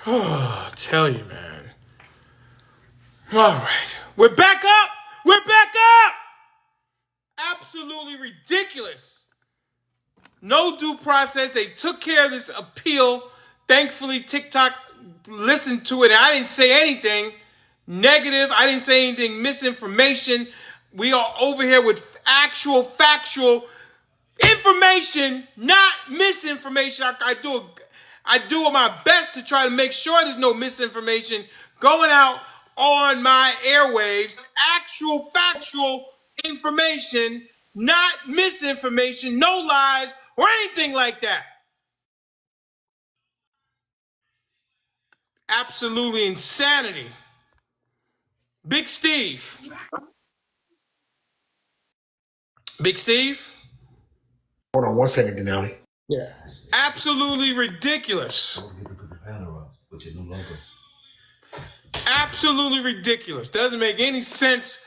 Oh, I tell you, man. All right. We're back up. We're back up. Absolutely ridiculous. No due process. They took care of this appeal. Thankfully, TikTok listened to it. I didn't say anything negative. I didn't say anything misinformation. We are over here with actual factual information, not misinformation. I do my best to try to make sure there's no misinformation going out on my airwaves. Actual factual information, not misinformation, no lies or anything like that. Absolutely insanity. Big Steve. Big Steve? Hold on 1 second, Denali. Yeah. Absolutely ridiculous. Absolutely ridiculous. Doesn't make any sense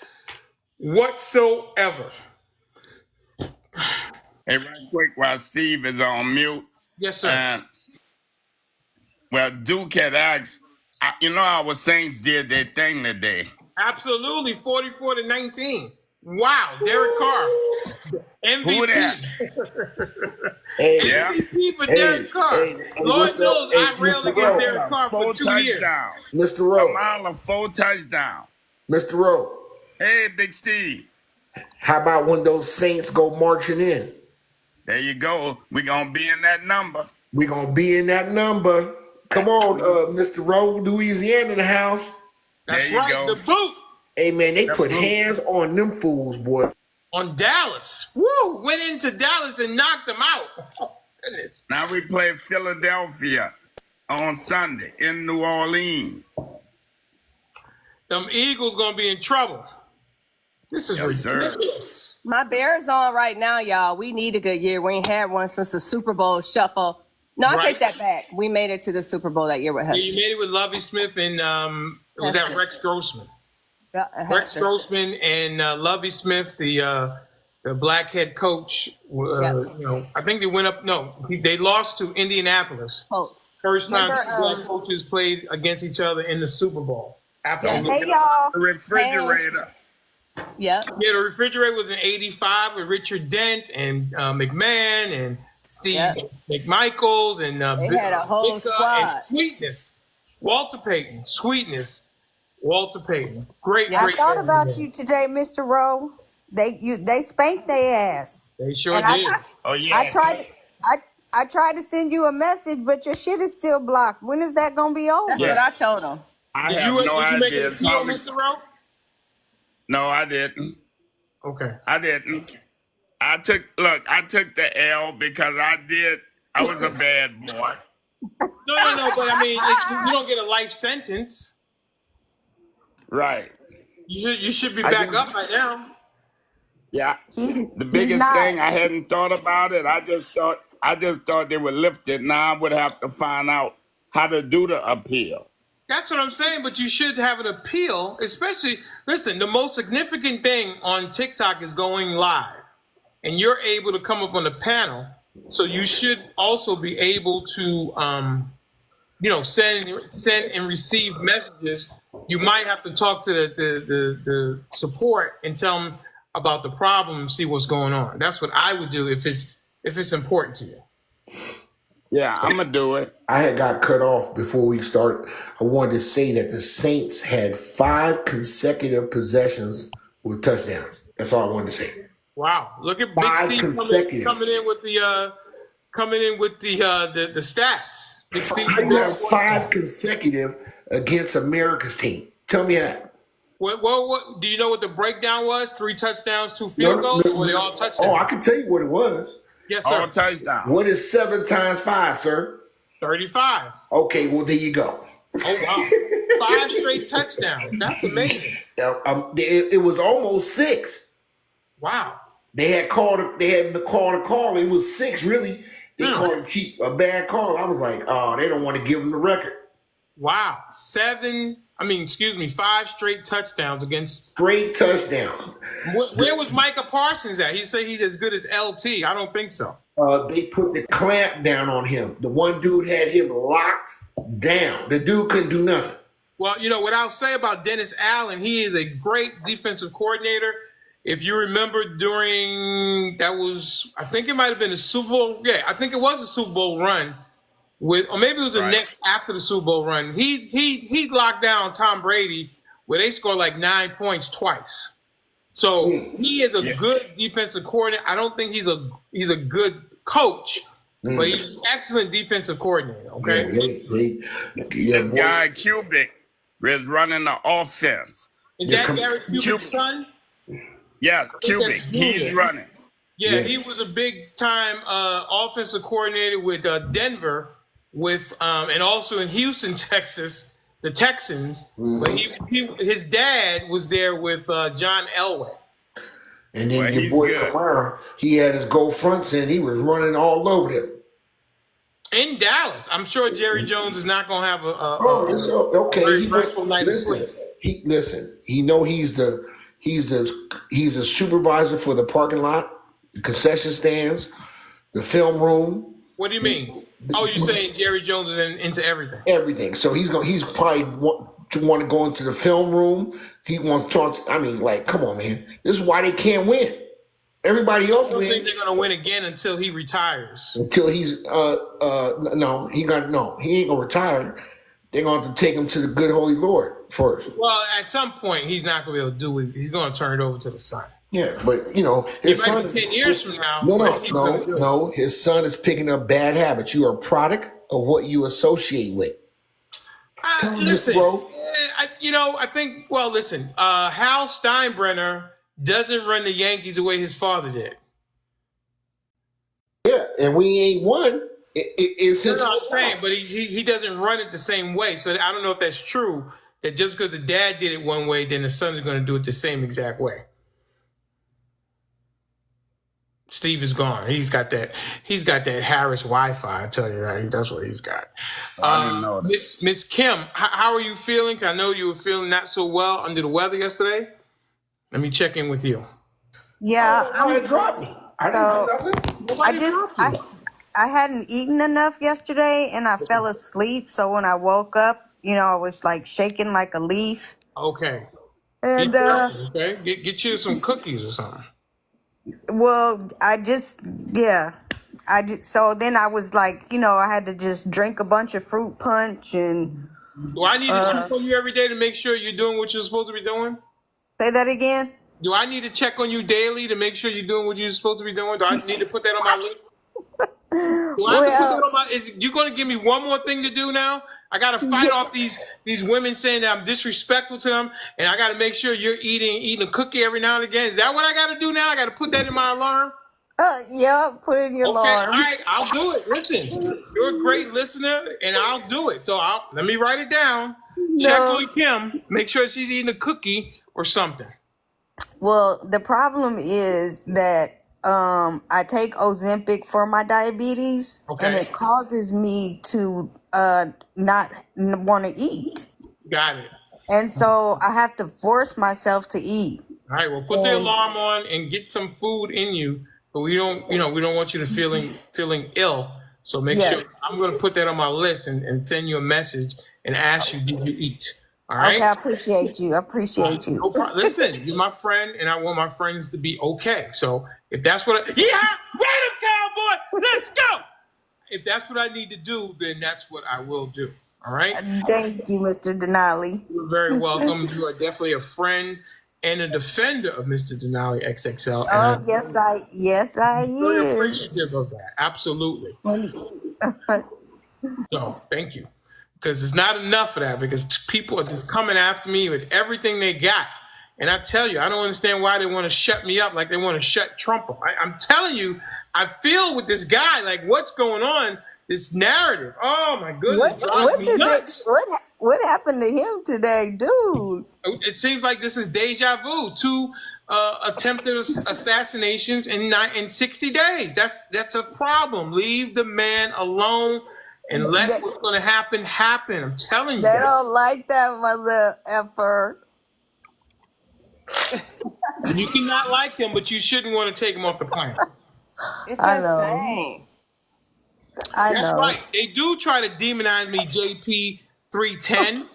whatsoever. Hey, right quick, while Steve is on mute. Yes, sir. Well, Duke had asked, our Saints did their thing today. Absolutely, 44-19. Wow, Derek Carr. MVP. Who that? MVP for Derek Carr. Lord knows I railed against Derek Carr for 2 years. Mr. Rowe. A mile of 4 touchdowns. Mr. Rowe. Hey, Big Steve. How about when those Saints go marching in? There you go. We're going to be in that number. We're going to be in that number. Come on, Mr. Rowe, Louisiana in the house. That's right, go. The boot. Hey, man, they put hands on them fools, boy. On Dallas. Woo! Went into Dallas and knocked them out. Oh, goodness. Now we play Philadelphia on Sunday in New Orleans. Them Eagles going to be in trouble. This is ridiculous. My Bears on right now, y'all. We need a good year. We ain't had one since the Super Bowl shuffle. No, I take that back. We made it to the Super Bowl that year with Hester. Yeah, you made it with Lovie Smith and was that Rex Grossman? Yeah, Rex Grossman and Lovie Smith, the black head coach. I think they went up. No, they lost to Indianapolis. Colts. First time black coaches played against each other in the Super Bowl. Hey y'all. The refrigerator. Yeah. Yeah, the refrigerator was in '85 with Richard Dent and McMahon and Steve McMichaels and they had a whole squad. Sweetness, Walter Payton. Sweetness, Walter Payton. Great. I thought about you today, Mr. Rowe. They spanked their ass. They sure did. I tried to send you a message, but your shit is still blocked. When is that gonna be over? That's what I told them. Did you make a deal, Mr. Rowe? No, I didn't. Okay. I didn't. I took the L because I was a bad boy. No, but I mean, you don't get a life sentence. Right. You should be back up right now. Yeah. The biggest thing, I hadn't thought about it. I just thought they would lift it. Now I would have to find out how to do the appeal. That's what I'm saying, but you should have an appeal, especially, listen, the most significant thing on TikTok is going live, and you're able to come up on the panel, so you should also be able to, send and receive messages. You might have to talk to the support and tell them about the problem and see what's going on. That's what I would do if it's important to you. Yeah, I'm going to do it. I had got cut off before we started. I wanted to say that the Saints had 5 consecutive possessions with touchdowns. That's all I wanted to say. Wow. Look at Big Steve coming in with the stats. Big Steve have 5 consecutive against America's team. Tell me that. What do you know what the breakdown was? 3 touchdowns, 2 field goals, or were they all touchdowns? Oh, I can tell you what it was. Yes, sir. All touchdowns. What is 7 times 5, sir? 35. Okay, well, there you go. Oh, wow. 5 straight touchdowns. That's amazing. It was almost 6. Wow. They had the call. It was 6, really. They called a bad call. I was like, oh, they don't want to give them the record. Wow. 5 straight touchdowns against... Straight touchdowns. Where was Micah Parsons at? He said he's as good as LT. I don't think so. They put the clamp down on him. The one dude had him locked. down. The dude couldn't do nothing. Well, what I'll say about Dennis Allen, he is a great defensive coordinator. If you remember I think it might have been the Super Bowl. Yeah, I think it was a Super Bowl run or maybe it was the next after the Super Bowl run. He locked down Tom Brady where they scored like 9 points twice. So he is a good defensive coordinator. I don't think he's a good coach, but he's an excellent defensive coordinator. Okay. This guy Cubic is running the offense. Is that Gary Cubic's son? Yes, Cubic. He's running. Yeah, he was a big time offensive coordinator with Denver, and also in Houston, Texas, the Texans. But his dad was there with John Elway. And then your boy Kamara, he had his gold fronts in. He was running all over them. In Dallas, I'm sure Jerry Jones is not going to have a very restful night of sleep. He know he's a supervisor for the parking lot, the concession stands, the film room. What do you mean? You're saying Jerry Jones is into everything? Everything. So he's probably want to go into the film room. He wants to talk. Come on, man. This is why they can't win. Everybody else wins. I don't think they're going to win again until he retires. Until he's he ain't gonna retire. They're going to take him to the good holy Lord first. Well, at some point, he's not going to be able to do it. He's going to turn it over to the son. Yeah, but his son. 10 years from now. No. His son is picking up bad habits. You are a product of what you associate with. Listen, bro. I think. Well, listen. Hal Steinbrenner doesn't run the Yankees the way his father did. Yeah, and we ain't won. It's his. I'm saying, but he doesn't run it the same way. So I don't know if that's true. That just because the dad did it one way, then the son's going to do it the same exact way. Steve is gone. He's got that Harris Wi-Fi. I tell you that. That's what he's got. I didn't know that. Miss Kim, how are you feeling? 'Cause I know you were feeling not so well under the weather yesterday. Let me check in with you. Yeah, dropped me. I didn't do nothing. I hadn't eaten enough yesterday, and I fell asleep. So when I woke up, I was like shaking like a leaf. Okay. And get you some cookies or something. Well, so then I was like, I had to just drink a bunch of fruit punch and. Do I need to check on you every day to make sure you're doing what you're supposed to be doing? Say that again? Do I need to check on you daily to make sure you're doing what you're supposed to be doing? Do I need to put that on my list? Is you going to give me one more thing to do now? I got to fight off these women saying that I'm disrespectful to them, and I got to make sure you're eating a cookie every now and again. Is that what I got to do now? I got to put that in my alarm? Yeah, put it in your alarm. All right, I'll do it. Listen, you're a great listener, and I'll do it. So let me write it down. Check on Kim. Make sure she's eating a cookie or something. Well, the problem is that I take Ozempic for my diabetes, and it causes me to not want to eat. Got it. And so I have to force myself to eat. All right. Well, put the alarm on and get some food in you, but we don't want you to feeling ill. So make sure I'm going to put that on my list and send you a message and ask you, did you eat? All right. Okay, I appreciate you. No problem. Listen, you're my friend, and I want my friends to be okay. So if that's what ride him, cowboy, let's go. If that's what I need to do, then that's what I will do. All right. Thank you, Mr. Denali. You're very welcome. You are definitely a friend and a defender of Mr. Denali XXL. Oh, yes, I am. Really appreciative of that. Absolutely. So thank you. Because it's not enough of that, because people are just coming after me with everything they got. And I tell you, I don't understand why they want to shut me up like they want to shut Trump up. I'm telling you, I feel with this guy, like what's going on, this narrative. Oh, my goodness. What happened to him today, dude? It seems like this is deja vu. 2 attempted assassinations in 60 days. That's a problem. Leave the man alone. And let what's going to happen. I'm telling you. They don't like that mother effer. You cannot like him, but you shouldn't want to take him off the planet. It's I know. I That's know. right. They do try to demonize me, JP 310.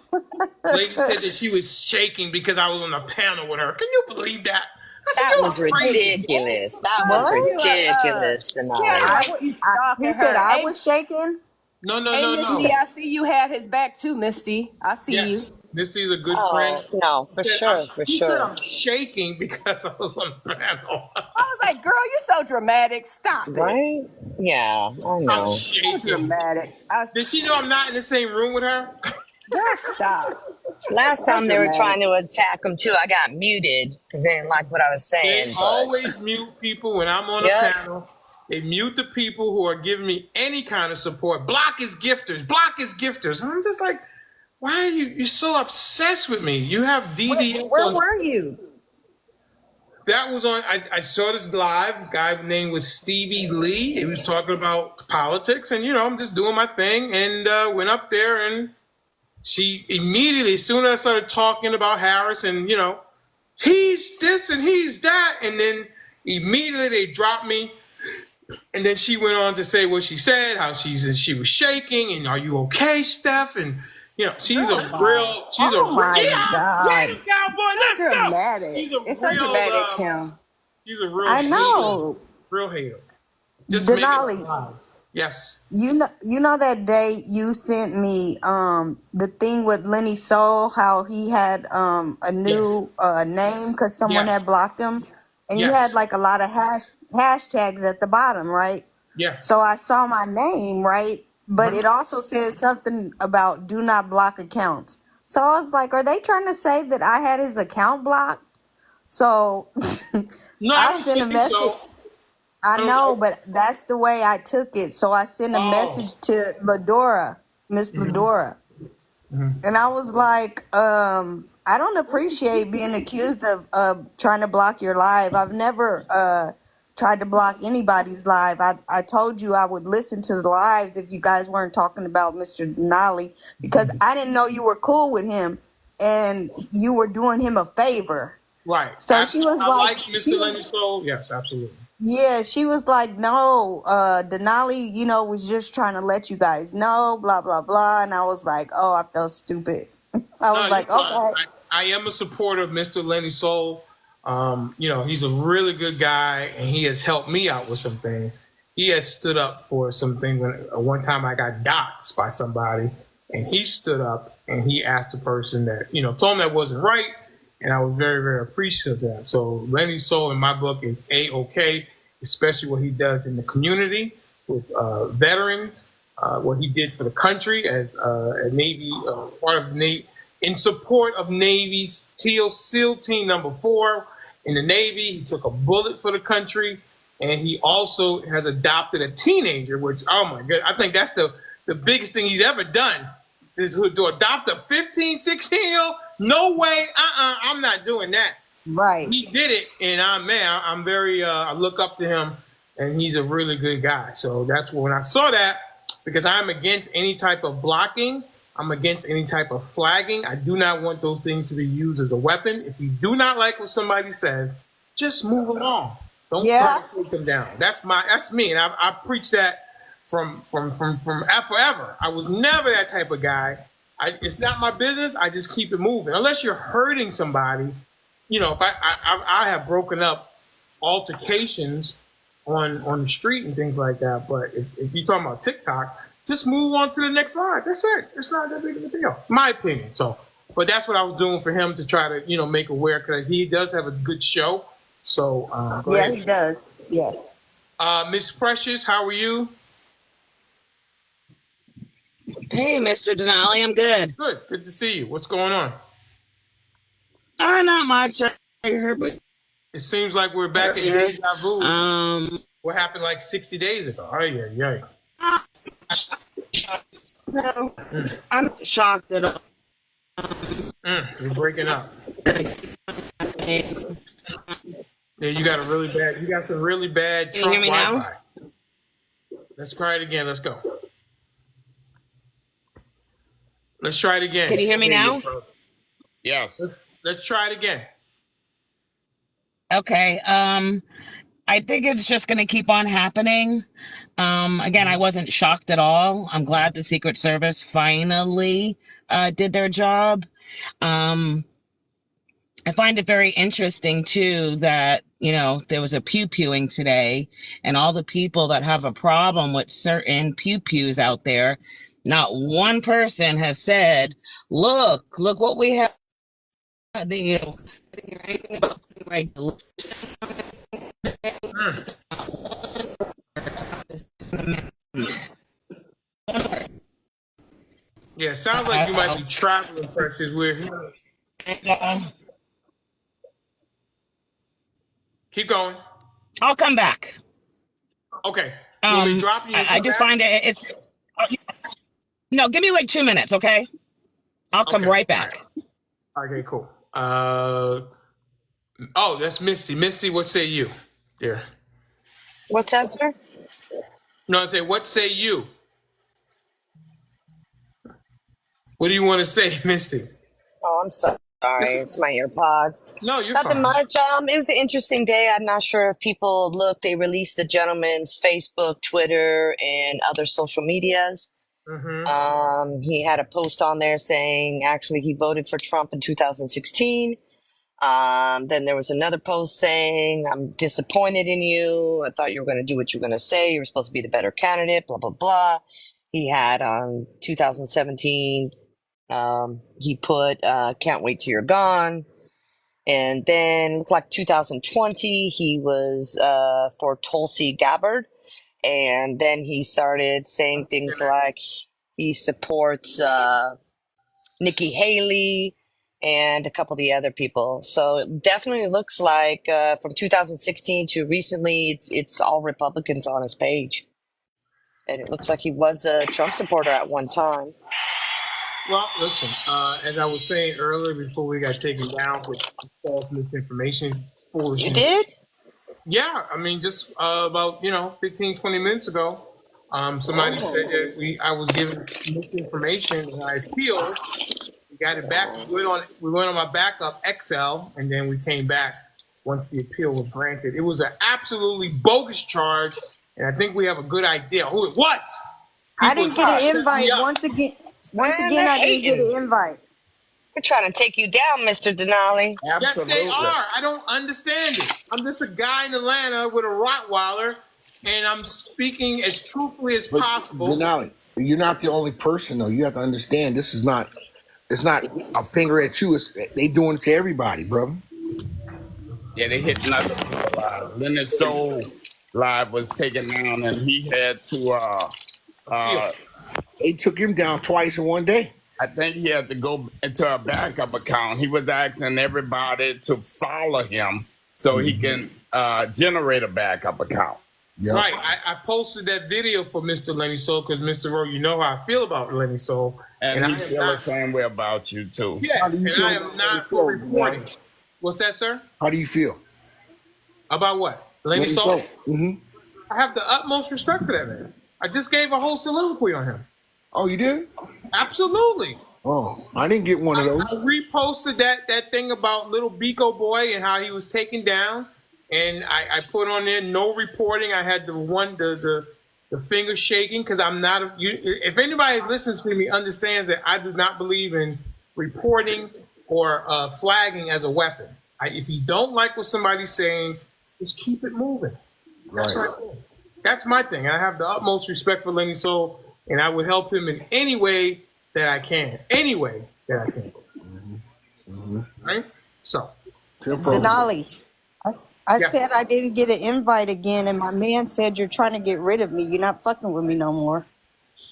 Lady said that she was shaking because I was on the panel with her. Can you believe that? I said, That you're was crazy. ridiculous. That was What? ridiculous, She had her Denali. I, like she's he stalking said her. I Hey, was shaking. No, no, hey, no, Misty, no. I see you had his back too, Misty. I see you. Yes, Missy's a good friend. Oh, no, for sure, for He said sure. I'm shaking because I was on the panel. I was like, girl, you're so dramatic. Stop it. Right? Yeah, I I'm know. So shaking. dramatic. Did she know I'm not in the same room with her? Just stop. Last So time they were dramatic. trying to attack him too, I got muted because they didn't like what I was They saying. But always mute people when I'm on a yep, panel. They mute the people who are giving me any kind of support. Block is gifters. Block is gifters. And I'm just like, why are you're so obsessed with me? You have DDS Where on. were you? That was on. I saw this live. Guy named was Stevie Lee. He was talking about politics, and I'm just doing my thing, and went up there, and she immediately, as soon as I started talking about Harris, and he's this and he's that, and then immediately they dropped me, and then she went on to say what she said, how she was shaking, and are you okay, Steph? And she's a real, Oh my God. yes, cowboy, let's go. Dramatic. She's a It's so real, dramatic, Kim. she's a real I hater, know. real hater. Just make it Denali, live. Yes. you know that day you sent me the thing with Lenny Soul, how he had a Yes. new name because someone Yes. had blocked him, and you Yes. had like a lot of hashtags at the bottom, right? Yes. So I saw my name, right? But Uh-huh. it also says something about do not block accounts. So I was like, are they trying to say that I had his account blocked? So No, I I don't sent a think message. so. I I don't know, know. but that's the way I took it. So I sent a Oh. message to Ladora, Miss Mhm. Ladora. Mhm. And I was like, I don't appreciate being accused of trying to block your live. I've never tried to block anybody's live. I told you I would listen to the lives if you guys weren't talking about Mr. Denali because I didn't know you were cool with him and you were doing him a favor. Right. So she was I like, like Mr. Lenny Soul. Yes, absolutely. yeah, she was like, no, Denali, was just trying to let you guys know, blah, blah, blah. And I was like, oh, I felt stupid. I No, was you're like, fine. okay. I am a supporter of Mr. Lenny Soul. He's a really good guy, and he has helped me out with some things. He has stood up for some things. One time I got doxxed by somebody, and he stood up and he asked the person that, told him that wasn't right, and I was very, very appreciative of that. So Lenny Soul, in my book, is A-OK, especially what he does in the community with veterans, what he did for the country as a Navy, part of the Navy, in support of Navy's SEAL Team Number 4 in the Navy. He took a bullet for the country, and he also has adopted a teenager, which, oh my God, I think that's the biggest thing he's ever done. To adopt a 15, 16-year-old? No way, I'm not doing that. Right. He did it, and I'm very, I look up to him, and he's a really good guy. So that's when I saw that, because I'm against any type of blocking. I'm against any type of flagging. I do not want those things to be used as a weapon. If you do not like what somebody says, just move along. Don't try to take them down. That's me, and I preach that from forever. I was never that type of guy. It's not my business. I just keep it moving. Unless you're hurting somebody, if I have broken up altercations on the street and things like that. But if you're talking about TikTok, just move on to the next slide. That's it. It's not that big of a deal, my opinion. So, but that's what I was doing for him to try to, make aware, because he does have a good show. So, go ahead. He does. Yeah. Miss Precious, how are you? Hey, Mr. Denali, I'm good. Good to see you. What's going on? Not much. I heard, but It seems like we're back in deja vu. What happened like 60 days ago? Oh, yeah. No, I'm not shocked at all. You're breaking up. Yeah, you got some really bad Can you hear me Wi-Fi. now? Let's try it again. Let's go. Let's try it again. Can you hear me now? Yes. Let's try it again. Okay. I I think it's just going to keep on happening. Again, I wasn't shocked at all. I'm glad the Secret Service finally did their job. I find it very interesting too that, you know, there was a pew-pewing today, and all the people that have a problem with certain pew-pews out there, not one person has said, look what we have. You know, anything about regulation. Yeah, sounds like you might be traveling, Precious. We're here. Keep going. I'll come back. Okay. You want me to drop you? I just find it's. No, give me like 2 minutes, okay? I'll come right back. All right. Okay, cool. Oh, that's Misty. Misty, what say you? There. What's that, sir? No, I say, what say you? What do you want to say, Misty? Oh, I'm sorry. It's my AirPods. No, you're Nothing fine. much. It was an interesting day. I'm not sure if people look. They released the gentleman's Facebook, Twitter, and other social medias. He had a post on there saying actually he voted for Trump in 2016. Then there was another post saying, I'm disappointed in you. I thought you were going to do what you were going to say. You were supposed to be the better candidate, blah, blah, blah. He had 2017, he put can't wait till you're gone. And then looked like 2020, he was for Tulsi Gabbard. And then he started saying things like he supports Nikki Haley and a couple of the other people. So it definitely looks like from 2016 to recently, it's all Republicans on his page. And it looks like he was a Trump supporter at one time. Well, listen, as I was saying earlier before we got taken down with false misinformation, foolishness. You did? Yeah, I mean, just about 15, 20 minutes ago, somebody said that I was given misinformation, and I appealed. We got it back. We went on my backup XL, and then we came back once the appeal was granted. It was an absolutely bogus charge, and I think we have a good idea who it was. I didn't get an invite once again. I didn't get an invite. We're trying to take you down, Mr. Denali. Absolutely. Yes, they are. I don't understand it. I'm just a guy in Atlanta with a Rottweiler, and I'm speaking as truthfully as possible. Denali, you're not the only person, though. You have to understand this is not. It's not a finger at you. They doing it to everybody, brother. Yeah, they hit another live. Leonard Soul live was taken down, and he had to. They took him down twice in one day. I think he had to go into a backup account. He was asking everybody to follow him so he can generate a backup account. Yep. Right. I posted that video for Mr. Lenny Soul because, Mr. Rowe, you know how I feel about Lenny Soul. And he feel the same way about you, too. Yeah, and I am not for reporting. What's that, sir? How do you feel? About what? Lenny Soul? I have the utmost respect for that man. I just gave a whole soliloquy on him. Oh, you did? Absolutely. Oh, I didn't get one of those. I reposted that thing about little Biko Boy and how he was taken down, and I put on there no reporting. I had the finger shaking because I'm not. If anybody listens to me, understands that I do not believe in reporting or flagging as a weapon. If you don't like what somebody's saying, just keep it moving. That's right. That's my thing. I have the utmost respect for Lenny Soul, and I would help him in any way that I can. Any way that I can. Right? So. Denali, I said I didn't get an invite again, and my man said you're trying to get rid of me. You're not fucking with me no more.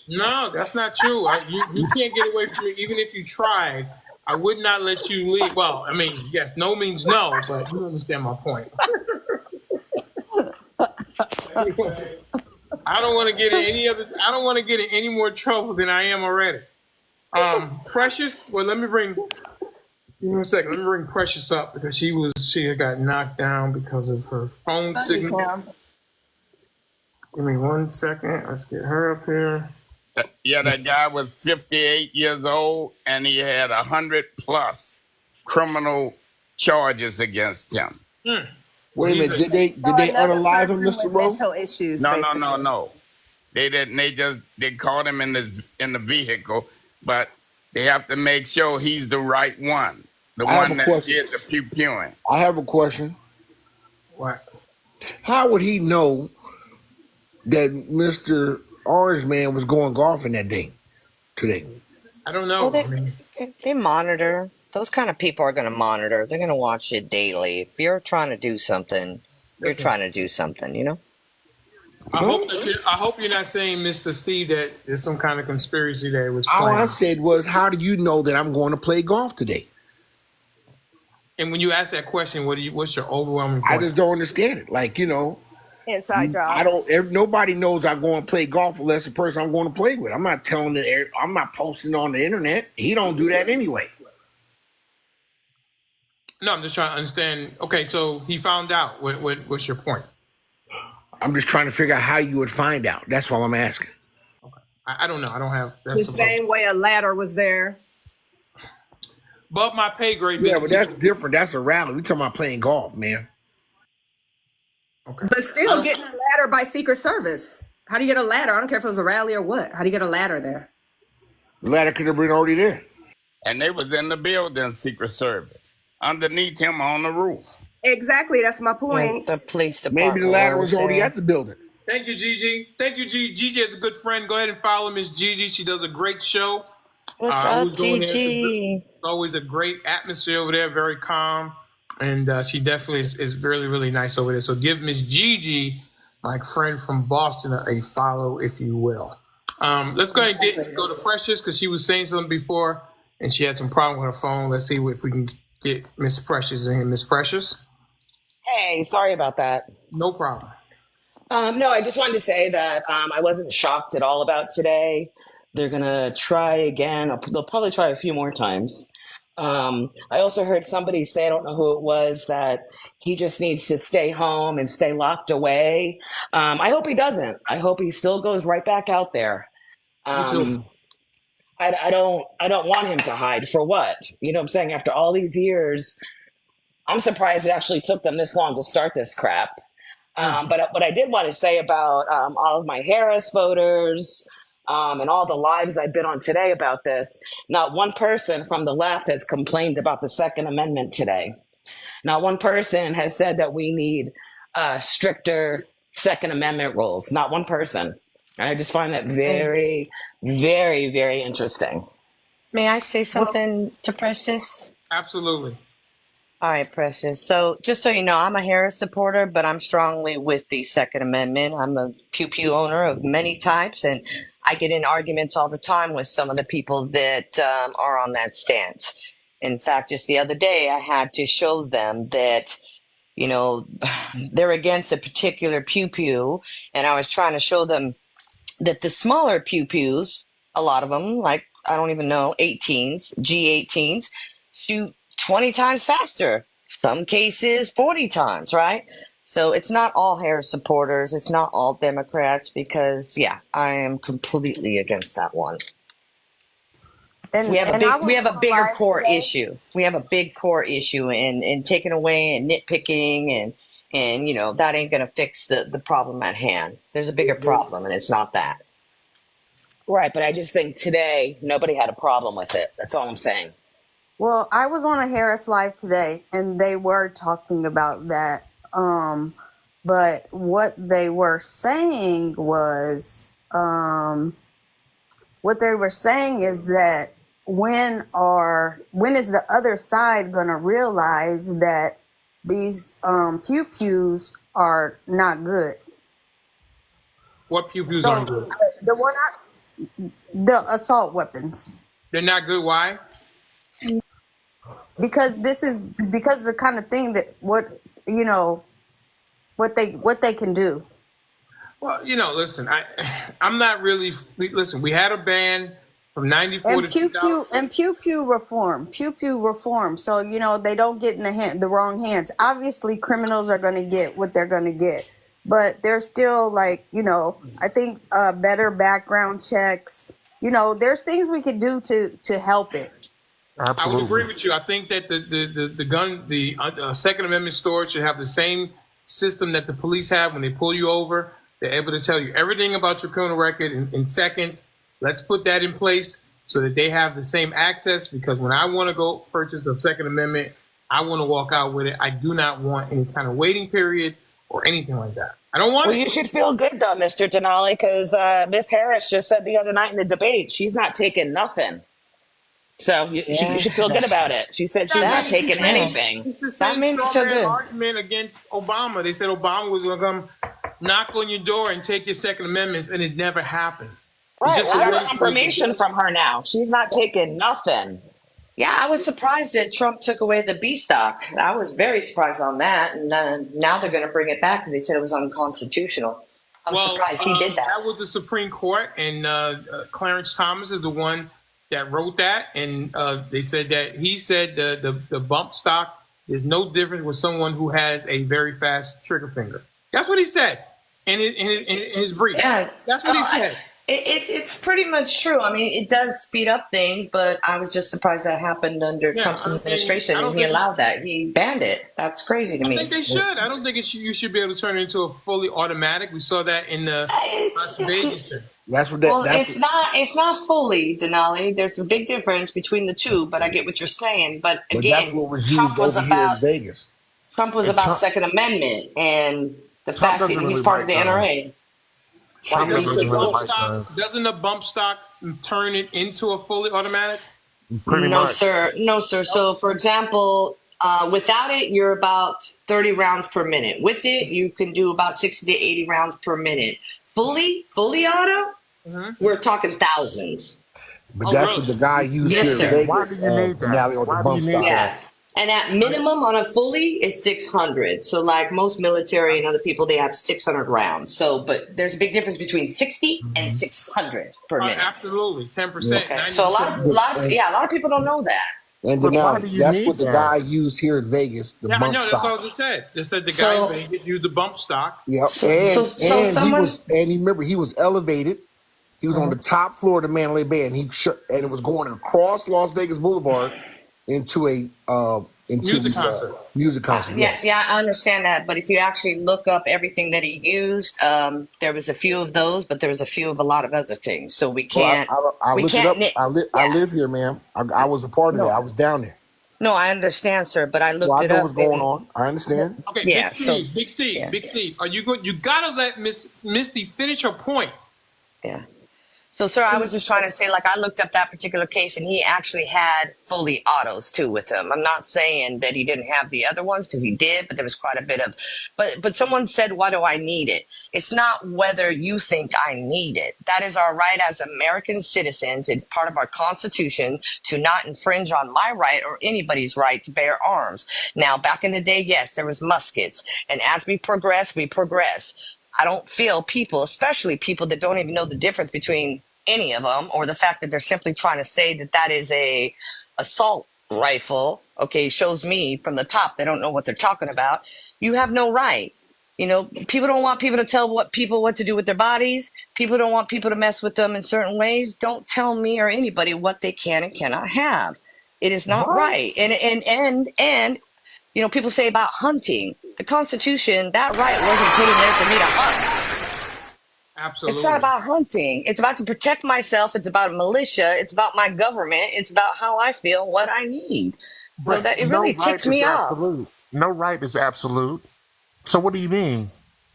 No, that's not true. You can't get away from me. Even if you tried, I would not let you leave. Well, I mean, yes, no means no, but you understand my point. I don't want to get in any more trouble than I am already. Precious. Well, give me a second. Let me bring Precious up because she got knocked down because of her phone signal. Give me 1 second. Let's get her up here. Yeah, that guy was 58 years old, and he had 100+ criminal charges against him. Wait a minute. Did they Another unalive him, person Mr. with Rowe? mental issues, No, no, no, basically. no. They didn't. They caught him in the vehicle, but they have to make sure he's the right one, the I have a one that question. did the pew-pewing. I have a question. What? How would he know that Mr. Orange Man was going golfing that day today? I don't Well, know. I mean, they monitor. Those kind of people are going to monitor. They're going to watch it daily. If you're trying to do something, you're listen. trying to do something, you know? I hope you're not saying, Mr. Steve, that there's some kind of conspiracy that was All planned. I said was, how do you know that I'm going to play golf today? And when you ask that question, what's your overwhelming point? I just don't understand it. Like, Inside job. nobody knows I go and play golf unless the person I'm going to play with. I'm not telling it. I'm not posting on the internet. He don't do that anyway. No, I'm just trying to understand. Okay, so he found out. What's your point? I'm just trying to figure out how you would find out. That's all I'm asking. Okay. I don't know. I don't have The same way a ladder was there. above my pay grade. Yeah, but that's different. That's a rally. We talking about playing golf, man. Okay. But still getting a ladder by Secret Service. How do you get a ladder? I don't care if it was a rally or what. How do you get a ladder there? The ladder could have been already there. And they was in the building, Secret Service, underneath him on the roof. Exactly. That's my point. The police department. Maybe the ladder was already at the building. Thank you, Gigi. Thank you, Gigi. Gigi is a good friend. Go ahead and follow Miss Gigi. She does a great show. What's up, Gigi? Always a great atmosphere over there, very calm. And she definitely is really, really nice over there. So give Miss Gigi, my friend from Boston, a follow, if you will. Let's go ahead and go to Precious, because she was saying something before, and she had some problem with her phone. Let's see if we can get Miss Precious in here. Miss Precious? Hey, sorry about that. No problem. No, I just wanted to say that I wasn't shocked at all about today. They're going to try again. They'll probably try a few more times. I also heard somebody say, I don't know who it was, that he just needs to stay home and stay locked away. I hope he doesn't. I hope he still goes right back out there. Me too. I don't want him to hide. For what? You know what I'm saying? After all these years, I'm surprised it actually took them this long to start this crap. But what I did want to say about all of my Harris voters and all the lives I've been on today about this, not one person from the left has complained about the Second Amendment today. Not one person has said that we need stricter Second Amendment rules. Not one person. And I just find that very, very, very interesting. May I say something to Precious? Absolutely. All right, Precious. So just so you know, I'm a Harris supporter, but I'm strongly with the Second Amendment. I'm a pew-pew owner of many types, and I get in arguments all the time with some of the people that are on that stance. In fact, just the other day, I had to show them that, you know, they're against a particular pew-pew, and I was trying to show them that the smaller pew-pews, a lot of them, like, I don't even know, 18s, G18s, shoot 20 times faster, some cases 40 times, right? So it's not all Harris supporters, it's not all Democrats, because I am completely against that one. And we have a bigger core today. issue. We have a big core issue, and taking away and nitpicking and you know, that ain't gonna fix the problem at hand. There's a bigger problem, and it's not that. Right, but I just think today nobody had a problem with it. That's all I'm saying. Well, I was on a Harris Live today, and they were talking about that. But what they were saying was, is that when is the other side going to realize that these pew-pews are not good? What pew-pews aren't good? The assault weapons. They're not good. Why? Because the kind of thing that what they can do. Well, listen, I'm not really. Listen, we had a ban from '94 to 2000. And pew-pew reform. So they don't get in the wrong hands. Obviously, criminals are going to get what they're going to get, but they're still I think better background checks. There's things we could do to help it. Absolutely. I would agree with you. I think that the Second Amendment stores should have the same system that the police have when they pull you over. They're able to tell you everything about your criminal record in seconds. Let's put that in place so that they have the same access, because when I want to go purchase a Second Amendment, I want to walk out with it. I do not want any kind of waiting period or anything like that. I don't want it. Well, you should feel good, though, Mr. Denali, because Miss Harris just said the other night in the debate she's not taking nothing. So you should feel good about it. She said she's not taking anything. It's the same strawberry argument against Obama. They said Obama was going to come knock on your door and take your Second Amendments, and it never happened. Right, we got confirmation from her now. She's not taking nothing. Yeah, I was surprised that Trump took away the B stock. I was very surprised on that. And now they're going to bring it back because they said it was unconstitutional. I'm surprised he did that. That was the Supreme Court, and Clarence Thomas is the one that wrote that. And they said that he said the bump stock is no different with someone who has a very fast trigger finger. That's what he said in his brief. Yeah, that's what he said. It's pretty much true. I mean, it does speed up things, but I was just surprised that happened under Trump's administration, and he allowed that. He banned it. That's crazy to me. I think they should. I don't think you should be able to turn it into a fully automatic. We saw that in the That's what that. Well, it's not fully, Denali. There's a big difference between the two, but I get what you're saying. But again, Trump was about Vegas. Trump was about Second Amendment and the fact that he's part of the NRA. Doesn't the bump stock turn it into a fully automatic? No, sir. So, for example, without it, you're about 30 rounds per minute. With it, you can do about 60 to 80 rounds per minute. Fully auto, we're talking thousands. But that's what the guy used here. Why do you need that? Yeah. And at minimum on a fully, it's 600. So like most military and other people, they have 600 rounds. So, but there's a big difference between 60 and 600 per minute. Absolutely, 10%. Okay. So a lot of people don't know that. And Denali, that's what the guy used here in Vegas. The bump I know. stock. That's what I just said. They said the guy in Vegas used the bump stock. Yep. And remember, he was elevated. He was on the top floor of the Mandalay Bay, and and it was going across Las Vegas Boulevard into a music concert. Yeah, I understand that. But if you actually look up everything that he used, there was a few of those, but there was a few of a lot of other things. So we can't. I looked it up. I live here, ma'am. I was a part of that. I was down there. No, I understand, sir, but I looked it up. I know what's going on. I understand. Okay, Big Steve. Are you good? You gotta let Misty finish her point. Yeah. So, sir, I was just trying to say, like, I looked up that particular case, and he actually had fully autos, too, with him. I'm not saying that he didn't have the other ones, because he did, but there was quite a bit of... But someone said, why do I need it? It's not whether you think I need it. That is our right as American citizens. It's part of our Constitution to not infringe on my right or anybody's right to bear arms. Now, back in the day, yes, there was muskets. And as we progress, we progress. I don't feel people, especially people that don't even know the difference between any of them, or the fact that they're simply trying to say that is a assault rifle, okay, shows me from the top they don't know what they're talking about. You have no right. You know, people don't want people to tell people what to do with their bodies. People don't want people to mess with them in certain ways. Don't tell me or anybody what they can and cannot have. It is not right. And you know, people say about hunting. The Constitution, that right wasn't put in there for me to hunt. Absolutely. It's not about hunting. It's about to protect myself. It's about militia. It's about my government. It's about how I feel, what I need. So that it really ticks me off. No right is absolute. So what do you mean?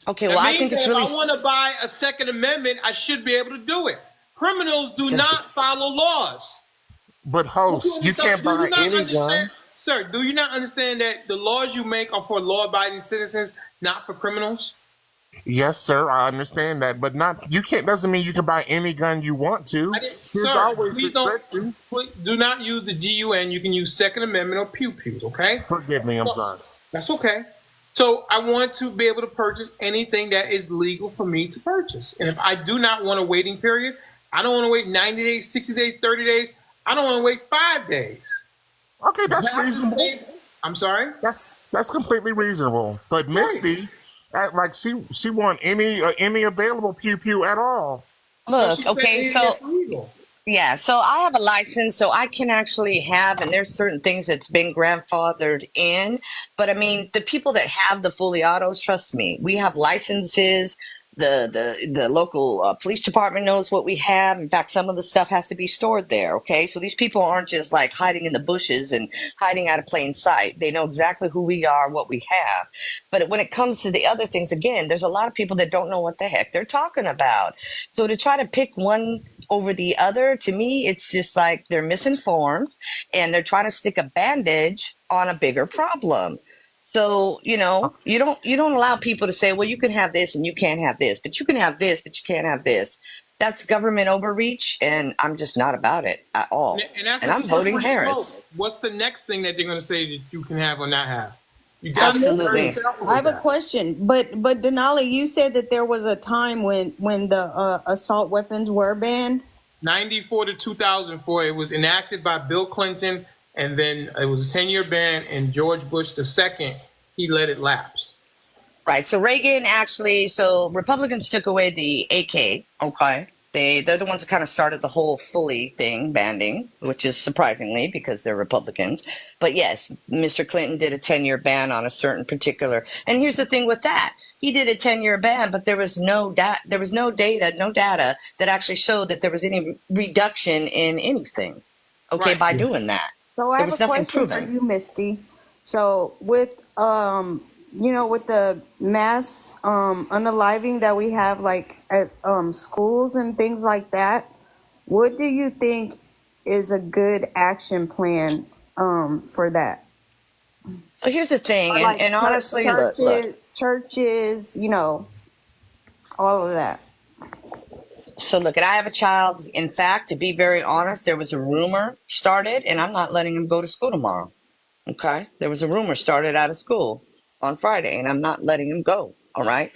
Okay, well, I think it's really... If I want to buy a Second Amendment, I should be able to do it. Criminals do not follow laws. But host, you can't buy any gun. Sir, do you not understand that the laws you make are for law-abiding citizens, not for criminals? Yes, sir, I understand that, but doesn't mean you can buy any gun you want to. There's always restrictions. Do not use the GUN. You can use Second Amendment or pew-pews, okay? Forgive me, I'm sorry. That's okay. So I want to be able to purchase anything that is legal for me to purchase. And if I do not want a waiting period, I don't want to wait 90 days, 60 days, 30 days. I don't want to wait 5 days. Okay, that's reasonable. I'm sorry? That's completely reasonable. But Misty, like she want any available pew pew at all. Look, okay, so Yeah, so I have a license, so I can actually have, and there's certain things that's been grandfathered in. But I mean, the people that have the fully autos, trust me, we have licenses. The local police department knows what we have. In fact, some of the stuff has to be stored there. Okay, so these people aren't just like hiding in the bushes and hiding out of plain sight. They know exactly who we are, what we have. But when it comes to the other things, again, there's a lot of people that don't know what the heck they're talking about. So to try to pick one over the other, to me, it's just like they're misinformed and they're trying to stick a bandage on a bigger problem. So, you don't allow people to say, well, you can have this and you can't have this, but you can have this, but you can't have this. That's government overreach, and I'm just not about it at all. And that's And a I'm voting slippery slope. Harris. What's the next thing that they're going to say that you can have or not have? You got to be very Absolutely. careful I with have a that. question, but Denali, you said that there was a time when the assault weapons were banned. 94 to 2004, it was enacted by Bill Clinton, and then it was a 10-year ban, and George Bush II, he let it lapse. Right. So Republicans took away the AK. Okay. They're the ones that kind of started the whole fully thing, banding, which is surprisingly because they're Republicans. But yes, Mr. Clinton did a 10-year ban on a certain particular. And here's the thing with that. He did a 10-year ban, but there was no data that actually showed that there was any reduction in anything. Okay, Right. by doing that. So I There have a was nothing question for proven. you, Misty. So with with the mass unaliving that we have like at schools and things like that, what do you think is a good action plan for that? So here's the thing, Or like and honestly, look. churches, all of that. So look, and I have a child. In fact, to be very honest, there was a rumor started, and I'm not letting him go to school tomorrow. Okay? There was a rumor started out of school on Friday, and I'm not letting him go. All right?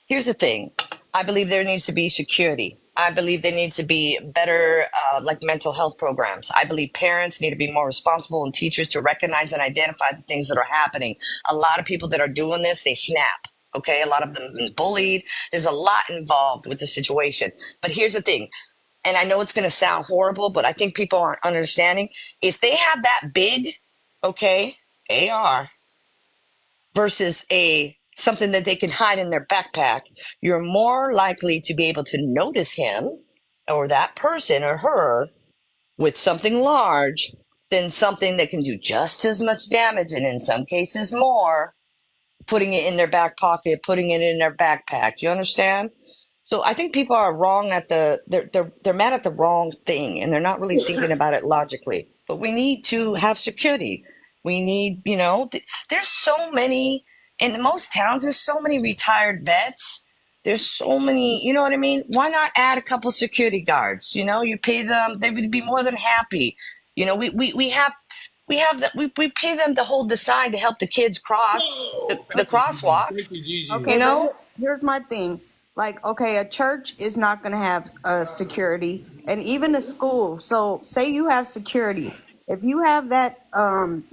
Here's the thing. I believe there needs to be security. I believe there needs to be better, like mental health programs. I believe parents need to be more responsible and teachers to recognize and identify the things that are happening. A lot of people that are doing this, they snap. Okay. A lot of them have been bullied. There's a lot involved with the situation. But here's the thing. And I know it's going to sound horrible, but I think people aren't understanding. If they have that big, okay, AR versus something that they can hide in their backpack, you're more likely to be able to notice him or that person or her with something large than something that can do just as much damage and in some cases more, putting it in their back pocket, putting it in their backpack. Do you understand? So I think people are wrong they're mad at the wrong thing and they're not really thinking about it logically. But we need to have security. We need, there's so many in most towns, there's so many retired vets. There's so many, you know what I mean? Why not add a couple security guards? You pay them, they would be more than happy. We pay them to hold the sign to help the kids cross the crosswalk. Thank you, Gigi. Okay, but here's my thing. Like, okay, a church is not going to have security, and even a school. So, say you have security. If you have that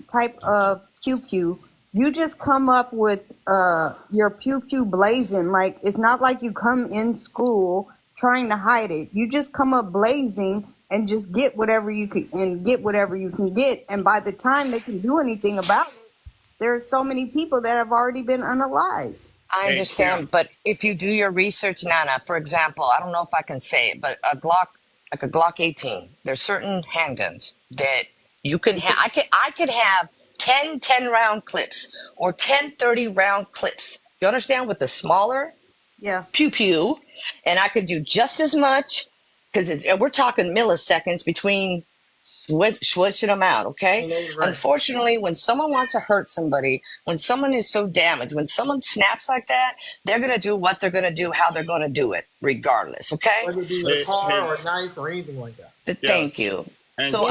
type of pew pew, you just come up with your pew pew blazing. Like, it's not like you come in school trying to hide it. You just come up blazing and just get whatever you can get. And by the time they can do anything about it, there are so many people that have already been unalived. I understand, but if you do your research, Nana, for example, I don't know if I can say it, but a Glock 18, there's certain handguns that you can have. I could have 10 10-round clips or 10 30-round clips. You understand? With the smaller pew pew, and I could do just as much because we're talking milliseconds between switching them out, okay? Right. Unfortunately, when someone wants to hurt somebody, when someone is so damaged, when someone snaps like that, they're going to do what they're going to do, how they're going to do it, regardless, okay? Whether it be with a car or a knife or anything like that. Thank you. And so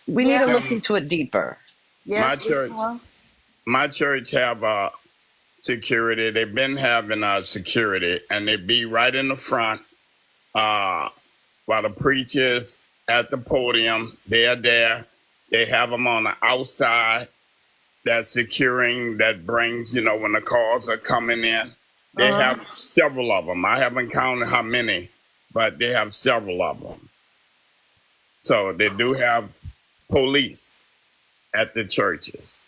we need to look into it deeper. Yes, my church have security. They've been having security, and they be right in the front while the preachers at the podium. They're there. They have them on the outside. That's securing, that brings, when the cars are coming in. They have several of them. I haven't counted how many, but they have several of them. So they do have police at the churches.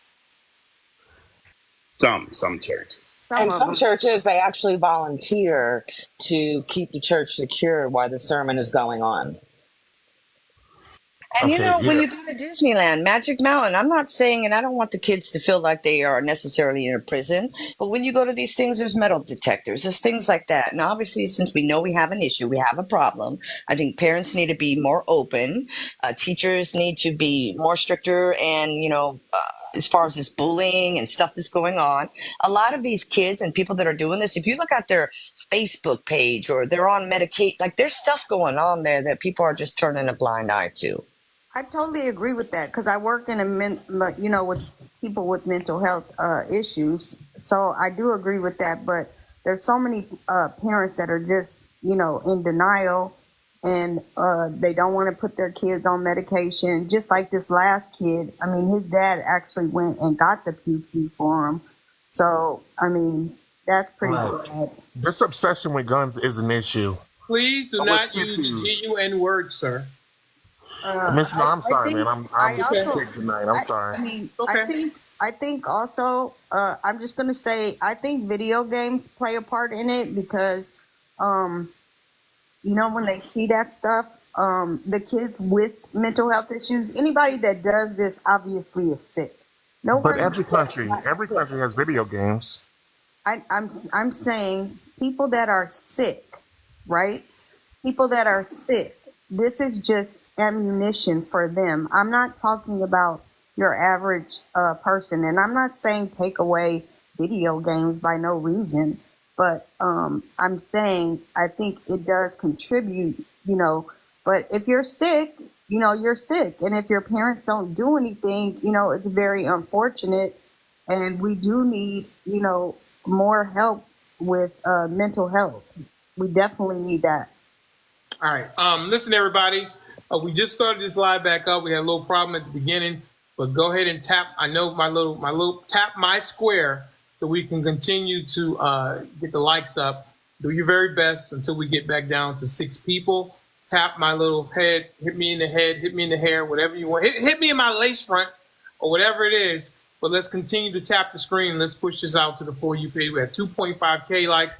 Some churches. And some churches, they actually volunteer to keep the church secure while the sermon is going on. And Okay, when yeah. you go to Disneyland, Magic Mountain, I'm not saying, and I don't want the kids to feel like they are necessarily in a prison, but when you go to these things, there's metal detectors, there's things like that. And obviously, since we know we have an issue, we have a problem, I think parents need to be more open. Teachers need to be more stricter and, as far as this bullying and stuff that's going on, a lot of these kids and people that are doing this, if you look at their Facebook page or they're on Medicaid, like there's stuff going on there that people are just turning a blind eye to. I totally agree with that because I work in with people with mental health issues. So I do agree with that. But there's so many parents that are just, in denial and they don't want to put their kids on medication. Just like this last kid. I mean, his dad actually went and got the pew for him. So, I mean, that's pretty bad. This obsession with guns is an issue. Please do not use the GUN word, sir. Miss, no, I'm sorry, man. I'm sick tonight. I'm sorry. I mean, Okay. I think also, I'm just gonna say, I think video games play a part in it because, when they see that stuff, the kids with mental health issues, anybody that does this obviously is sick. But every country has video games. I'm saying people that are sick, right? People that are sick. This is just ammunition for them. I'm not talking about your average person, and I'm not saying take away video games by no reason, but I'm saying I think it does contribute, but if you're sick, you're sick, and if your parents don't do anything, it's very unfortunate, and we do need, more help with mental health. We definitely need that. All right. Listen, everybody. We just started this live back up. We had a little problem at the beginning, but go ahead and tap. I know my little tap my square so we can continue to get the likes up. Do your very best until we get back down to 6 people. Tap my little head. Hit me in the head. Hit me in the hair. Whatever you want. Hit me in my lace front or whatever it is. But let's continue to tap the screen. Let's push this out to the For You page. We have 2.5K likes.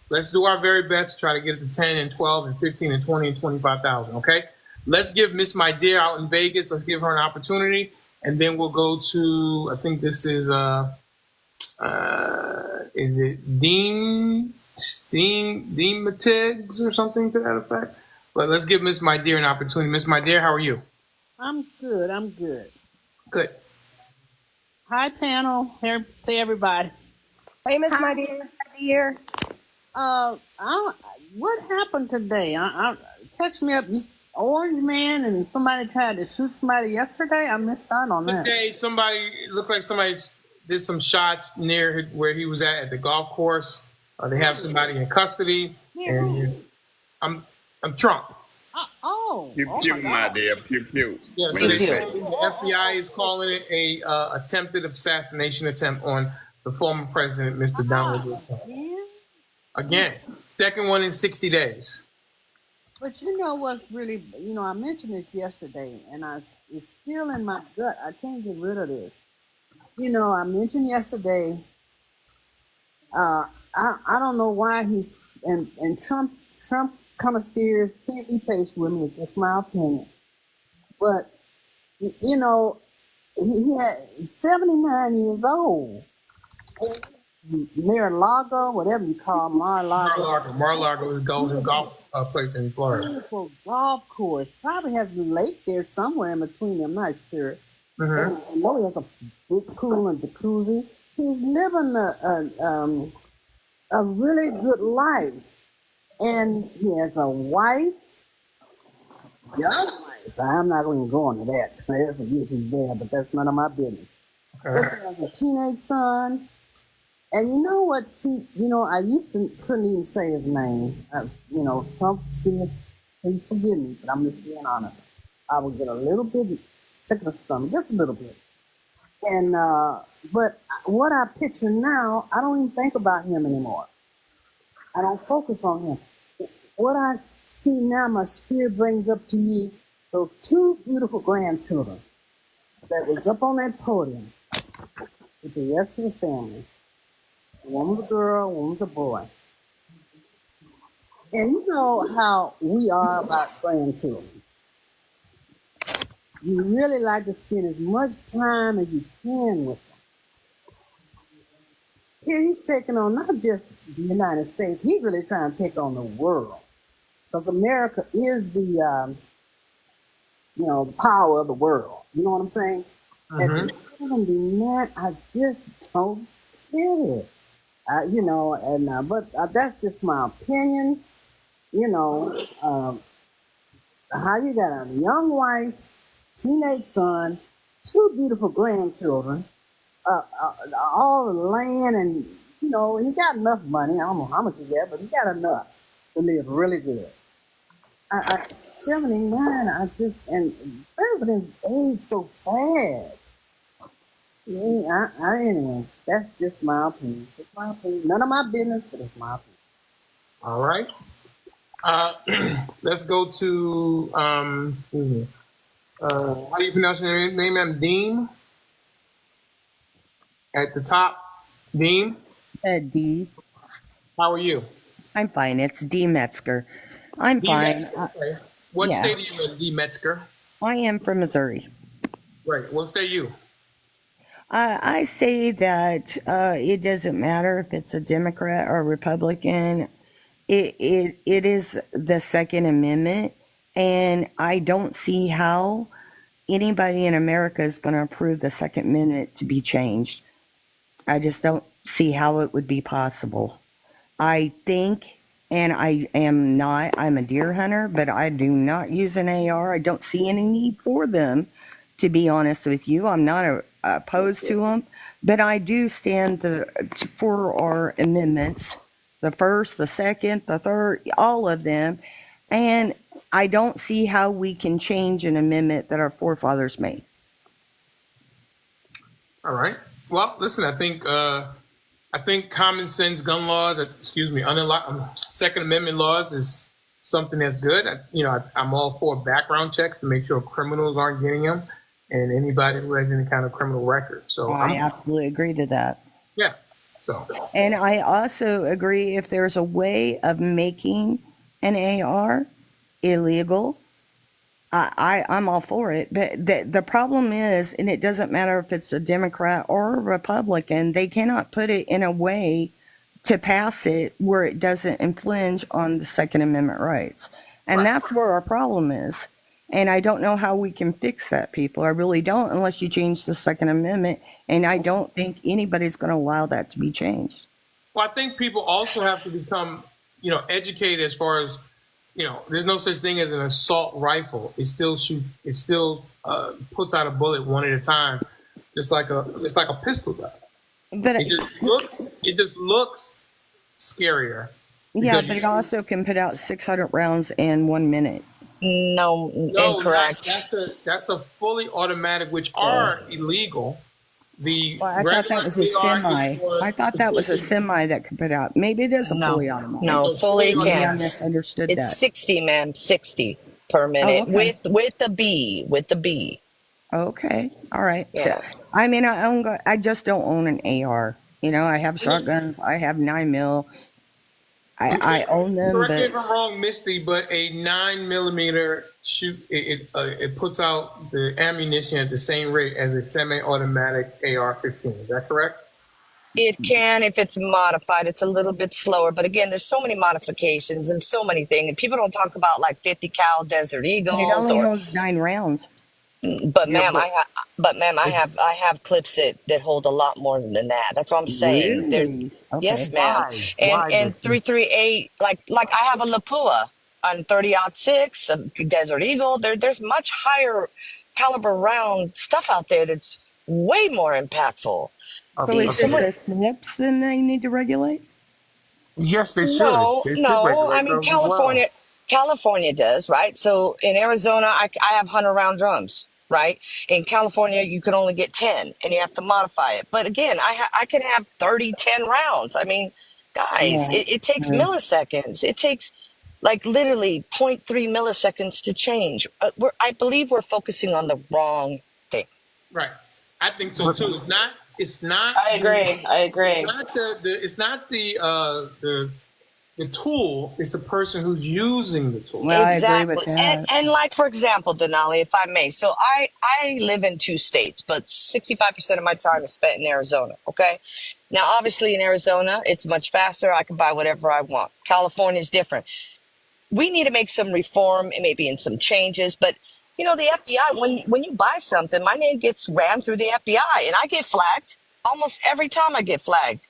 Let's do our very best to try to get it to 10 and 12 and 15 and 20 and 25,000. Okay. Let's give Miss My Dear out in Vegas. Let's give her an opportunity, and then we'll go to. I think this is it Dean Matigs or something to that effect. But let's give Miss My Dear an opportunity. Miss My Dear, how are you? I'm good. Good. Hi, panel. Here to everybody. Hey, Miss My Dear. What happened today? I catch me up. Orange man and somebody tried to shoot somebody yesterday. I missed out on that. Today, looked like somebody did some shots near where he was at the golf course. They have somebody in custody, and I'm Trump. Pew, my dear, pew pew. Yeah, so they say the FBI is calling it a attempted assassination attempt on the former president, Mr. Donald Trump. Yeah. Again, second one in 60 days. But you know what's really, I mentioned this yesterday, and it's still in my gut. I can't get rid of this. I mentioned yesterday, I don't know why he's, and Trump kind of steers pinky pace with me, that's my opinion. But, he had 79 years old. Mar-a-Lago, whatever you call Mar-a-Lago. Mar-a-Lago is his golf place in Florida. Beautiful golf course. Probably has a lake there somewhere in between. I'm not sure. I know he has a big pool and jacuzzi. He's living a really good life, and he has a wife, young wife. I'm not going to go into that. There's a business there, but that's none of my business. He has a teenage son. And you know what? I used to couldn't even say his name. Trump, please forgive me, but I'm just being honest. I would get a little bit sick of the stomach, just a little bit. And but what I picture now, I don't even think about him anymore. I don't focus on him. What I see now, my spirit brings up to me those two beautiful grandchildren that was up on that podium with the rest of the family. One was a girl, one was a boy. And you know how we are about grandchildren. You really like to spend as much time as you can with them. Here he's taking on not just the United States, he's really trying to take on the world. Because America is the the power of the world. You know what I'm saying? And that, I just don't get it. But that's just my opinion. How you got a young wife, teenage son, two beautiful grandchildren, all the land, and he got enough money. I don't know how much he got, but he got enough to live really good. 79, and presidents age so fast. Anyway, that's just my opinion. It's my opinion. None of my business, but it's my opinion. All right. Let's go to how do you pronounce your name, ma'am? Deem. At the top, Deem. D. How are you? I'm fine. It's D. Metzger. I'm fine. Okay. What state are you in, D. Metzger? I am from Missouri. Right. What say you? I say that it doesn't matter if it's a Democrat or a Republican. It is the Second Amendment, and I don't see how anybody in America is going to approve the Second Amendment to be changed. I just don't see how it would be possible. I think, and I'm a deer hunter, but I do not use an AR. I don't see any need for them, to be honest with you. I'm not opposed to them, but I do stand for our amendments, the first, the second, the third, all of them. And I don't see how we can change an amendment that our forefathers made. All right. Well, listen, I think common sense gun laws, Second Amendment laws is something that's good. I'm all for background checks to make sure criminals aren't getting them, and anybody who has any kind of criminal record. So I absolutely agree to that. Yeah. So. And I also agree if there's a way of making an AR illegal, I'm all for it. But the problem is, and it doesn't matter if it's a Democrat or a Republican, they cannot put it in a way to pass it where it doesn't infringe on the Second Amendment rights. And that's where our problem is. And I don't know how we can fix that, people. I really don't, unless you change the Second Amendment. And I don't think anybody's going to allow that to be changed. Well, I think people also have to become, educated as far as, there's no such thing as an assault rifle. It still puts out a bullet one at a time, just like a pistol does. But it just looks scarier. Yeah, but it also can put out 600 rounds in 1 minute. No, incorrect. That's a fully automatic, which are illegal. I thought that was a semi. I thought that was a semi that could put out. Maybe it is a fully automatic. No, fully can't. I misunderstood that. It's 60, ma'am, 60 per minute with the B. Okay, all right. Yeah. So, I mean, I just don't own an AR. I have shotguns. I have 9mm. I own them. Correct me if I'm wrong, Misty, but a 9mm it puts out the ammunition at the same rate as a semi-automatic AR-15. Is that correct? It can if it's modified. It's a little bit slower, but again, there's so many modifications and so many things. And people don't talk about like 50 cal Desert Eagles. It only holds 9 rounds. But ma'am, I have clips that hold a lot more than that. That's what I'm saying. Really? Okay. Yes, ma'am. And 338, like I have a Lapua on 30-06, a Desert Eagle. There's much higher caliber round stuff out there that's way more impactful. So is it the snips then they need to regulate? Yes, they should. No. I mean, California does, right? So in Arizona, I have 100-round drums. Right? In California, you can only get 10 and you have to modify it. But again, I can have 10 rounds. I mean, guys, it takes milliseconds. It takes Like literally 0.3 milliseconds to change. I believe we're focusing on the wrong thing. Right. I think so too. It's not I agree. I agree. it's not the tool, it's the person who's using the tool. Well, I agree with Exactly. that. And like, for example, Denali, if I may. So I live in 2 states, but 65% of my time is spent in Arizona. Okay. Now, obviously in Arizona, it's much faster. I can buy whatever I want. California is different. We need to make some reform and maybe in some changes, but you know, the FBI, when you buy something, my name gets ran through the FBI and I get flagged almost every time I get flagged.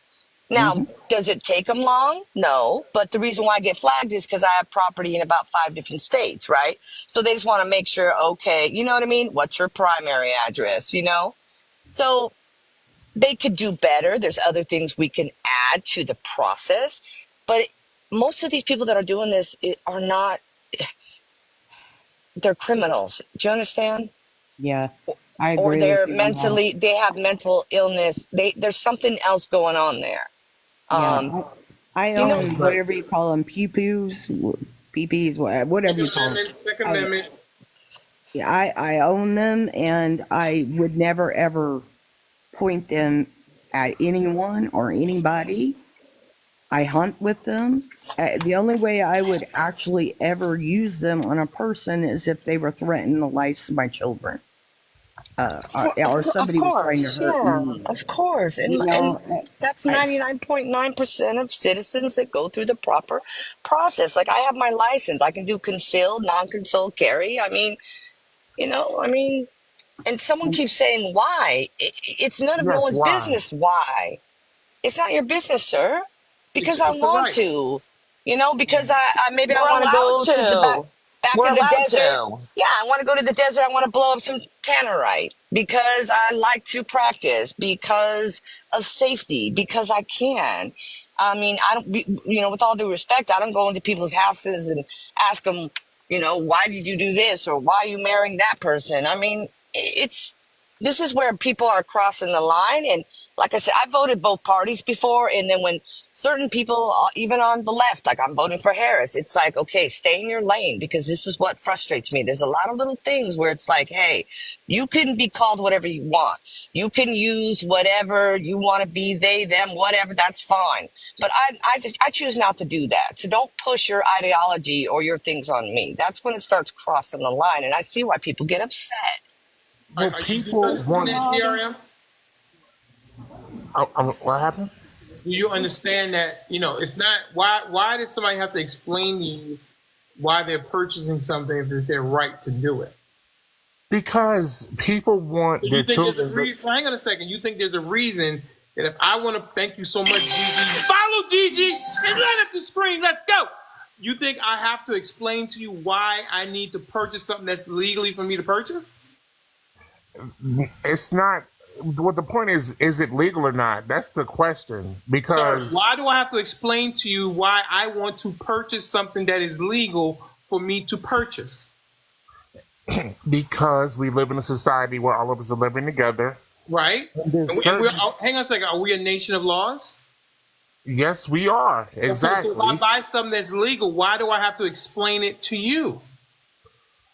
Now, does it take them long? No. But the reason why I get flagged is because I have property in about 5 different states, right? So they just want to make sure, okay, you know what I mean? What's your primary address, you know? So they could do better. There's other things we can add to the process. But most of these people that are doing this are not, they're criminals. Do you understand? Yeah, I Or agree with they're you on that. mentally, they have mental illness. There's something else going on there. Yeah, I You know, own whatever you call them, pew-pews, PPs, whatever you call them. Second Amendment. Yeah, I own them, and I would never ever point them at anyone or anybody. I hunt with them. The only way I would actually ever use them on a person is if they were threatening the lives of my children, or of somebody was trying to course, hurt yeah, me. of course, You and know, that's I, 99.9% of citizens that go through the proper process. Like I have my license, I can do concealed, non-concealed carry. I mean, you know, I mean, and someone keeps saying why. It's none of no Yes, one's why? business. Why? It's not your business, sir. Because I It's a want right. to, you know, because I maybe I We're want to allowed go to the to. back We're in the allowed desert. to. Yeah, I want to go to the desert. I want to blow up some tannerite because I like to practice, because of safety, because I can. I mean, I don't, you know, with all due respect, I don't go into people's houses and ask them, you know, why did you do this or why are you marrying that person? I mean, this is where people are crossing the line. And like I said, I voted both parties before. And then when certain people, even on the left, like I'm voting for Harris, it's like, okay, stay in your lane, because this is what frustrates me. There's a lot of little things where it's like, hey, you can be called whatever you want. You can use whatever you want to be, they, them, whatever, that's fine. But I choose not to do that. So don't push your ideology or your things on me. That's when it starts crossing the line. And I see why people get upset. Well, Do you people understand that, want. TRM? What happened? Do you understand that, you know, it's not, why does somebody have to explain to you why they're purchasing something if it's their right to do it? Because people want Do their you think there's a children. reason? Hang on a second. You think there's a reason that if I want to thank you so much, Gigi, follow Gigi and light up the screen. Let's go. You think I have to explain to you why I need to purchase something that's legally for me to purchase? It's not. What the point is it legal or not? That's the question. Sir, Because why do I have to explain to you why I want to purchase something that is legal for me to purchase? because we live in a society where all of us are living together. Right? There's certain, Hang on a second. Are we a nation of laws? yes, we are Okay, so if I exactly. buy something that's legal, why do I have to explain it to you?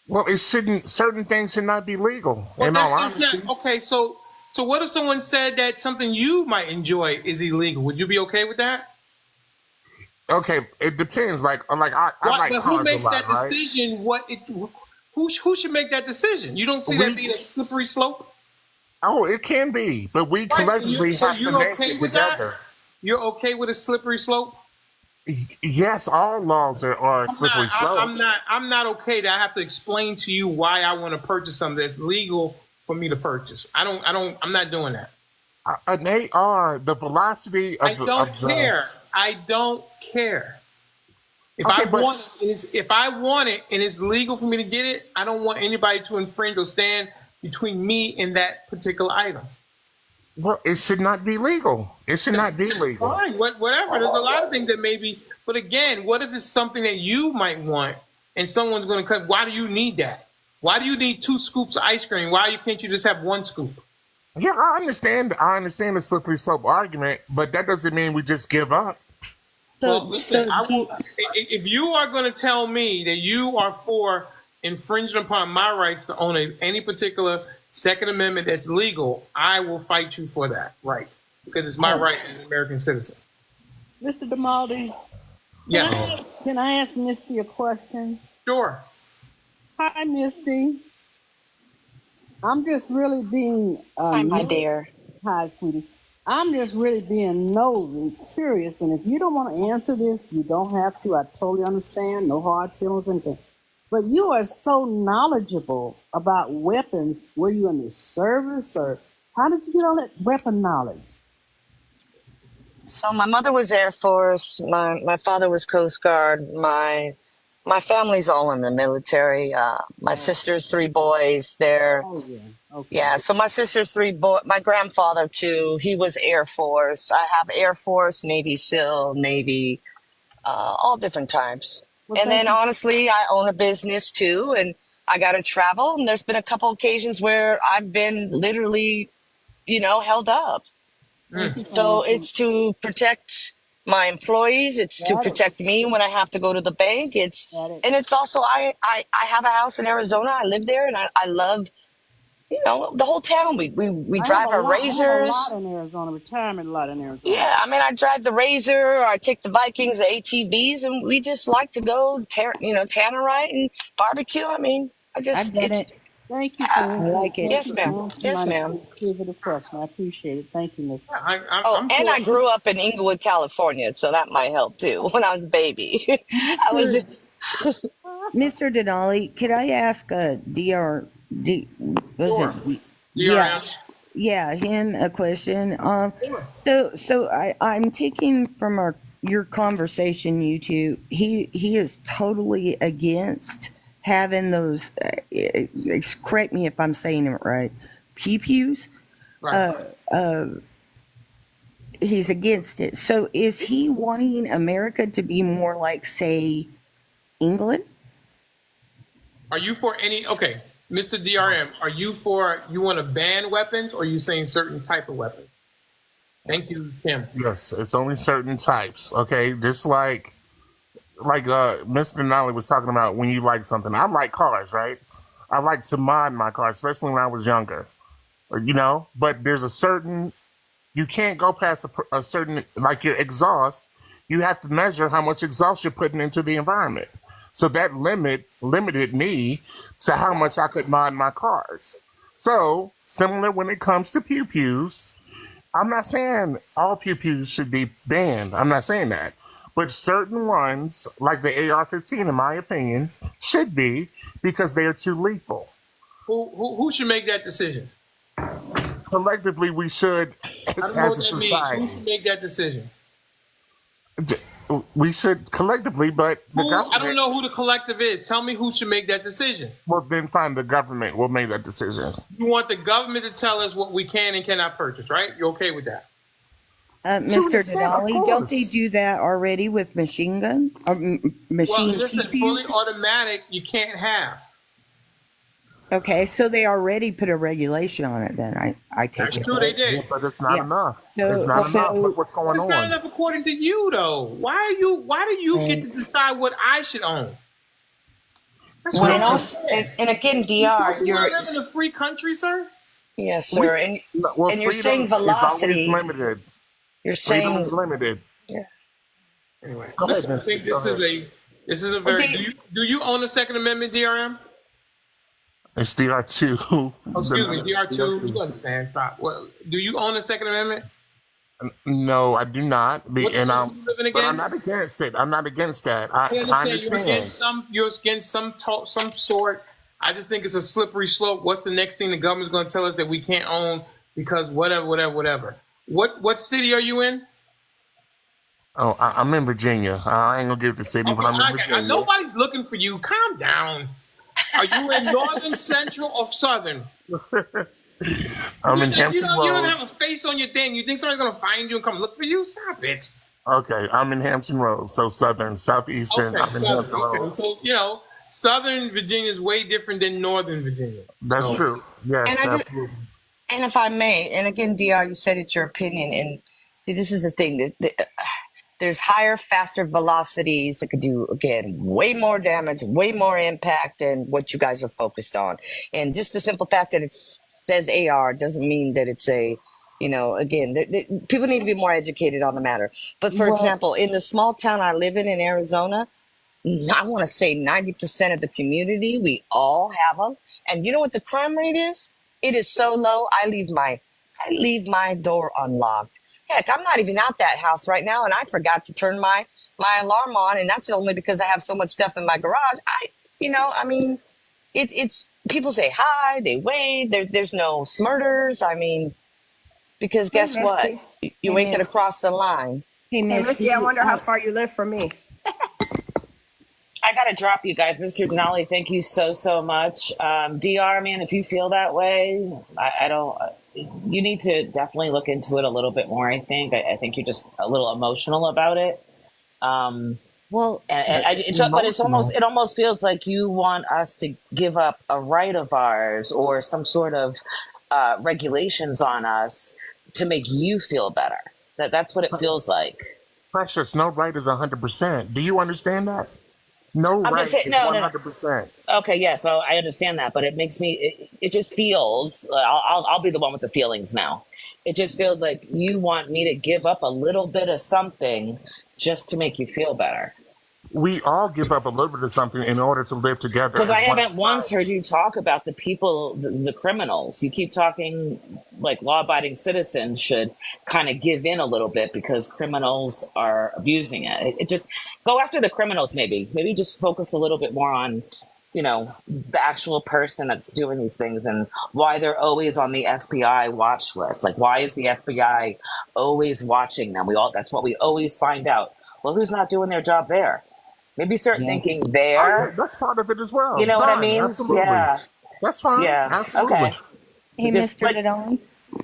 Well, it shouldn't. Certain things should not be legal. Well, In all that's honesty, not okay. So what if someone said that something you might enjoy is illegal? Would you be okay with that? okay, it depends. Like I like But who cars a makes lot, that right? decision? Who should make that decision? You don't see that being a slippery slope? Oh, it can be, but we Right. collectively So have to you're make okay it with together. that? You're okay with a slippery slope? Yes, all laws are a slippery slope. I'm not okay that I have to explain to you why I want to purchase something that's legal for me to purchase. I'm not doing that. They are the velocity of I don't care. I don't care. If Okay, I want it and it's legal for me to get it, I don't want anybody to infringe or stand between me and that particular item. Well, it should not be legal. It should not be legal. Fine, whatever. There's a lot of things that maybe, but again, what if it's something that you might want and someone's going to cut? Why do you need that? Why do you need 2 scoops of ice cream? Can't you just have 1 scoop? Yeah, I understand. I understand the slippery slope argument, but that doesn't mean we just give up. Well, listen, if you are going to tell me that you are for infringing upon my rights to own any particular Second Amendment that's legal, I will fight you for that right, because it's my right as an American citizen. Mr. Denali, yes. Can I ask Misty a question? Sure. Hi, Misty. I'm just really being... Hi, my dear. Hi, sweetie. I'm just really being nosy, curious, and if you don't want to answer this, you don't have to. I totally understand. No hard feelings or anything. But you are so knowledgeable about weapons. Were you in the service, or how did you get all that weapon knowledge? So my mother was Air Force. My father was Coast Guard. My family's all in the military. My sister's 3 boys. They're yeah. So my sister's 3 boys. My grandfather too. He was Air Force. I have Air Force, Navy SEAL, Navy, all different types. And then honestly, I own a business too, and I got to travel. And there's been a couple occasions where I've been literally, held up. So it's to protect my employees. It's to protect me when I have to go to the bank. And it's also, I have a house in Arizona. I live there, and I love, the whole town. We drive our Razors. I have a lot in Arizona, retirement lot in Arizona. Yeah, I mean, I drive the Razor. I take the Vikings, the ATVs, and we just like to go, Tannerite and barbecue. I mean, I get it. Thank you for I like it. Yes, ma'am. Yes, ma'am. I appreciate it. Thank you, Miss. And I grew up in Inglewood, California, so that might help too. When I was a baby, Mr. Denali, could I ask him a question? I'm taking from your conversation, you two. He is totally against having those. Correct me if I'm saying it right. Pew-pews. Right. He's against it. So is he wanting America to be more like, say, England? Are you for okay, Mr. DRM, are you want to ban weapons, or are you saying certain type of weapons? Thank you, Tim. Yes, it's only certain types, okay? Just like Mr. Denali was talking about when you like something. I like cars, right? I like to mod my car, especially when I was younger, but there's a certain, you can't go past a certain, like your exhaust, you have to measure how much exhaust you're putting into the environment. So that limited me to how much I could mod my cars. So similar when it comes to pew-pews, I'm not saying all pew-pews should be banned. I'm not saying that. But certain ones, like the AR-15, in my opinion, should be, because they are too lethal. Who should make that decision? Collectively, we should, as a society. Who should make that decision? We should collectively, but the government... I don't know who the collective is. Tell me who should make that decision. Well, then fine, the government will make that decision. You want the government to tell us what we can and cannot purchase, right? You're okay with that? Mr. Denali, don't they do that already with machine gun? Or machine well, listen, PPs? Fully automatic, you can't have. Okay, so they already put a regulation on it then, I take That's it. true, they did. Yeah, but it's not enough. So, it's not enough. Look what's going on. It's not enough according to you, though. Why do you get to decide what I should own? That's what I'm saying. And again, DR, you live in a free country, sir? Yes, sir. And you're saying velocity. Is limited. You're saying freedom is limited. Yeah. Anyway, listen, I think this is a very. Do you own the Second Amendment, DRM? It's DR2. Oh, excuse me, DR2. You understand? Stop. Well, do you own the Second Amendment? No, I do not. What state are you living again? But I'm not against it. I'm not against that. I understand. You're against some sort. I just think it's a slippery slope. What's the next thing the government's going to tell us that we can't own because whatever. What city are you in? Oh, I'm in Virginia. I ain't gonna give the city, but I'm in Virginia. Nobody's looking for you. Calm down. Are you in northern, central, or southern? I'm in Hampton Roads. You don't have a face on your thing. You think somebody's gonna find you and come look for you? Stop it. Okay, I'm in Hampton Roads, so southern, southeastern. Okay, I'm in Hampton Roads. So southern Virginia is way different than northern Virginia. That's true. Yes, absolutely. And if I may, and again, DR, you said it's your opinion, and see, this is the thing that there's higher, faster velocities that could do, again, way more damage, way more impact than what you guys are focused on. And just the simple fact that it says AR doesn't mean that it's a, again, people need to be more educated on the matter. But for Well, example, in the small town I live in Arizona, I want to say 90% of the community, we all have them. And you know what the crime rate is? It is so low. I leave my door unlocked. Heck, I'm not even out that house right now, and I forgot to turn my alarm on, and that's only because I have so much stuff in my garage. I mean, it's people say hi, they wave. There's no smurders. I mean, because hey, guess what? Misty. You Hey, ain't gonna Miss. cross the line. Hey, Hey, Misty, I Misty. wonder how far you live from me. I gotta drop you guys. Mr. Denali, thank you so much. DR, man, if you feel that way, I don't. You need to definitely look into it a little bit more. I think you're just a little emotional about it. Well, But Emotional. it almost feels like you want us to give up a right of ours or some sort of regulations on us to make you feel better. That's what it feels like. Precious, no right is 100%. Do you understand that? No I'm just right saying, is no. 100%. Okay, yeah, so I understand that, but it makes me. It just feels. I'll be the one with the feelings now. It just feels like you want me to give up a little bit of something just to make you feel better. We all give up a little bit of something in order to live together Because I as one haven't once society. heard you talk about the people, the criminals. You keep talking like law-abiding citizens should kind of give in a little bit because criminals are abusing it. It just go after the criminals, maybe. Maybe just focus a little bit more on, the actual person that's doing these things and why they're always on the FBI watch list. Like, why is the FBI always watching them? That's what we always find out. Well, who's not doing their job there? Maybe start yeah. thinking Oh, yeah, there. that's part of it as You well. know what I Fine, mean? absolutely. Yeah. That's fine, Yeah. absolutely. Okay. Hey, Just Mr. but Denali.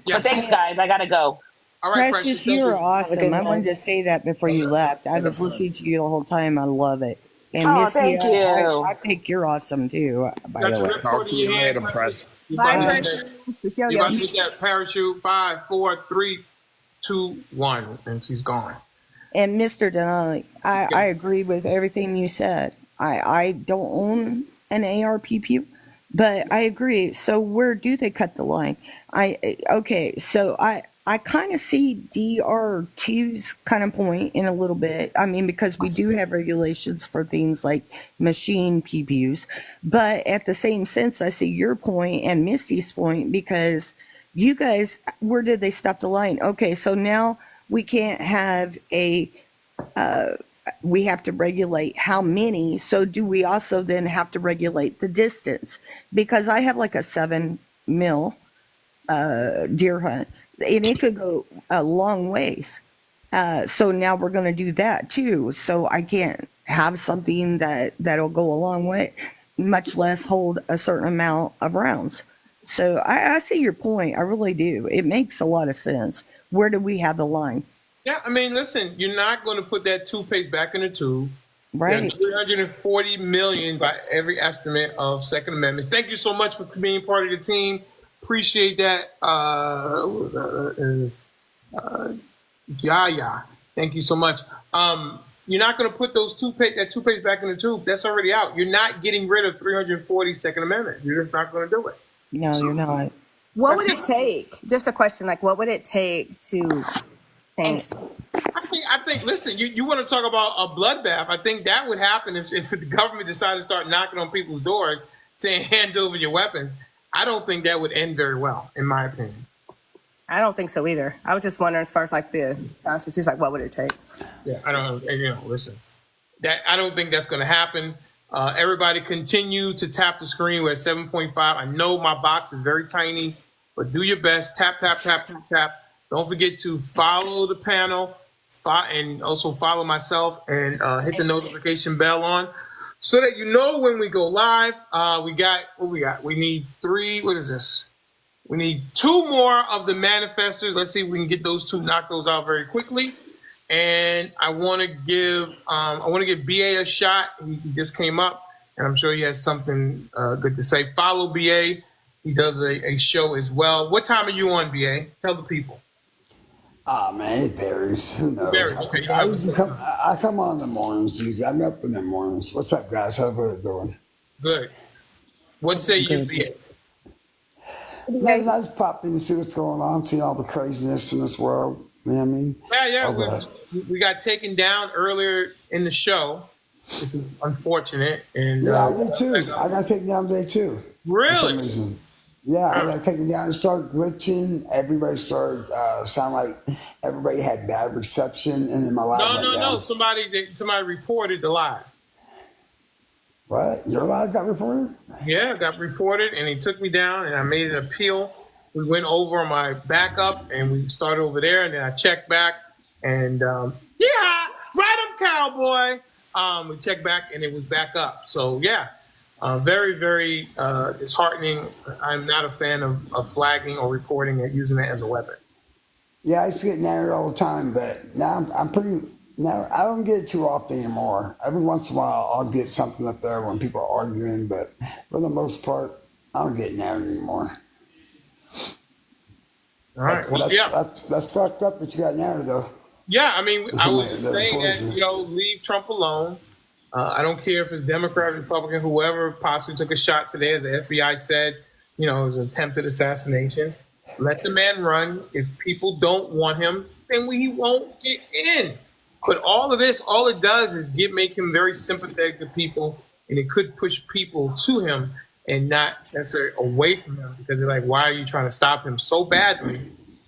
Yes. thanks Hey, guys. I gotta go. All right, Precious. Precious, Thank you're you. Have a good awesome. I night. wanted to say that before you left. I was listening to you the whole time. I love it. And Oh, Misty, thank you. I think you're awesome too, by Got the your way. Talk ripcord to in your you hand, later, Precious. Press. You Bye, about to Uh, hit that. Precious. It's You about to yo-yo. hit that parachute. 5, 4, 3, 2, 1, and she's gone. and Mr. Denali, Yeah. I agree with everything you said. I don't own an ARPPU, but I agree. So where do they cut the line? Okay, so I kind of see DR2's kind of point in a little bit. I mean, because we do have regulations for things like machine PPUs, but at the same sense, I see your point and Misty's point because you guys, where did they stop the line? Okay, so now we can't have we have to regulate how many. So do we also then have to regulate the distance? Because I have like a 7 mil deer hunt, and it could go a long ways. So now we're going to do that too. So I can't have something that'll go a long way, much less hold a certain amount of rounds. So I see your point. I really do. It makes a lot of sense. Where do we have the line? Yeah, I mean, listen, you're not going to put that toothpaste back in the tube. There are Right. 340 million by every estimate of Second Amendments. Thank you so much for being part of the team. Appreciate that. Yaya. Thank you so much. You're not going to put that toothpaste back in the tube. That's already out. You're not getting rid of 340 Second Amendment. You're just not going to do it. No, you're not. What would it take? Just a question, like, what would it take to change? I think. Listen, you want to talk about a bloodbath? I think that would happen if the government decided to start knocking on people's doors, saying hand over your weapons. I don't think that would end very well, in my opinion. I don't think so either. I was just wondering, as far as like the Constitution, like what would it take? Yeah, I don't. Listen, I don't think that's going to happen. Everybody continue to tap the screen. We're at 7.5. I know my box is very tiny, but do your best. Tap, tap, tap, tap, tap. Don't forget to follow the panel and also follow myself and hit the notification bell on so that you know when we go live. We got. We need 3. What is this? We need 2 more of the manifestors. Let's see if we can get those 2, knock those out very quickly. And I want to give BA a shot. He just came up, and I'm sure he has something good to say. Follow BA. He does a show as well. What time are you on, BA? Tell the people. Ah, man, it varies. Who knows? Very okay. You don't have a set time. I come on in the mornings, usually. I'm up in the mornings. What's up, guys? How's it going? Good. What say you, Good. BA? Nothing, I just popped in to see what's going on, see all the craziness in this world. You know what I mean? Yeah. All the, We got taken down earlier in the show, which is unfortunate. And yeah, I did too. I got taken down today too. For some really, reason. Yeah, I got taken down and started glitching. Everybody started sound like everybody had bad reception, and then my live went down. no. Somebody reported the live. What? Your live got reported? Yeah, got reported, and he took me down, and I made an appeal. We went over my backup, and we started over there, and then I checked back, and yeah, right up, cowboy. We checked back, and it was back up. So yeah, very, very disheartening. I'm not a fan of flagging or reporting and using it as a weapon. Yeah, I used to get nagged all the time, but now I'm pretty. Now I don't get it too often anymore. Every once in a while, I'll get something up there when people are arguing, but for the most part, I don't get nagged anymore. All right. That's fucked up that you got nagged though. Yeah, I mean, I was saying that, you. leave Trump alone. I don't care if it's Democrat, Republican, whoever possibly took a shot today, as the FBI said, it was an attempted assassination. Let the man run. If people don't want him, then he won't get in. But all of this, all it does is make him very sympathetic to people, and it could push people to him and not necessarily away from him, because they're like, why are you trying to stop him so badly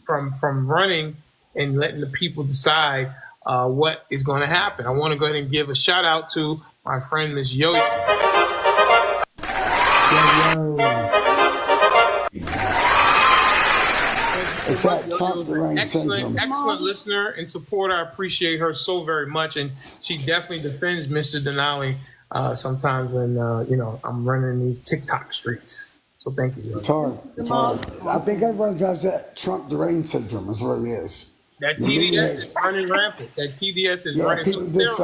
from running and letting the people decide what is going to happen? I want to go ahead and give a shout out to my friend Miss Yo-Yo. It's that Trump deranged syndrome. Excellent listener and supporter. I appreciate her so very much, and she definitely defends Mr. Denali sometimes when I'm running these TikTok streets. So thank you. It's hard. It's hard. I think everyone has that Trump deranged syndrome. Is what it is. That TDS is running rampant. That TDS is running. People just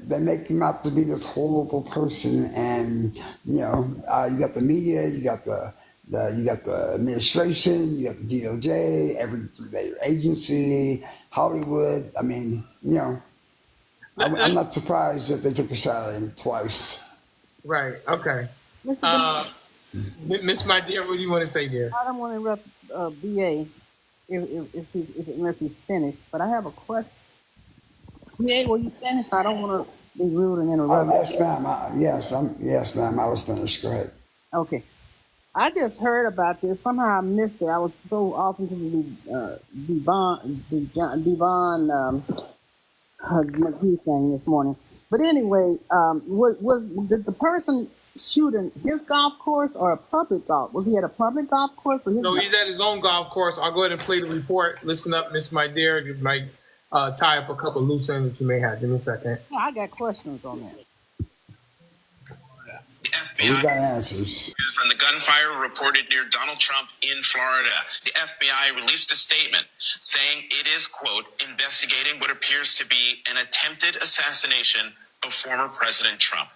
they make him out to be this horrible person, and you got the media, you got the administration, you got the DOJ, every agency, Hollywood. I mean, I'm not surprised that they took a shot at him twice. Right. Okay. Miss My Dear, what do you want to say, dear? I don't want to interrupt BA unless he's finished, but I have a question. BA, were you finished? I don't want to be rude and interrupt. Yes, ma'am. Yes, ma'am. I was finished. Go ahead. Okay. I just heard about this. Somehow I missed it. I was so off into the Devon McGee thing this morning. But anyway, did the person shooting his golf course or a public golf? Was he at a public golf course? No, he's at his own golf course. I'll go ahead and play the report. Listen up, Miss My Dear. You might tie up a couple loose ends that you may have. Give me a second. Yeah, I got questions on that. The FBI we got answers. From the gunfire reported near Donald Trump in Florida. The FBI released a statement saying it is, quote, investigating what appears to be an attempted assassination of former President Trump.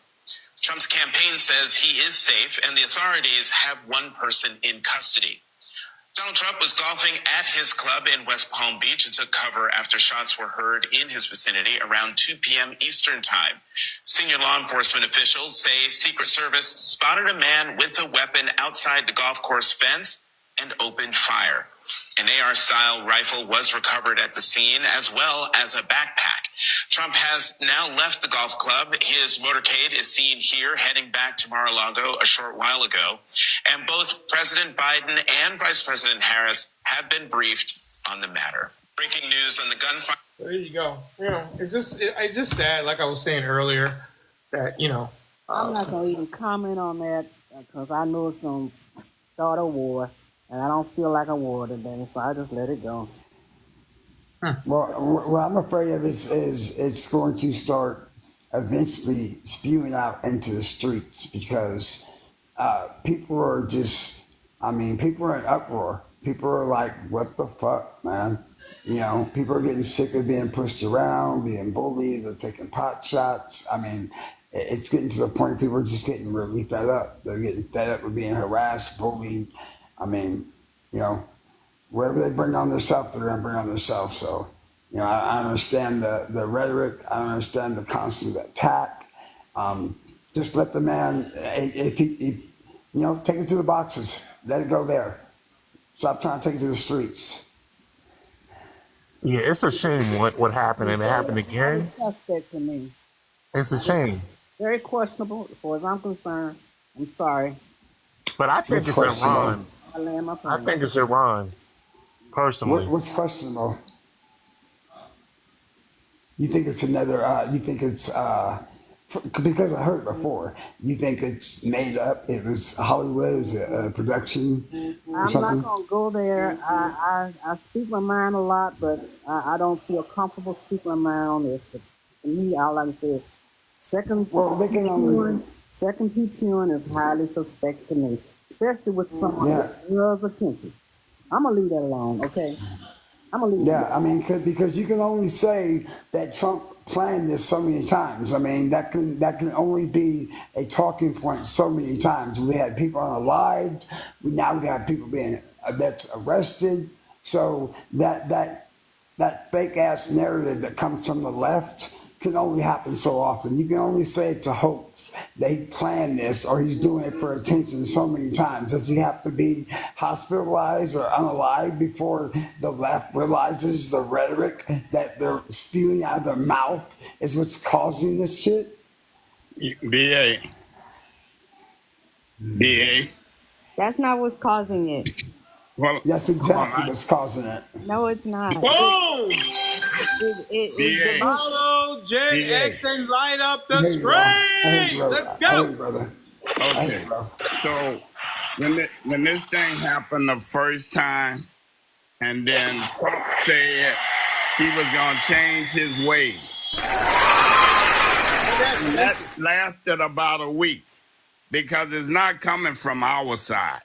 Trump's campaign says he is safe, and the authorities have one person in custody. Donald Trump was golfing at his club in West Palm Beach and took cover after shots were heard in his vicinity around 2 p.m. Eastern Time. Senior law enforcement officials say Secret Service spotted a man with a weapon outside the golf course fence and opened fire. An AR-style rifle was recovered at the scene, as well as a backpack. Trump has now left the golf club. His motorcade is seen here heading back to Mar-a-Lago a short while ago. And both President Biden and Vice President Harris have been briefed on the matter. Breaking news on the gunfire. There you go. It's just sad, like I was saying earlier, that, I'm not going to even comment on that because I know it's going to start a war. And I don't feel like a war today, so I just let it go. Well, what I'm afraid of is it's going to start eventually spewing out into the streets because people are people are in uproar. People are like, what the fuck, man? People are getting sick of being pushed around, being bullied, they're taking pot shots. I mean, it's getting to the point people are just getting really fed up. They're getting fed up with being harassed, bullied. I mean, wherever they bring on themselves, they're going to bring on themselves. So, I understand the rhetoric. I understand the constant attack. Just let the man, if take it to the boxes. Let it go there. Stop trying to take it to the streets. Yeah, it's a shame what happened, and it happened Highly again. suspect to me. It's a shame. Very questionable, as far as I'm concerned. I'm sorry. But I think What's it's questionable? Iran. I land my I plane. think it's Iran, personally. What's questionable? You think it's another? You think it's because I heard it before. You think it's made up? It was Hollywood. It was a production or I'm not something. gonna go there. I speak my mind a lot, but I don't feel comfortable speaking my mind on this. But for me, all I can say is second Well, they can only. second PQing is highly suspect to me, especially with someone Yeah, that loves attention. I'm gonna leave that alone, okay? I'm gonna leave it yeah. I alone. mean, because you can only say that Trump planned this so many times. I mean, that can only be a talking point so many times. We had people unalived. Now we have people being that's arrested. So that fake ass narrative that comes from the left can only happen so often. You can only say it's a hoax. They planned this or he's doing it for attention so many times. Does he have to be hospitalized or unalive before the left realizes the rhetoric that they're spewing out of their mouth is what's causing this shit? BA, BA. That's not what's causing it. Well, That's hold on, exactly what's causing it. No, it's not. Boom! It BA, Follow Gen BA. X and light up I the hear you, bro. I hear you, screen. bro. Let's I hear go. you, brother. I hear you, Okay, bro. so when this thing happened the first time, and then Trump said he was gonna change his ways, and that lasted about a week because it's not coming from our side.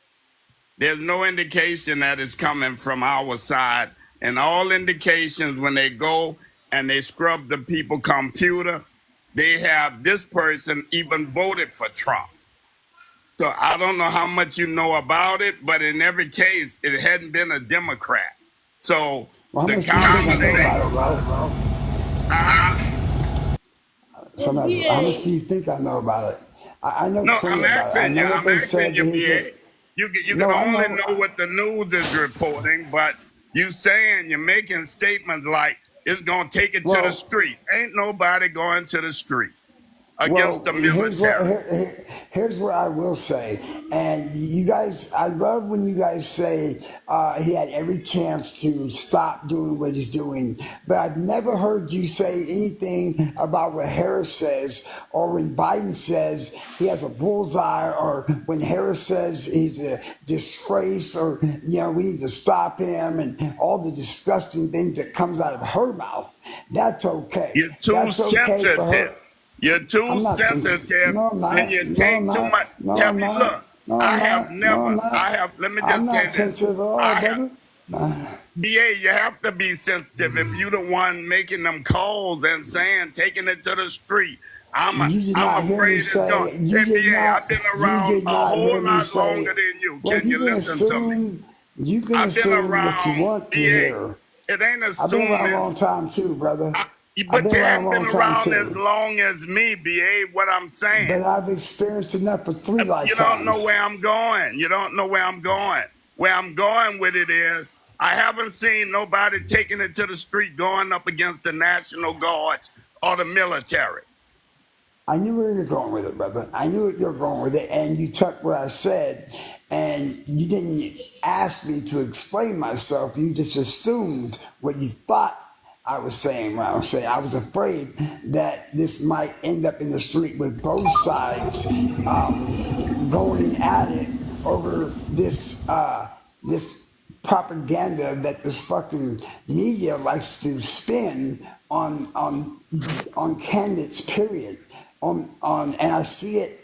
There's no indication that it's coming from our side, and all indications when they go and they scrub the people computer, they have this person even voted for Trump. So I don't know how much you know about it, but in every case, it hadn't been a Democrat. So Well, how the much do you think I know conversation, about it, bro? Well, Sometimes, how much do BA, you think I know about it? I know no, plenty about it. I know what I'm they asking said. you, Here's BA. what. You can No, I only know. know what the news is reporting, but you saying you're making statements like it's gonna take it to the Well, street. Ain't nobody going to the streets against Well, the military. here's what I will say, and you guys, I love when you guys say he had every chance to stop doing what he's doing, but I've never heard you say anything about what Harris says, or when Biden says he has a bullseye, or when Harris says he's a disgrace, or we need to stop him, and all the disgusting things that comes out of her mouth. That's okay. You're too That's okay for sensitive. her. You're too I'm not sensitive. sensitive, No, I'm and not. you No, I'm take too much. not. No, Have I'm you not. look? No, I'm I have not. No, I'm never. not. Let me I'm just say not this. sensitive at all, I have. brother. Nah. BA, you have to be sensitive if you the one making them calls and saying taking it to the street. You did I'm not hear me afraid it's going. say. You Hey did BA, I've not. been You around did a not hear whole me lot longer say. than you. Well, Can you you can listen to me? assume. You can I've been assume what you around want to BA. hear. It ain't I've been around a assuming. long time too, brother. I, I've but been you around a haven't been long time around as too. long as me, BA. What I'm saying. But I've experienced enough for three You don't know where lifetimes. I'm going. You don't know where I'm going. Where I'm going with it is, I haven't seen nobody taking it to the street going up against the National Guards or the military. I knew where you're going with it, brother. I knew what you're going with it, and you took what I said, and you didn't ask me to explain myself. You just assumed what you thought I was saying. When I was saying, I was afraid that this might end up in the street with both sides going at it over this propaganda that this fucking media likes to spin on candidates. Period. And I see it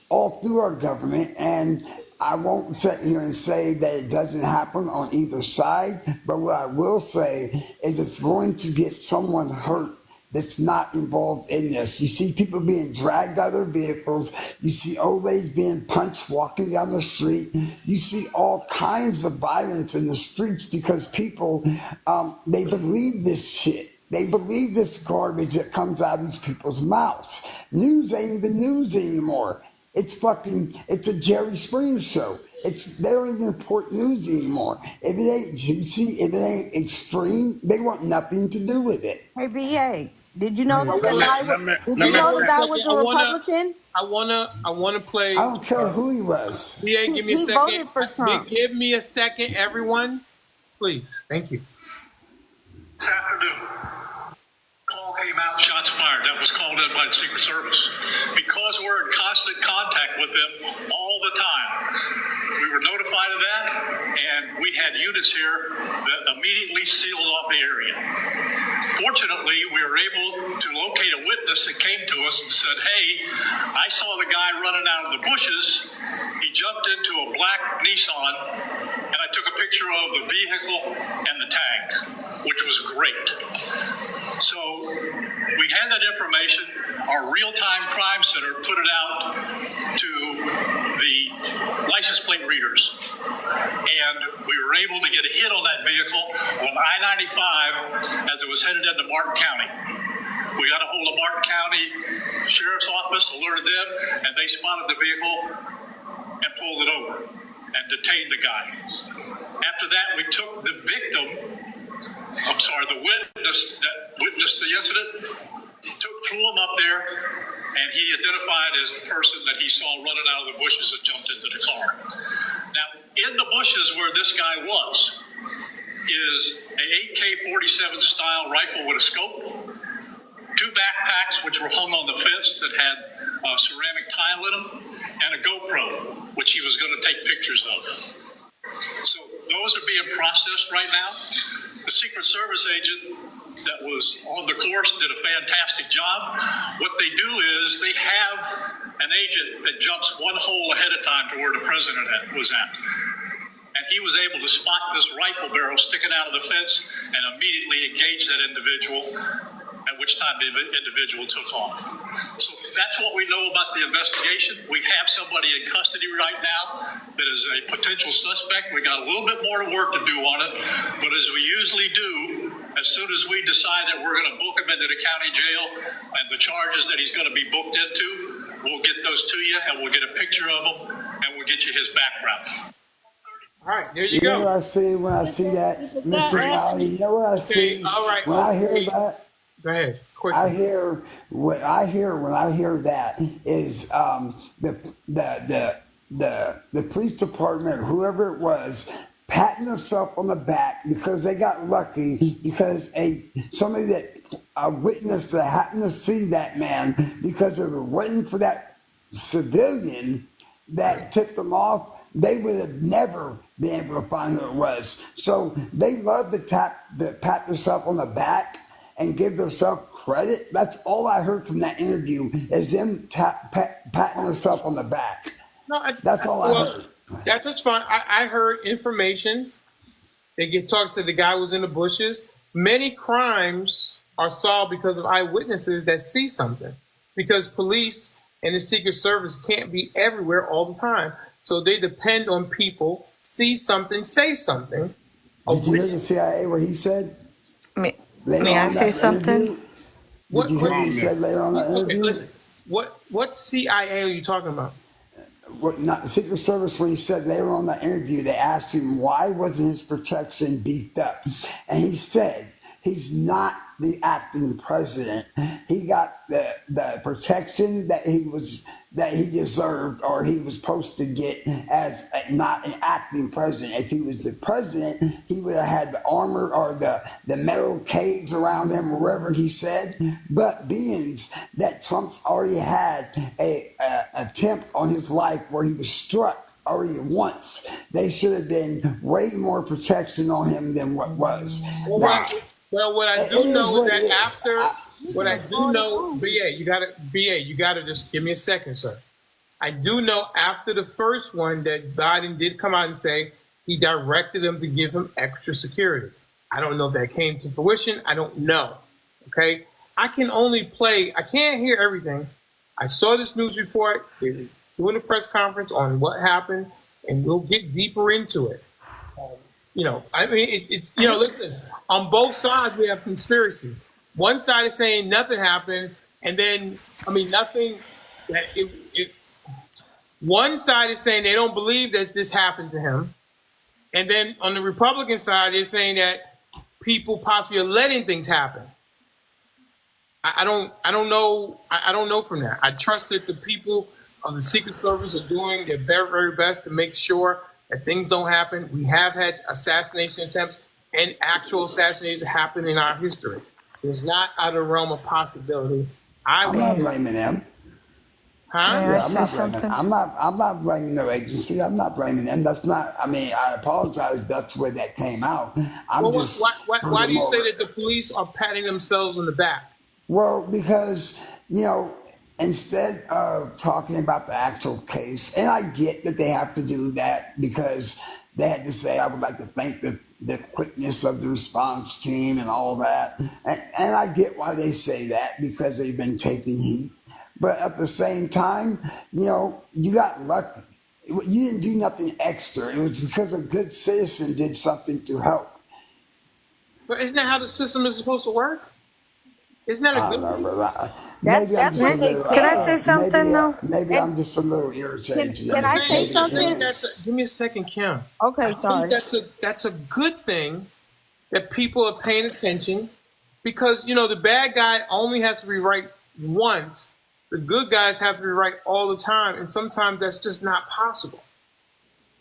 all through our government, and I won't sit here and say that it doesn't happen on either side, but what I will say is it's going to get someone hurt that's not involved in this. You see people being dragged out of their vehicles. You see old ladies being punched walking down the street. You see all kinds of violence in the streets because people, they believe this shit. They believe this garbage that comes out of these people's mouths. News ain't even news anymore. It's a Jerry Springer show. They don't even report news anymore. If it ain't juicy, if it ain't extreme, they want nothing to do with it. Hey, BA, did you know that Let the me, guy let me, did let you me know the say, guy was a Republican? I wanna play. I don't care who he was. BA, give me a He second. voted for Trump. Give me a second, everyone. Please. Thank you. This afternoon, call came out, shots fired. That was called in by the Secret Service. Because we're in constant contact with them all the time, we were notified of that, and we had units here that immediately sealed off the area. Fortunately, we were able to locate a witness that came to us and said, hey, I saw the guy running out of the bushes. He jumped into a black Nissan, and I took a picture of the vehicle and the tag, which was great. So we had that information. Our real-time crime center put it out to the license plate readers. And we were able to get a hit on that vehicle on I-95 as it was headed into Martin County. We got a hold of Martin County Sheriff's Office, alerted them, and they spotted the vehicle and pulled it over and detained the guy. After that, we took the the witness that witnessed the incident, flew him up there, and he identified as the person that he saw running out of the bushes and jumped into the car. Now, in the bushes where this guy was is a AK-47 style rifle with a scope, 2 backpacks which were hung on the fence that had ceramic tile in them, and a GoPro, which he was going to take pictures of. So those are being processed right now. The Secret Service agent that was on the course did a fantastic job. What they do is they have an agent that jumps one hole ahead of time to where the president was at. And he was able to spot this rifle barrel sticking out of the fence and immediately engage that individual, at which time the individual took off. So that's what we know about the investigation. We have somebody in custody right now that is a potential suspect. We got a little bit more work to do on it, but as we usually do, as soon as we decide that we're going to book him into the county jail and the charges that he's going to be booked into, we'll get those to you and we'll get a picture of him and we'll get you his background. All right, there you go. What I see when I see that, Mr. Denali, you know what I see? All right. When I hear that, go ahead. Quickly. I hear when I hear that is the police department, whoever it was, patting themselves on the back because they got lucky because somebody that a witness that happened to see that man because they were waiting for that civilian that tipped them off. They would have never been able to find who it was. So they love to pat themselves on the back and give themselves credit. That's all I heard from that interview is them patting themselves on the back. No, that's all I heard. That's fine. I heard information. They get talked to the guy who was in the bushes. Many crimes are solved because of eyewitnesses that see something. Because police and the Secret Service can't be everywhere all the time. So they depend on people, see something, say something. Did you hear the CIA what he said? May I say something? Did you hear what he said later on that interview? Listen, what CIA are you talking about? Not the Secret Service, when he said later on that interview, they asked him why wasn't his protection beefed up, and he said he's not the acting president. He got the protection that he deserved or he was supposed to get as not an acting president. If he was the president, he would have had the armor or the metal cage around him, wherever he said. But being that Trump's already had a attempt on his life where he was struck already once, they should have been way more protection on him than what was. Well, what I do know is that after what I do know, BA, you gotta just give me a second, sir. I do know after the first one that Biden did come out and say he directed them to give him extra security. I don't know if that came to fruition. I don't know. Okay. I can only play. I can't hear everything. I saw this news report. They were doing a press conference on what happened, and we'll get deeper into it. I mean, it's listen. On both sides, we have conspiracy. One side is saying nothing happened, and then nothing. That it. One side is saying they don't believe that this happened to him, and then on the Republican side, they're saying that people possibly are letting things happen. I don't know. I don't know from that. I trust that the people of the Secret Service are doing their very, very best to make sure that things don't happen. We have had assassination attempts and actual assassinations happen in our history. It's not out of the realm of possibility. I'm not blaming them. Huh? Yeah, I'm not blaming no agency. I'm not blaming them. That's not. I mean, I apologize. That's the way that came out. Why do you say that the police are patting themselves on the back? Well, because instead of talking about the actual case, and I get that they have to do that because they had to say, I would like to thank the quickness of the response team and all that. And I get why they say that because they've been taking heat. But at the same time, you got lucky. You didn't do nothing extra. It was because a good citizen did something to help. But isn't that how the system is supposed to work? Isn't that a good thing? Maybe I'm just a little. Can I say something though? Maybe I'm just a little irritated today. Can I say something? Give me a second, Kim. Okay, sorry. I think that's a good thing that people are paying attention because the bad guy only has to be right once. The good guys have to be right all the time, and sometimes that's just not possible.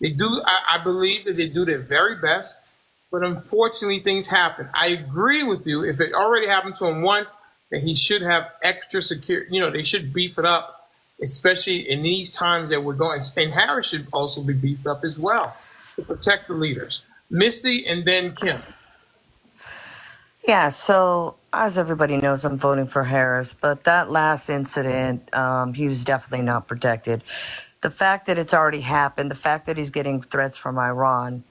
They do. I believe that they do their very best, but unfortunately, things happen. I agree with you. If it already happened to him once, then he should have extra security. They should beef it up, especially in these times that we're going. And Harris should also be beefed up as well to protect the leaders. Misty and then Kim. Yeah, so as everybody knows, I'm voting for Harris, but that last incident, he was definitely not protected. The fact that it's already happened, the fact that he's getting threats from Iran,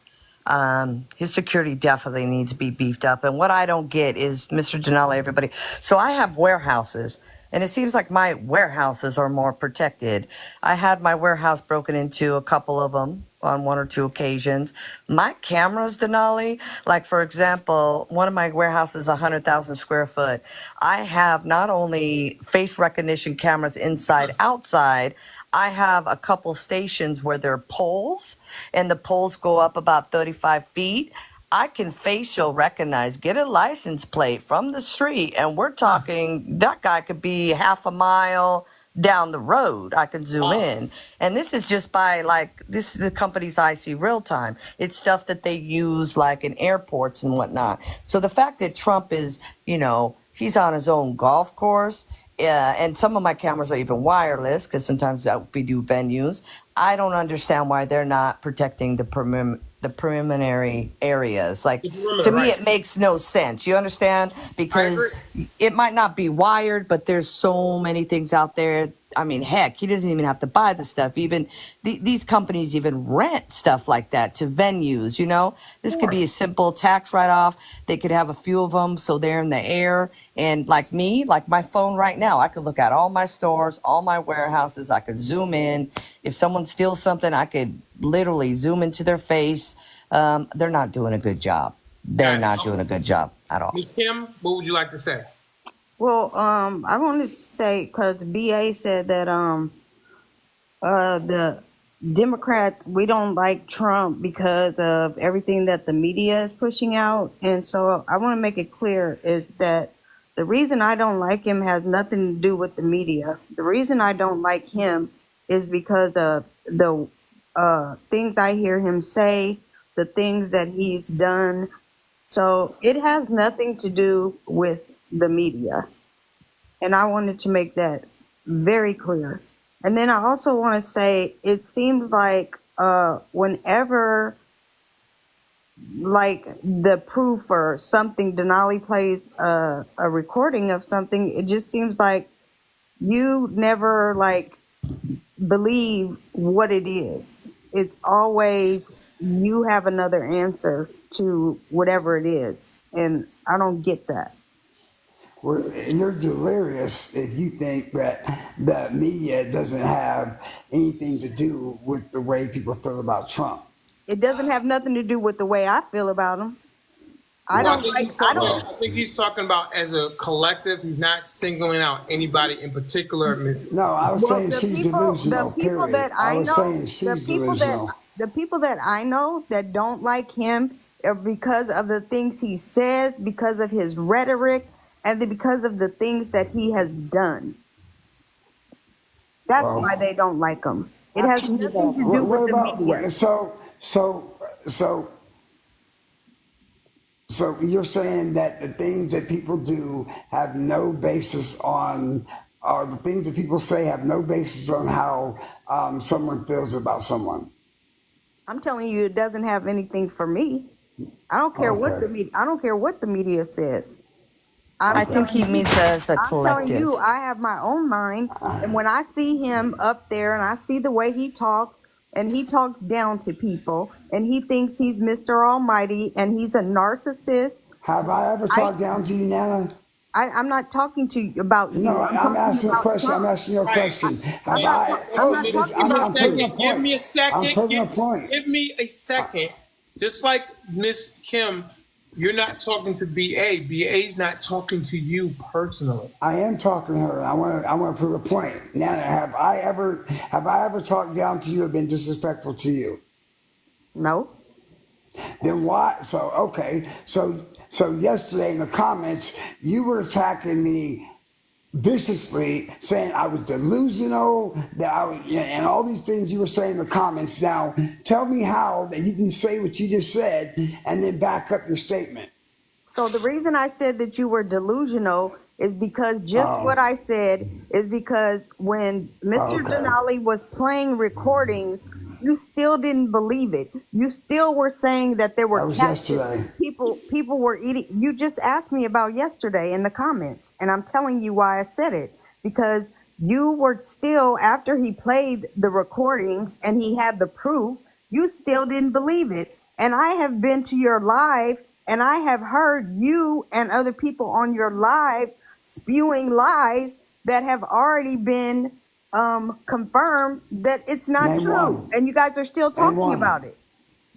his security definitely needs to be beefed up. And what I don't get is, Mr. Denali, everybody, so I have warehouses, and it seems like my warehouses are more protected. I had my warehouse broken into, a couple of them, on one or two occasions. My cameras, Denali, like for example, one of my warehouses, 100,000 square foot. I have not only face recognition cameras inside, outside, I have a couple stations where there are poles, and the poles go up about 35 feet. I can facial recognize, get a license plate from the street, and we're talking that guy could be half a mile down the road. I can zoom in. And this is just by this is the company's IC real time. It's stuff that they use like in airports and whatnot. So the fact that Trump is, he's on his own golf course, and some of my cameras are even wireless because sometimes we do venues. I don't understand why they're not protecting the preliminary areas. Like, to me, it makes no sense. You understand? Because it might not be wired, but there's so many things out there. I mean, heck, he doesn't even have to buy the stuff. Even these companies even rent stuff like that to venues, This could be a simple tax write-off. They could have a few of them so they're in the air. And like me, like my phone right now, I could look at all my stores, all my warehouses. I could zoom in. If someone steals something, I could literally zoom into their face. They're not doing a good job. They're not doing a good job at all. Ms. Kim, what would you like to say? Well, I wanted to say, because the BA said that the Democrats, we don't like Trump because of everything that the media is pushing out. And so I want to make it clear is that the reason I don't like him has nothing to do with the media. The reason I don't like him is because of the things I hear him say, the things that he's done. So it has nothing to do with the media. And I wanted to make that very clear. And then I also want to say, it seems like whenever the proof or something, Denali plays a recording of something, it just seems like you never believe what it is. It's always you have another answer to whatever it is. And I don't get that. you're delirious if you think that the media doesn't have anything to do with the way people feel about Trump. It doesn't have nothing to do with the way I feel about him. I Well, don't like. I don't. I think he's talking about as a collective. He's not singling out anybody in particular. No, I was Well, saying she's delusional. the people Period. that I was know, saying she's delusional. the people that I know that don't like him are because of the things he says, because of his rhetoric, and because of the things that he has done. That's why they don't like him. It has nothing to do with the media. So you're saying that the things that people do have no basis on, or the things that people say have no basis on how someone feels about someone. I'm telling you, it doesn't have anything for me. I don't care what the media. I don't care what the media says. I think he means as a collective. I'm telling you, I have my own mind, and when I see him up there, and I see the way he talks, and he talks down to people, and he thinks he's Mr. Almighty, and he's a narcissist. Have I ever talked down to you, Nana? I'm not talking to you about you. No, I'm asking a question. I'm asking you a question. I'm proving a point. Give me a second. I'm proving a point. Give me a second. Just like Miss Kim, you're not talking to BA. BA's not talking to you personally. I am talking to her. I want to prove a point. Nana, have I ever talked down to you or been disrespectful to you? No. Then why? So okay. So yesterday in the comments, you were attacking me viciously, saying I was delusional, that I was, and all these things you were saying in the comments. Now, tell me how that you can say what you just said and then back up your statement. So the reason I said that you were delusional is because what I said is because when Mr. Denali was playing recordings, you still didn't believe it. You still were saying that there were that was yesterday. People were eating. You just asked me about yesterday in the comments, and I'm telling you why I said it. Because you were still, after he played the recordings and he had the proof, you still didn't believe it. And I have been to your live, and I have heard you and other people on your live spewing lies that have already been confirmed that it's not true. And you guys are still talking about it.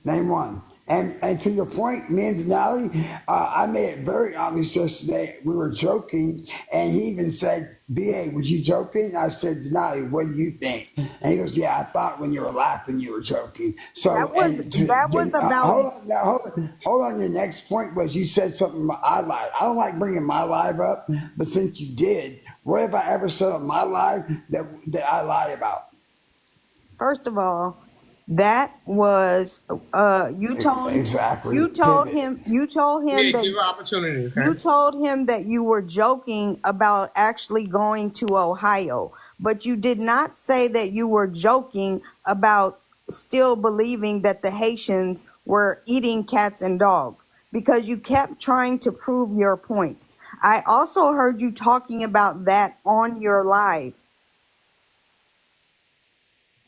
Name one. And to your point, me and Denali, I made it very obvious yesterday. We were joking, and he even said, "BA, was you joking?" I said, "Denali, what do you think?" And he goes, "Yeah, I thought when you were laughing, you were joking." So that was about. Hold on. Your next point was you said something. I lied. I don't like bringing my live up, but since you did, what have I ever said on my live that I lied about? First of all, that was you told him that you were joking about actually going to Ohio, but you did not say that you were joking about still believing that the Haitians were eating cats and dogs, because you kept trying to prove your point. I also heard you talking about that on your live.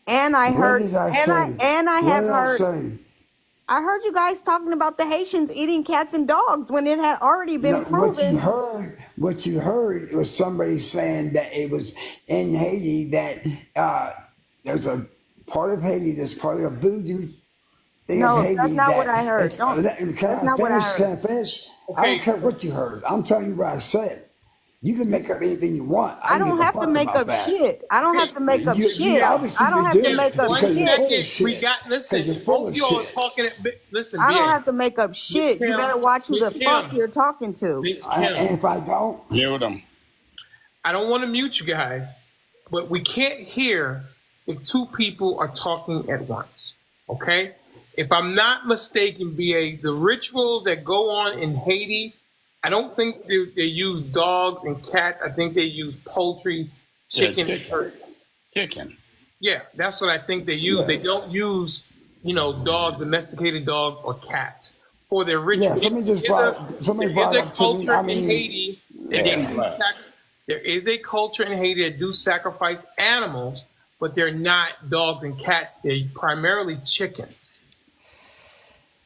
And I heard, I heard you guys talking about the Haitians eating cats and dogs when it had already been proven. What you heard was somebody saying that it was in Haiti that there's a part of Haiti that's part of a voodoo thing of Haiti. That's not what I heard. Can I finish? Okay. I don't care what you heard. I'm telling you what I said. You can make up anything you want. I don't have to make up shit. I don't have to make up shit. I don't have to make up shit. We got, listen, both y'all are talking. Listen, I don't have to make up shit. You better watch who the fuck you're talking to. And if I don't, mute them. I don't want to mute you guys, but we can't hear if two people are talking at once. Okay? If I'm not mistaken, BA, the rituals that go on in Haiti, I don't think they use dogs and cats. I think they use poultry, chicken, and turkey. Chicken. Yeah, that's what I think they use. Yeah. They don't use, dogs, domesticated dogs, or cats for their rituals. Yeah, somebody brought up to me. I mean, in Haiti, there is a culture in Haiti that do sacrifice animals, but they're not dogs and cats. They're primarily chickens.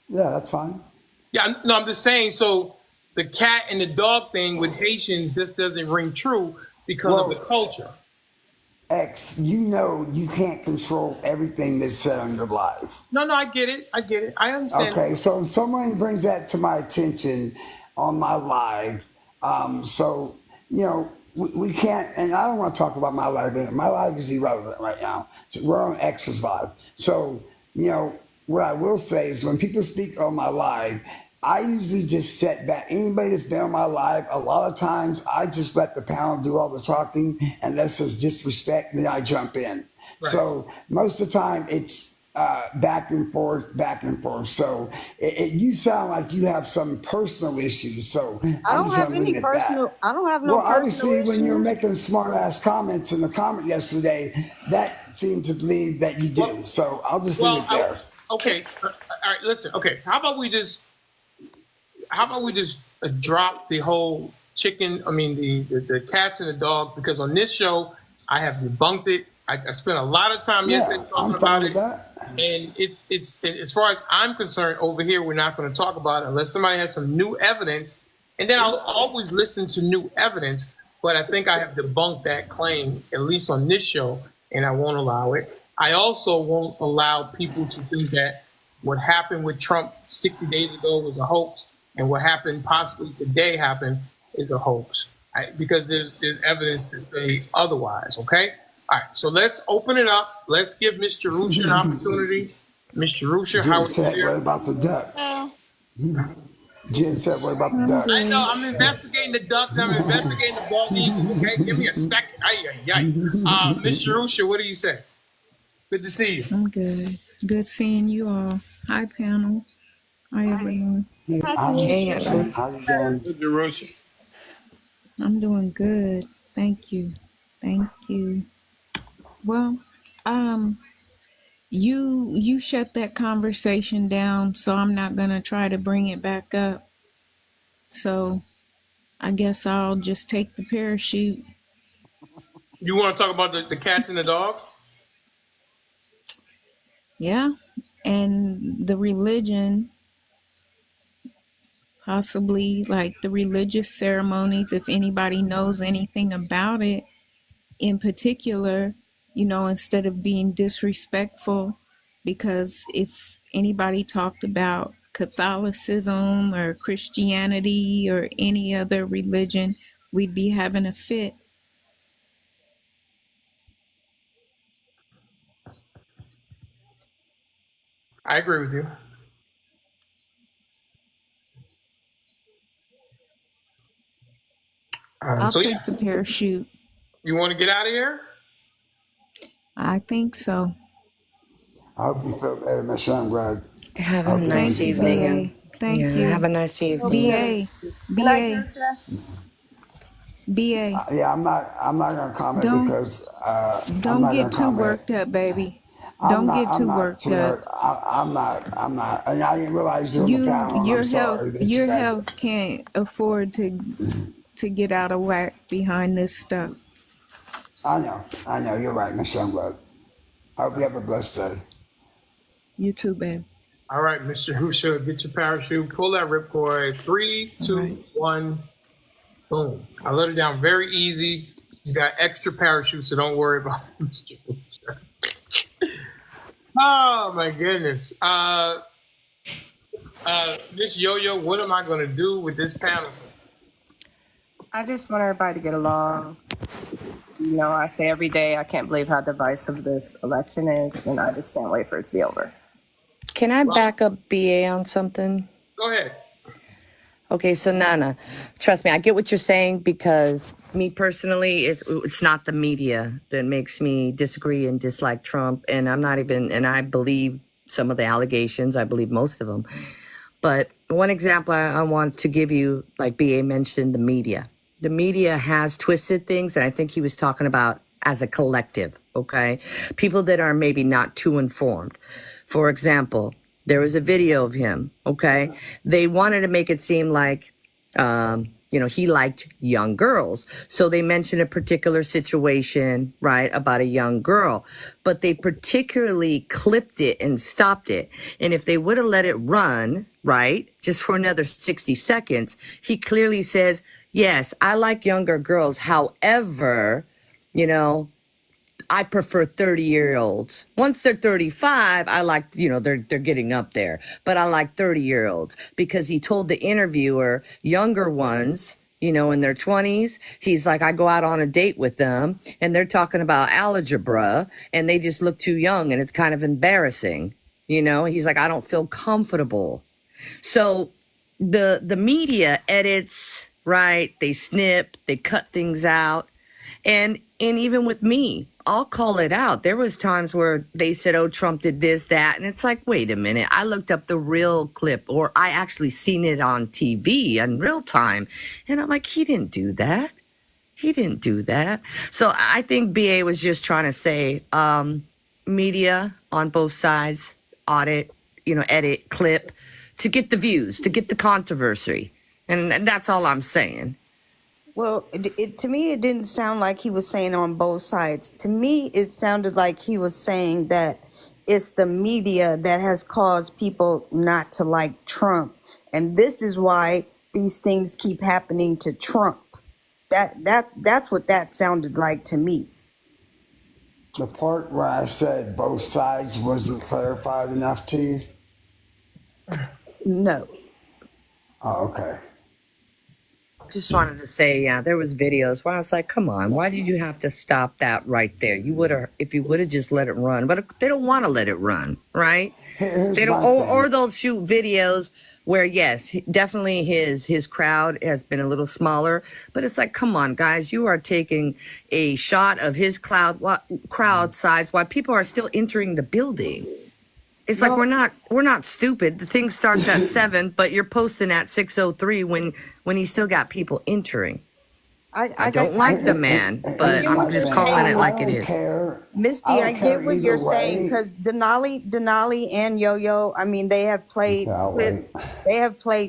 Yeah, that's fine. Yeah, no, I'm just saying. So the cat and the dog thing with Haitians just doesn't ring true because of the culture. X, you can't control everything that's said on your live. No, I get it. I understand. Okay, so if someone brings that to my attention on my live, so we can't, and I don't want to talk about my live. My live is irrelevant right now. So we're on X's live. So what I will say is when people speak on my live, I usually just set back. Anybody that's been on my live, a lot of times I just let the panel do all the talking, unless there's disrespect, then I jump in. Right. So most of the time it's back and forth. So you sound like you have some personal issues. So I'm just gonna leave it at that. I don't have no. Well, obviously, when you're making smart ass comments in the comment yesterday, that seemed to believe that you do. So I'll just leave it there. Okay. All right. Listen. Okay. How about we just drop the whole chicken? I mean, the cats and the dogs, because on this show I have debunked it. I spent a lot of time yesterday talking about it, and it's as far as I'm concerned, over here we're not going to talk about it unless somebody has some new evidence, and then I'll always listen to new evidence. But I think I have debunked that claim, at least on this show, and I won't allow it. I also won't allow people to think that what happened with Trump 60 days ago was a hoax, and what happened possibly today happened is a hoax, because there's evidence to say otherwise. Okay. All right, so let's open it up. Let's give Mr. Rusha an opportunity. Mr. Rusha, how are you? What about the ducks? Jen said, what about the ducks? I know, I'm investigating the ducks. I'm investigating the bald eagle. Okay, give me a second. Mr. Rusha, what do you say? Good to see you. I'm good. Good seeing you all. Hi, panel. Hi, everyone. Hey, how you doing? Good, Rusha. I'm doing good. Thank you. Well, you shut that conversation down, so I'm not gonna try to bring it back up. So I guess I'll just take the parachute. You want to talk about the cats and the dogs? Yeah, and the religion, possibly like the religious ceremonies, if anybody knows anything about it in particular, instead of being disrespectful, because if anybody talked about Catholicism or Christianity or any other religion, we'd be having a fit. I agree with you. I'll take the parachute. You want to get out of here? I think so. I hope you feel better, Miss Youngblood. Have a nice evening. Thank you. Have a nice evening. BA. Yeah, I'm not gonna comment because don't get too worked up, baby. Don't get too worked up. I'm not, and I didn't realize you were on the panel. I'm sorry. Your health can't afford to get out of whack behind this stuff. I know. You're right, Miss Youngblood. I hope you have a blessed day. You too, babe. All right, Mr. Husha, get your parachute, pull that ripcord. 3, 2, 1, boom. I let it down very easy. He's got extra parachutes, so don't worry about it, Mr. Husha. Oh my goodness. Miss Yo-Yo, what am I gonna do with this panel? I just want everybody to get along. I say every day, I can't believe how divisive this election is, and I just can't wait for it to be over. Can I back up BA on something? Go ahead. Okay, so Nana, trust me, I get what you're saying, because me personally, it's not the media that makes me disagree and dislike Trump, and I believe some of the allegations, I believe most of them. But one example I want to give you, like BA mentioned, the media. The media has twisted things, and I think he was talking about as a collective, okay? People that are maybe not too informed. For example, there was a video of him, okay? They wanted to make it seem like He liked young girls. So they mentioned a particular situation, right, about a young girl, but they particularly clipped it and stopped it. And if they would have let it run, right, just for another 60 seconds, he clearly says, yes, I like younger girls. However, I prefer 30-year-olds. Once they're 35, I like, they're getting up there. But I like 30-year-olds because he told the interviewer, younger ones, in their 20s, he's like, I go out on a date with them and they're talking about algebra and they just look too young and it's kind of embarrassing. He's like, I don't feel comfortable. So the media edits, right? They snip, they cut things out. And even with me, I'll call it out. There was times where they said, oh, Trump did this, that. And it's like, wait a minute. I looked up the real clip, or I actually seen it on TV in real time. And I'm like, he didn't do that. He didn't do that. So I think BA was just trying to say, media on both sides, audit, edit, clip, to get the views, to get the controversy. And that's all I'm saying. Well, to me, it didn't sound like he was saying on both sides. To me, it sounded like he was saying that it's the media that has caused people not to like Trump. And this is why these things keep happening to Trump. That's what that sounded like to me. The part where I said both sides wasn't clarified enough to you? No. Oh, okay. Just wanted to say, yeah, there was videos where I was like, come on, why did you have to stop that right there? You would have, if you would have just let it run, but they don't want to let it run, right? They don't, or they'll shoot videos where, yes, definitely his crowd has been a little smaller, but it's like, come on, guys, you are taking a shot of his crowd size while people are still entering the building. It's like we're not stupid. The thing starts at 7, but you're posting at 6:03 when you still got people entering. I don't like the man, but I'm just calling it like it is. Misty, I get what you're saying, because Denali and Yo-Yo, I mean, they have played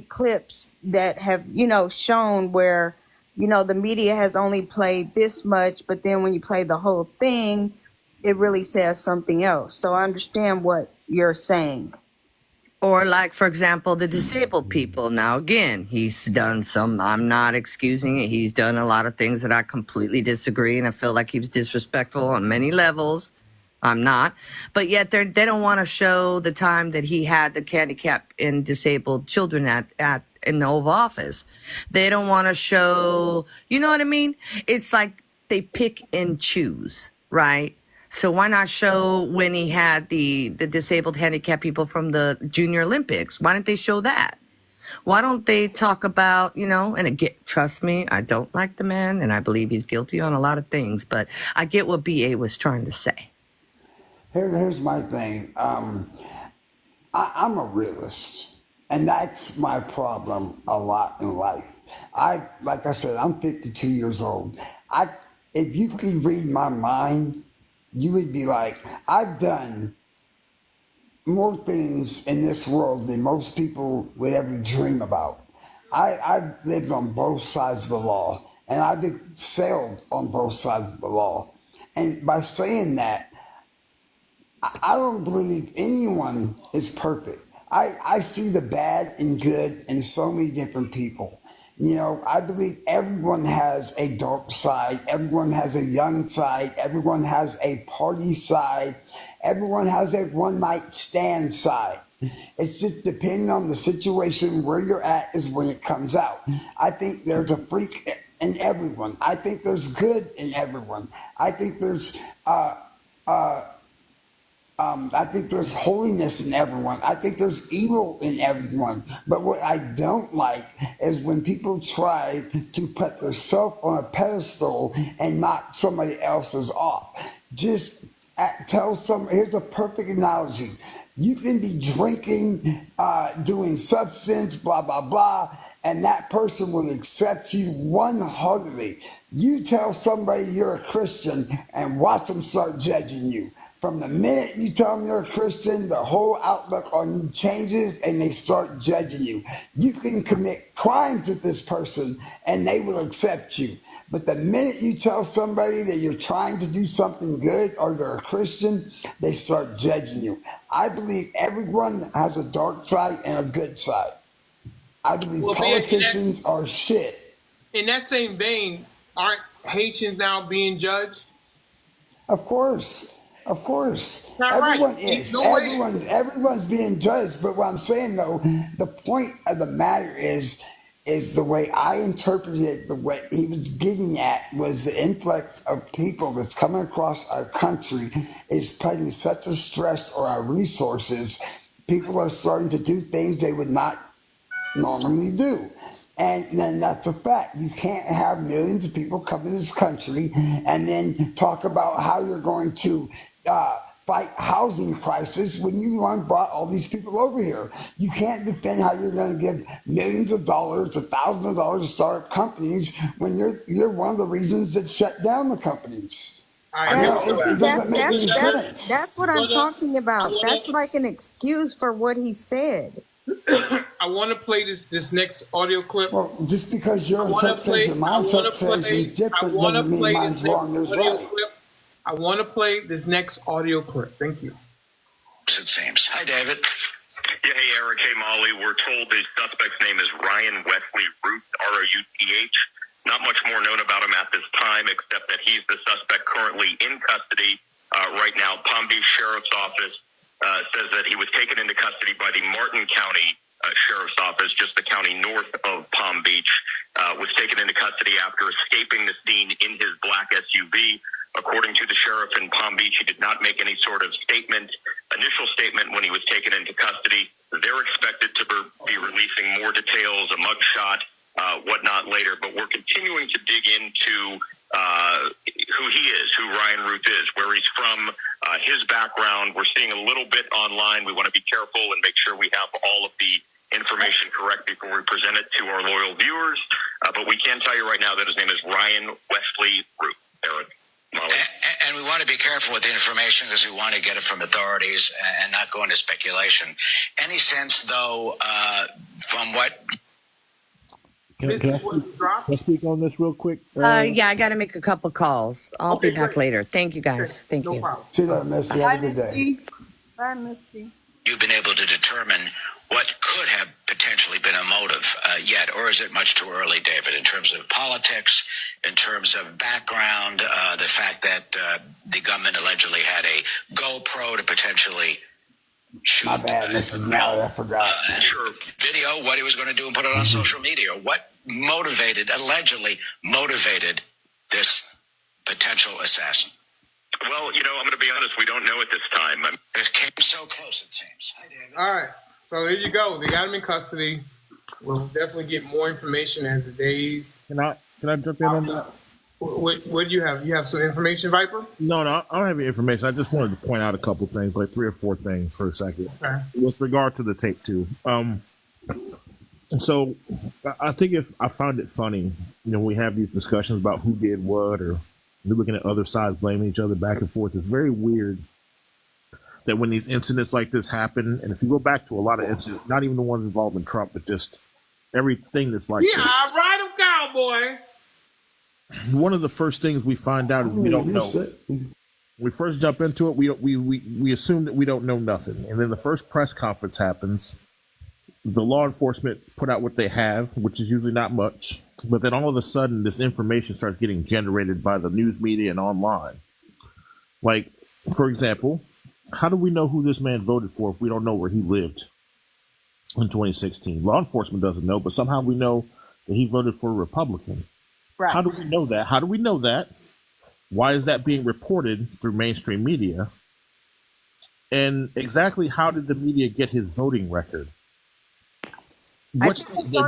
clips that have, shown where, the media has only played this much, but then when you play the whole thing, it really says something else. So I understand what you're saying. Or like, for example, the disabled people. Now, again, he's done some, I'm not excusing it. He's done a lot of things that I completely disagree, and I feel like he was disrespectful on many levels. I'm not. But yet they don't want to show the time that he had the handicapped and disabled children in the Oval Office. They don't want to show, you know what I mean? It's like they pick and choose, right? So why not show when he had the disabled handicapped people from the Junior Olympics? Why don't they show that? Why don't they talk about, and again, trust me, I don't like the man and I believe he's guilty on a lot of things, but I get what BA was trying to say. Here's my thing. I'm a realist, and that's my problem a lot in life. Like I said, I'm 52 years old. If you could read my mind, you would be like, I've done more things in this world than most people would ever dream about. I've lived on both sides of the law, and I've sailed on both sides of the law. And by saying that, I don't believe anyone is perfect. I see the bad and good in so many different people. I believe everyone has a dark side. Everyone has a young side. Everyone has a party side. Everyone has a one-night stand side. It's just depending on the situation where you're at is when it comes out. I think there's a freak in everyone. I think there's good in everyone. I think there's I think there's holiness in everyone. I think there's evil in everyone. But what I don't like is when people try to put themselves on a pedestal and knock somebody else's off. Just here's a perfect analogy. You can be drinking, doing substance, blah, blah, blah, and that person will accept you one-heartedly. You tell somebody you're a Christian and watch them start judging you. From the minute you tell them you're a Christian, the whole outlook on you changes and they start judging you. You can commit crimes with this person and they will accept you. But the minute you tell somebody that you're trying to do something good or they're a Christian, they start judging you. I believe everyone has a dark side and a good side. I believe politicians are shit. In that same vein, aren't Haitians now being judged? Of course. Not Everyone right. is. No way. Everyone's being judged. But what I'm saying though, the point of the matter is the way I interpreted it, the way he was getting at was the influx of people that's coming across our country is putting such a stress on our resources. People are starting to do things they would not normally do. And then that's a fact. You can't have millions of people come to this country and then talk about how you're going to fight housing crisis when you brought all these people over here. You can't defend how you're going to give millions of dollars or thousands of dollars to start companies when you're one of the reasons that shut down the companies. It doesn't make any sense. That's what I'm talking about. That's like an excuse for what he said. I want to play this next audio clip. Well, just because your interpretation, my interpretation is different doesn't mean mine's wrong. Yours right. I want to play this next audio clip. Thank you. It seems. Hi, David. Yeah, hey, Eric. Hey, Molly. We're told the suspect's name is Ryan Wesley Ruth, R-O-U-T-H. Not much more known about him at this time, except that he's the suspect currently in custody right now. Palm Beach Sheriff's Office says that he was taken into custody by the Martin County Sheriff's Office, just the county north of Palm Beach, was taken into custody after escaping the scene in his black SUV. According to the sheriff in Palm Beach, he did not make any sort of initial statement when he was taken into custody. They're expected to be releasing more details, a mugshot, whatnot later, but we're continuing to dig into who he is, who Ryan Ruth is, where he's from, his background. We're seeing a little bit online. We want to be careful and make sure we have all of the information correct before we present it to our loyal viewers. But we can tell you right now that his name is Ryan Wesley Ruth. Eric. And we want to be careful with the information because we want to get it from authorities and not go into speculation. Any sense, though, from what... Can I speak on this real quick? Yeah, I got to make a couple calls. I'll be back later. Thank you, guys. Thank you. Problem. See you later, Misty. Have a good day. Bye, Misty. You've been able to determine what could have potentially been a motive yet, or is it much too early, David, in terms of politics, in terms of background, the fact that the government allegedly had a GoPro to potentially shoot? My bad, Mrs. Denali, I forgot. Video, what he was going to do and put it on social media. What allegedly motivated this potential assassin? Well, I'm going to be honest, we don't know at this time. It came so close, it seems. Hi, David. All right. So there you go. They got him in custody. We'll definitely get more information as the days. Can I jump in on that? What do you have? You have some information, Viper? No, I don't have any information. I just wanted to point out a couple things, like 3 or 4 things for a second. Okay. With regard to the tape too. And so I think if I found it funny, we have these discussions about who did what, or we're looking at other sides blaming each other back and forth. It's very weird that when these incidents like this happen, and if you go back to a lot of incidents, not even the ones involving Trump, but just everything that's like this. I ride him, cowboy. One of the first things we find out is we don't know. When we first jump into it, we assume that we don't know nothing. And then the first press conference happens. The law enforcement put out what they have, which is usually not much. But then all of a sudden, this information starts getting generated by the news media and online. Like, for example, how do we know who this man voted for if we don't know where he lived in 2016? Law enforcement doesn't know, but somehow we know that he voted for a Republican. Right. How do we know that? Why is that being reported through mainstream media? And exactly how did the media get his voting record? When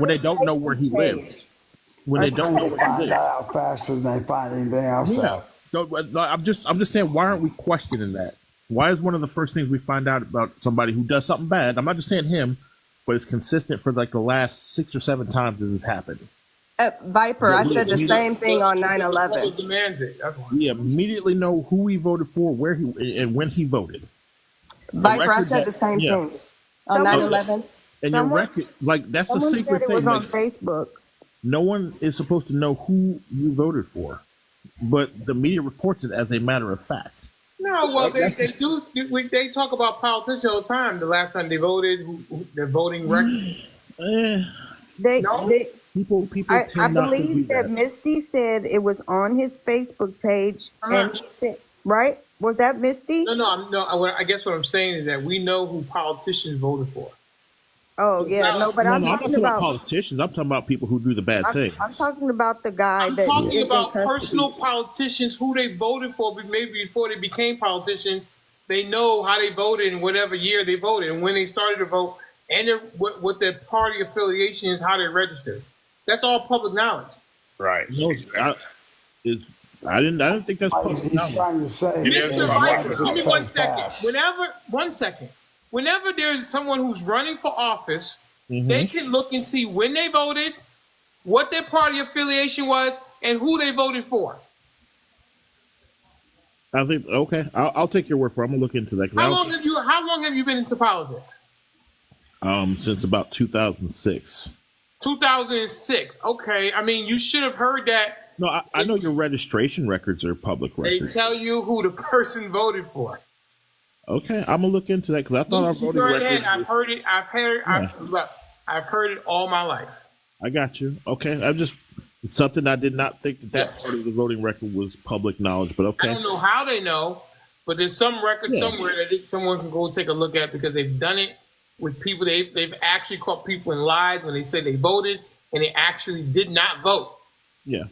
they don't know where he lives. When they don't know where he lives. Out faster than they find anything else out. So, I'm just saying, why aren't we questioning that? Why is one of the first things we find out about somebody who does something bad? I'm not just saying him, but it's consistent for like the last 6 or 7 times that it's happened. Viper, I said the same thing on 9/11. We immediately know who he voted for, where he and when he voted. Viper, I said the same thing on 9/11. And your record, like that's a secret said it thing. was on Like, Facebook. no one is supposed to know who you voted for, but the media reports it as a matter of fact. No, well, they do. They talk about politicians all the time. The last time they voted, their voting record. People. I believe that Misty said it was on his Facebook page, and he said, right? Was that Misty? No. I guess what I'm saying is that we know who politicians voted for. Oh yeah, no, but I'm not talking talking about politicians. I'm talking about people who do the bad things. I'm talking about the guy. I'm that talking is about in personal politicians who they voted for, but maybe before they became politicians, they know how they voted in whatever year they voted and when they started to vote, and what their party affiliation is, how they registered. That's all public knowledge. Right. No, I didn't think that's public knowledge. He's trying to say. Mr. Viper, give me 1 second. Whenever there's someone who's running for office, they can look and see when they voted, what their party affiliation was, and who they voted for. I think I'll take your word for it. I'm gonna look into that. How long have you been into politics? Since about 2006. 2006. Okay. I mean, you should have heard that. No, I know your registration records are public records. They tell you who the person voted for. Okay, I'm gonna look into that because I thought our voting records. I've heard it. I've heard it all my life. I got you. Okay, it's something I did not think that part of the voting record was public knowledge, but okay. I don't know how they know, but there's some record somewhere that someone can go take a look at because they've done it with people. They've actually caught people in lies when they said they voted and they actually did not vote. Yeah.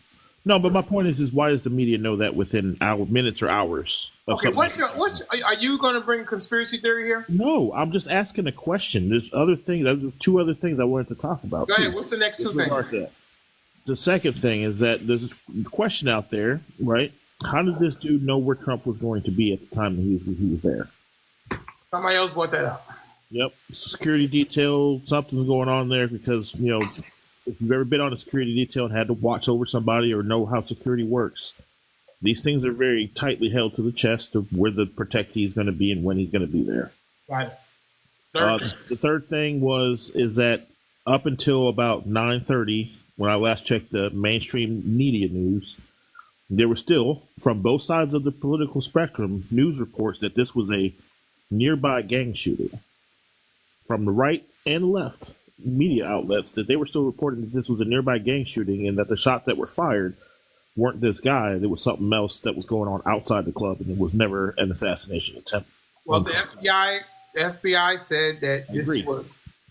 No, but my point is why does the media know that within minutes or hours? Okay, are you going to bring conspiracy theory here? No, I'm just asking a question. There's other things. There's two other things I wanted to talk about. Go ahead. What's the next two things? The second thing is that there's a question out there, right? How did this dude know where Trump was going to be at the time that he was there? Somebody else brought that up. Yep, security detail. Something's going on there because if you've ever been on a security detail and had to watch over somebody or know how security works, these things are very tightly held to the chest of where the protectee is going to be and when he's going to be there. Right. The third thing is that up until about 9:30, when I last checked the mainstream media news, there were still, from both sides of the political spectrum, news reports that this was a nearby gang shooting. From the right and left media outlets, that they were still reporting that this was a nearby gang shooting and that the shots that were fired weren't this guy. There was something else that was going on outside the club, and it was never an assassination attempt. Well, the FBI said that this was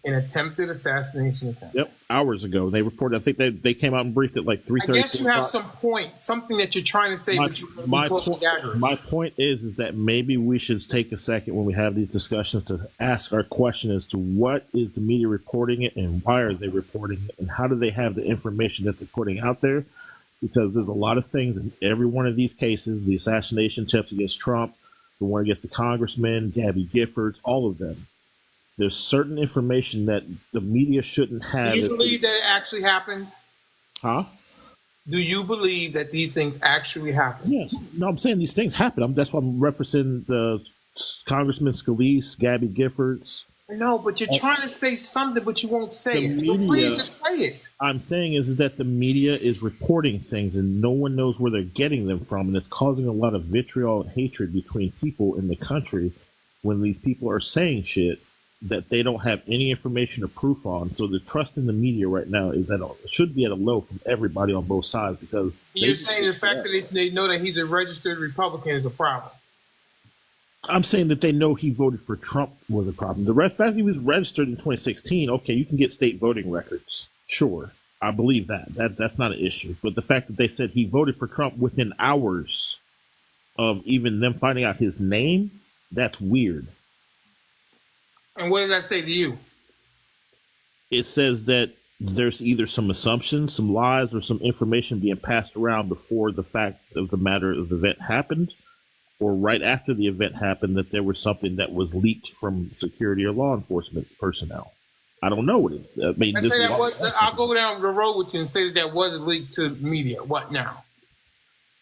an attempted assassination attempt. Yep, hours ago they reported. I think they came out and briefed at like 3:30. I guess you have something that you're trying to say. My point is that maybe we should take a second when we have these discussions to ask our question as to what is the media reporting it and why are they reporting it and how do they have the information that they're putting out there? Because there's a lot of things in every one of these cases: the assassination attempts against Trump, the one against the congressman, Gabby Giffords, all of them. There's certain information that the media shouldn't have. Do you believe that it actually happened? Huh? Do you believe that these things actually happened? Yes. No, I'm saying these things happen. That's why I'm referencing the Congressman Scalise, Gabby Giffords. No, but you're trying to say something, but you won't say it. Media, please just say it. I'm saying is that the media is reporting things and no one knows where they're getting them from, and it's causing a lot of vitriol and hatred between people in the country when these people are saying shit that they don't have any information or proof on. So the trust in the media right now is it should be at a low from everybody on both sides because you're saying the fact that they know that he's a registered Republican is a problem. I'm saying that they know he voted for Trump was a problem. The fact he was registered in 2016, okay, you can get state voting records. Sure. I believe that's not an issue. But the fact that they said he voted for Trump within hours of even them finding out his name, that's weird. And what does that say to you? It says that there's either some assumptions, some lies, or some information being passed around before the fact of the matter of the event happened, or right after the event happened, that there was something that was leaked from security or law enforcement personnel. I don't know what it is. I mean, I'll go down the road with you and say that was leaked to media. What now?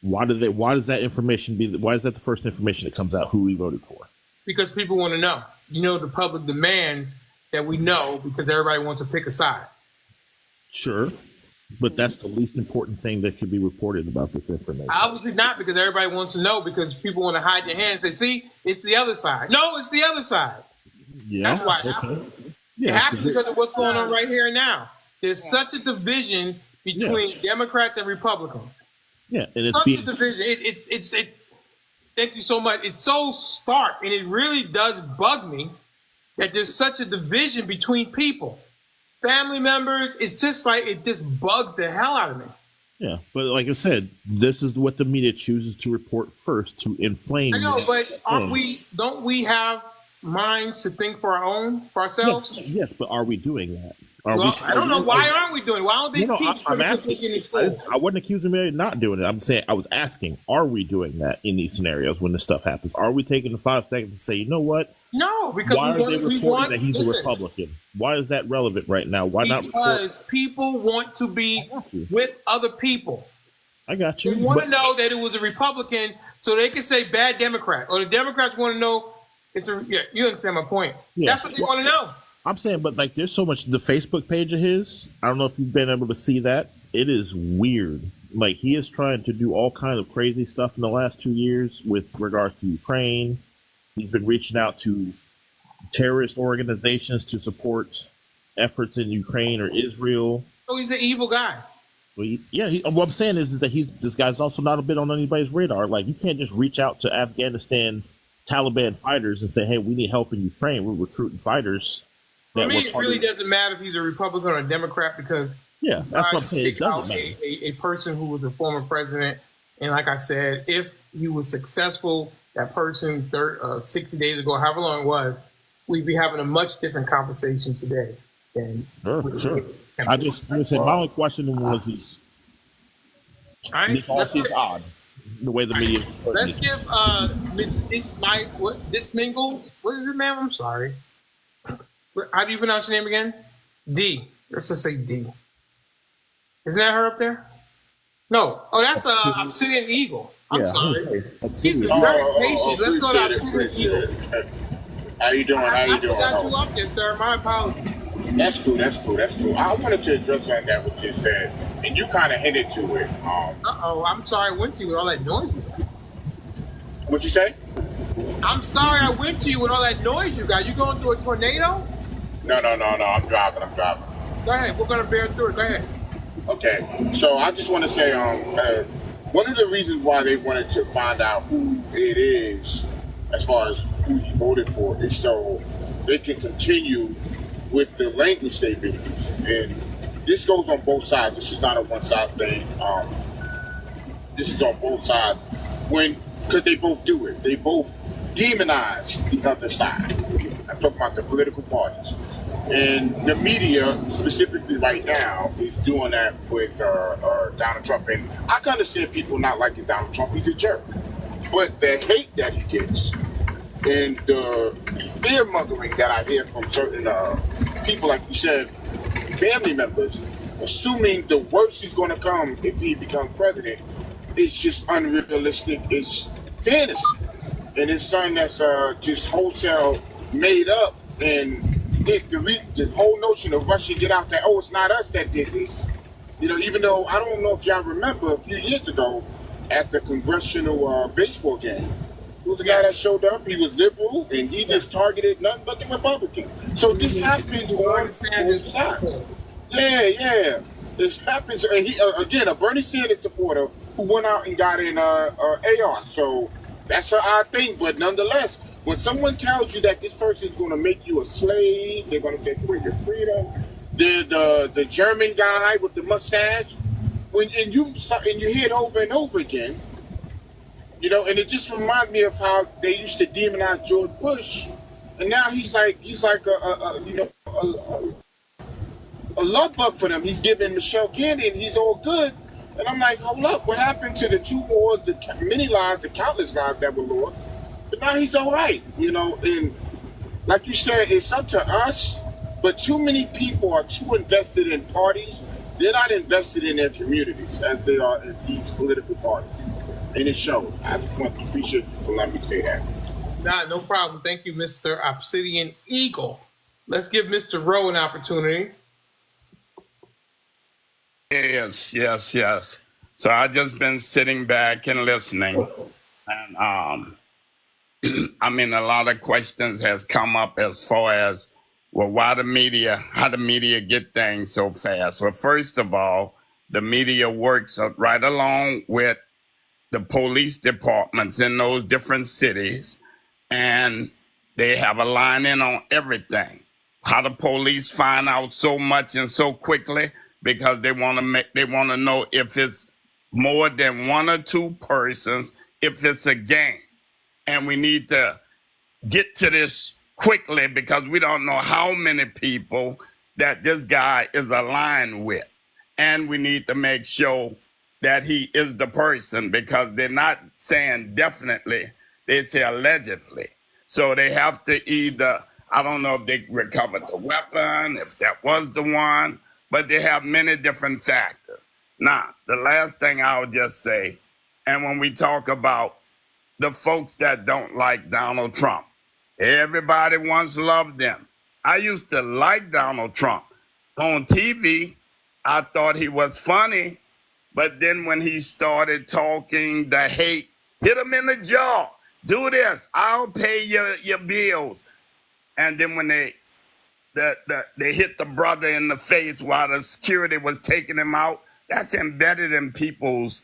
Why does that information why is that the first information that comes out who we voted for? Because people want to know. The public demands that we know because everybody wants to pick a side. Sure. But that's the least important thing that should be reported about this information. Obviously not, because everybody wants to know, because people want to hide their hands and say, see, it's the other side. No, it's the other side. Yeah. That's why it happened. It happened because of what's going on right here and now. There's such a division between Democrats and Republicans. Yeah, and it's such a division. It's thank you so much. It's so stark, and it really does bug me that there's such a division between people. Family members, it just bugs the hell out of me. Yeah, but like I said, this is what the media chooses to report first to inflame. I know, but don't we have minds to think for ourselves? Yes, but are we doing that? I don't know. Why aren't we doing it? Why don't they teach critical thinking in school? I wasn't accusing them of not doing it. I'm saying I was asking, are we doing that in these scenarios when this stuff happens? Are we taking the 5 seconds to say, you know what? No, because why are they reporting that he's a Republican? Why is that relevant right now? Why not? Because people want to be with other people. I got you. They want to know that it was a Republican, so they can say bad Democrat, or the Democrats want to know it's a. Yeah, you understand my point. Yeah. That's what they want to know. I'm saying, but like, there's so much. The Facebook page of his, I don't know if you've been able to see that. It is weird. Like, he is trying to do all kinds of crazy stuff in the last 2 years with regards to Ukraine. He's been reaching out to terrorist organizations to support efforts in Ukraine or Israel. Oh, he's an evil guy. Well, what I'm saying is that this guy's also not a bit on anybody's radar. Like, you can't just reach out to Afghanistan Taliban fighters and say, hey, we need help in Ukraine. We're recruiting fighters. For me, it really doesn't matter if he's a Republican or a Democrat, because that's what I'm saying. It doesn't matter. A person who was a former president, and like I said, if he was successful, that person 60 days ago, however long it was, we'd be having a much different conversation today. Sure. I said my only question was this. This all seems odd, the way the media. Let's give Miss Mingles. What is your name? I'm sorry. How do you pronounce your name again? D. Let's just say D. Isn't that her up there? No. Oh, that's Obsidian Eagle. I'm sorry. She's been very patient. Let's go to Obsidian Eagle. How you doing? I got you up there, sir. My apologies. That's cool. I wanted to address on that what you said, and you kind of hinted to it. I'm sorry I went to you with all that noise. What you say? I'm sorry I went to you with all that noise you got. You going through a tornado? No. I'm driving. Go ahead. We're going to bear through it. Go ahead. Okay. So I just want to say, one of the reasons why they wanted to find out who it is, as far as who you voted for, is so they can continue with the language they've been using. And this goes on both sides. This is not a one-side thing. This is on both sides. Because they both do it. They both demonize the other side. I'm talking about the political parties. And the media, specifically right now, is doing that with Donald Trump. And I can understand people not liking Donald Trump. He's a jerk. But the hate that he gets and the fear-mongering that I hear from certain people, like you said, family members, assuming the worst is going to come if he becomes president, is just unrealistic. It's fantasy. And it's something that's just wholesale made up. And the whole notion of Russia get out there, oh, it's not us that did this. Even though, I don't know if y'all remember a few years ago at the congressional baseball game, there was a guy that showed up. He was liberal, and he just targeted nothing but the Republicans. So this happens on both sides. Yeah. This happens. And he, again, a Bernie Sanders supporter who went out and got an AR. So that's an odd thing, but nonetheless, when someone tells you that this person is going to make you a slave, they're going to take away your freedom, the German guy with the mustache, and you hear it over and over again, and it just reminds me of how they used to demonize George Bush, and now he's like a love bug for them. He's giving Michelle Candy, and he's all good. And I'm like, hold up, what happened to the 2 wars, the many lives, the countless lives that were lost? But now he's all right, and like you said, it's up to us But too many people are too invested in parties. They're not invested in their communities as they are in these political parties. And it shows. I just want to appreciate you for letting me say that. Nah, no problem. Thank you, Mr. Obsidian Eagle. Let's give Mr. Rowe an opportunity. Yes. So I just been sitting back and listening, and I mean, a lot of questions has come up as far as, well, how the media get things so fast. Well, first of all, the media works right along with the police departments in those different cities, and they have a line in on everything. How the police find out so much and so quickly, because they want to know if it's more than one or two persons, if it's a gang. And we need to get to this quickly, because we don't know how many people that this guy is aligned with. And we need to make sure that he is the person, because they're not saying definitely, they say allegedly. So they have to either, I don't know if they recovered the weapon, if that was the one, but they have many different factors. Now, the last thing I'll just say, and when we talk about the folks that don't like Donald Trump, everybody once loved him. I used to like Donald Trump. On TV, I thought he was funny, but then when he started talking the hate, hit him in the jaw, do this, I'll pay your bills. And then when they hit the brother in the face while the security was taking him out, that's embedded in people's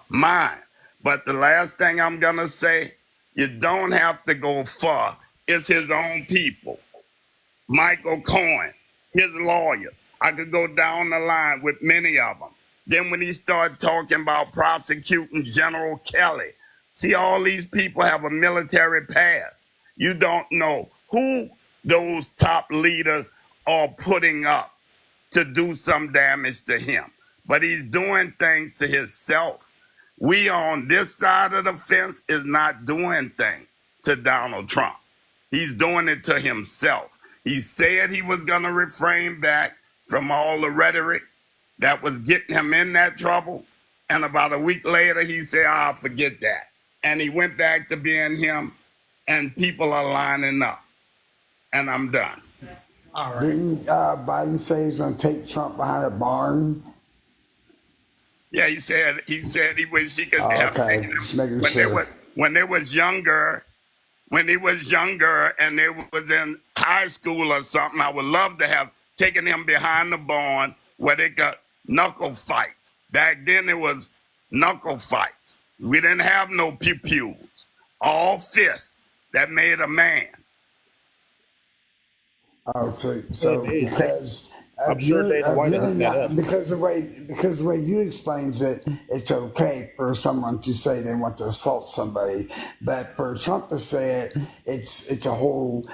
mind. But the last thing I'm gonna say, you don't have to go far. It's his own people. Michael Cohen, his lawyers. I could go down the line with many of them. Then when he started talking about prosecuting General Kelly, see, all these people have a military past. You don't know who those top leaders are putting up to do some damage to him. But he's doing things to himself. We on this side of the fence is not doing things to Donald Trump. He's doing it to himself. He said he was going to refrain back from all the rhetoric that was getting him in that trouble. And about a week later, he said, I'll forget that. And he went back to being him, and people are lining up. And I'm done. All right. Didn't Biden say he's going to take Trump behind a barn? Yeah, he said he wished he could have taken him Just making sure. When they was younger. When he was younger and they was in high school or something, I would love to have taken him behind the barn where they got knuckle fights. Back then it was knuckle fights. We didn't have no pew-pews. All fists that made a man. Oh, so because I'm sure Dana White has that up. because the way you explains it, it's okay for someone to say they want to assault somebody, but for Trump to say it, it's a whole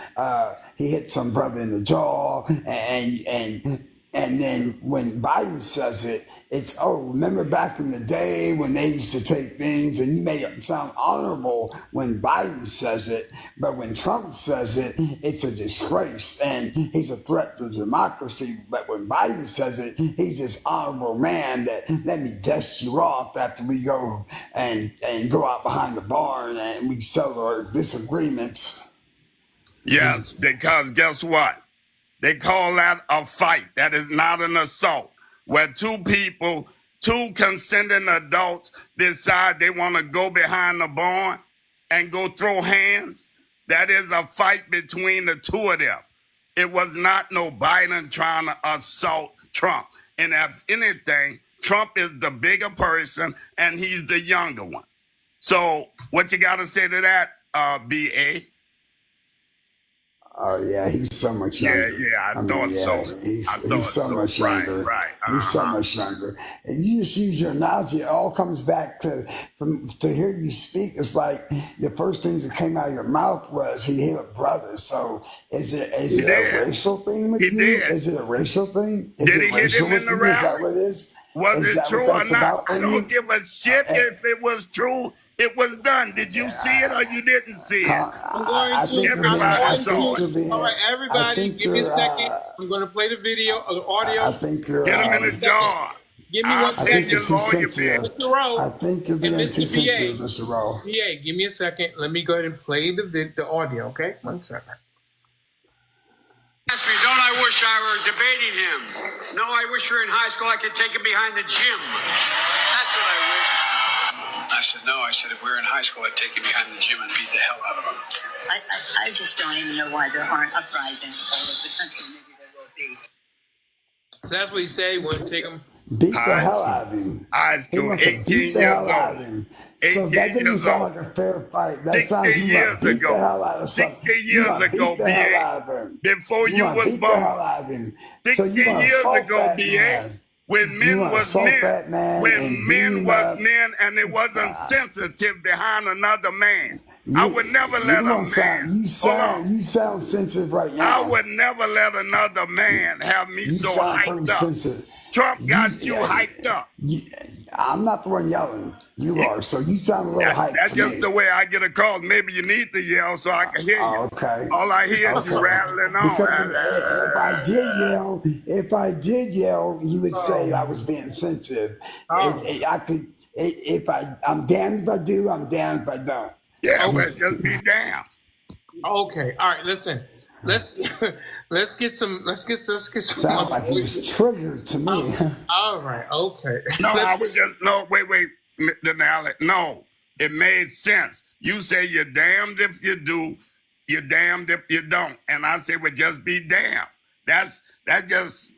he hit some brother in the jaw, and then when Biden says it, it's, oh, remember back in the day when they used to take things, and you make it sound honorable when Biden says it, but when Trump says it, it's a disgrace and he's a threat to democracy. But when Biden says it, he's this honorable man that let me dust you off after we go and go out behind the barn and we settle our disagreements. Yes, because guess what? They call that a fight. That is not an assault. Where two consenting adults decide they want to go behind the barn and go throw hands, that is a fight between the two of them. It was not no Biden trying to assault Trump. And if anything, Trump is the bigger person and he's the younger one. So what you got to say to that, B.A.? Oh yeah, he's so much younger. Yeah, I thought so. He's so much younger. Right. He's so much younger. And you just use your analogy. It all comes back to hear you speak. It's like the first things that came out of your mouth was he hit a brother. So is it a racial thing with you? Is it a racial thing? Did he hit him in the rally? Is that what it is? Was it true or not? I don't give a shit if it was true. It was done. Did you see it or you didn't see it? I'm going I to. think you're being. Everybody I saw think it. you're being. All right, I everybody, think give me a you're. second. I'm going to play the video, the audio. I think you're. Get him in Give me the a second. jar. Give me I'll 1 I pay think second. you're your too lawyer bill. sensitive. Mr. Rowe I think you're and being too Mr. sensitive, BA. Mr. Rowe. BA, give me a second. Let me go ahead and play the audio, okay? 1 second. Ask me, don't I wish I were debating him? No, I wish we were in high school. I could take him behind the gym. That's what I wish. I said, no. I said, if we were in high school, I'd take him behind the gym and beat the hell out of him. I just don't even know why there aren't uprisings all over the country. Maybe there will be. So that's what he said. He wanted to take him. Beat the High hell school. out of him. High He school, wants to beat 18 the years hell out old. of him. 18 So that doesn't years sound old. like a fair fight. That 16 sounds you years want to beat the ago. hell out of something. 16 You years want to ago, beat the hell BA. out of him. Before You you want to was beat the hell born. out of him. So 16 you want to years assault ago, that BA. man. When You men want to was assault men. that man When and beat men him was up. men and it wasn't sensitive behind another man. I would never You let a want man. sound. Hold on. You sound sensitive right I now. would never let another man have me You so sound pretty hyped up. sensitive. Trump got you hyped up. I'm not the one yelling. You are. So you sound a little hyped That's to just me. the way I get a call. Maybe you need to yell so I can hear you. Okay. All I hear is you rattling Because on. if I did yell, you would say I was being sensitive. I'm damned if I do. I'm damned if I don't. Yeah, well, just be damn. Okay. All right. Listen. Let's get some. Sound like he was triggered to me. All right. Okay. No, I was just wait, Denali. No, it made sense. You say you're damned if you do, you're damned if you don't, and I say, well, just be damned. That just.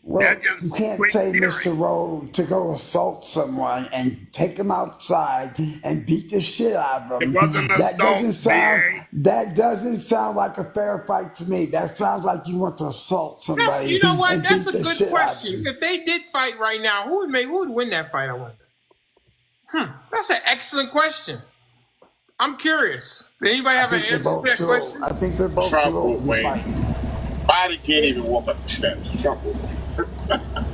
Well, you can't tell Mr. Rowe to go assault someone and take him outside and beat the shit out of him. It wasn't an assault, that doesn't sound like a fair fight to me. That sounds like you want to assault somebody. You know what? And That's beat a the good shit out of question. them. If they did fight right now, who would win that fight? I wonder. That's an excellent question. I'm curious. Did anybody have an answer to that question? I think they're both Trump too old to will be win. fighting. Biden can't even walk up the steps. Trump will win.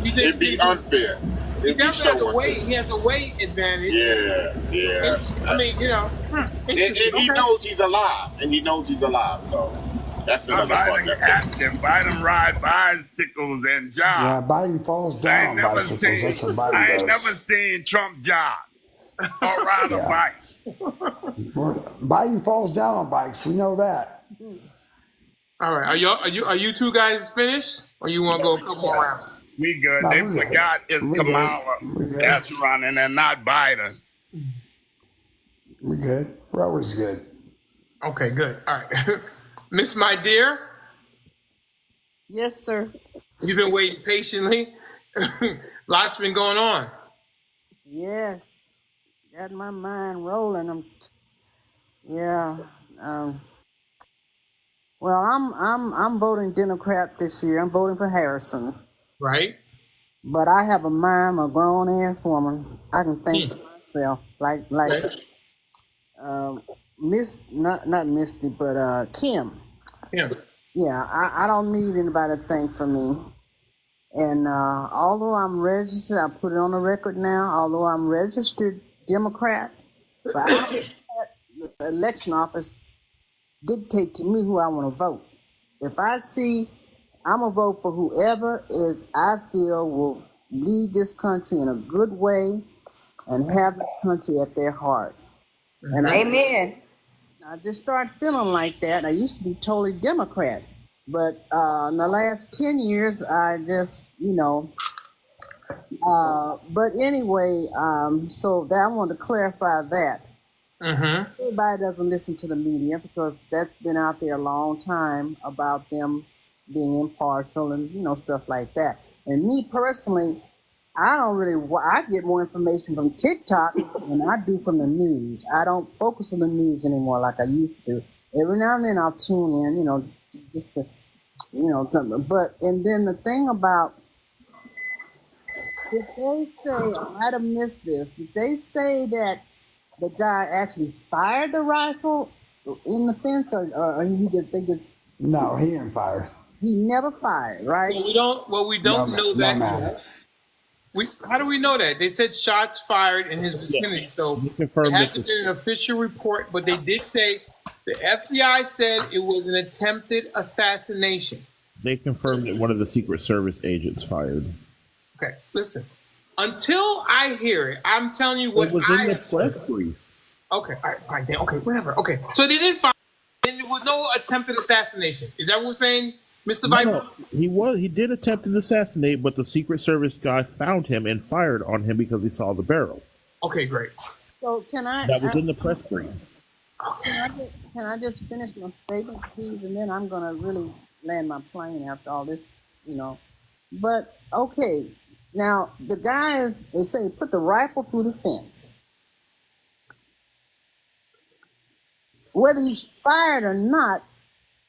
It'd be unfair. It'd be so unfair. He has a weight advantage. Yeah. I mean, you know. And he knows he's alive. So that's another part. Biden ride bicycles and jog. Yeah, Biden falls down on bicycles. That's what Biden does. I ain't never seen Trump jog or ride a bike. Biden falls down on bikes. We know that. All right, are you two guys finished, or you want to go a couple more rounds? We good. They forgot it's Kamala that's running and not Biden. We good. We're always good. Okay, good. All right, Miss My Dear. Yes, sir. You've been waiting patiently. Lots been going on. Yes, got my mind rolling. Well, I'm voting Democrat this year. I'm voting for Harrison. Right. But I have a mind, a grown ass woman. I can think for myself, like not Misty, but Kim. Kim. Yeah, I don't need anybody to think for me. And although I'm registered, I put it on the record now. Although I'm registered Democrat, but I don't let the election office dictate to me who I want to vote. If I see, I'm gonna vote for whoever I feel will lead this country in a good way and have this country at their heart. And Amen. I just started feeling like that. I used to be totally Democrat, but in the last 10 years, I just, but anyway, so I wanted to clarify that. Everybody doesn't listen to the media because that's been out there a long time about them being impartial and stuff like that. And me personally, I get more information from TikTok than I do from the news. I don't focus on the news anymore like I used to. Every now and then I'll tune in, just to, but and then the thing about, did they say, I might have missed this, did they say that the guy actually fired the rifle in the fence, or they just? No, he didn't fire. He never fired, right? Well, we don't know that yet. How do we know that? They said shots fired in his vicinity, so it hasn't been an official report, but they did say the FBI said it was an attempted assassination. They confirmed that one of the Secret Service agents fired. Okay, listen. Until I hear it, I'm telling you what it was in the press brief. Okay, all right, then. Okay, whatever. Okay, so they didn't fire, and there was no attempted assassination. Is that what we're saying, Mr. Viper? No, he did attempt to assassinate, but the Secret Service guy found him and fired on him because he saw the barrel. Okay, great. So that was in the press brief. Can I just finish my statement, please, and then I'm gonna really land my plane after all this, But okay, now the guys, they say put the rifle through the fence. Whether he fired or not,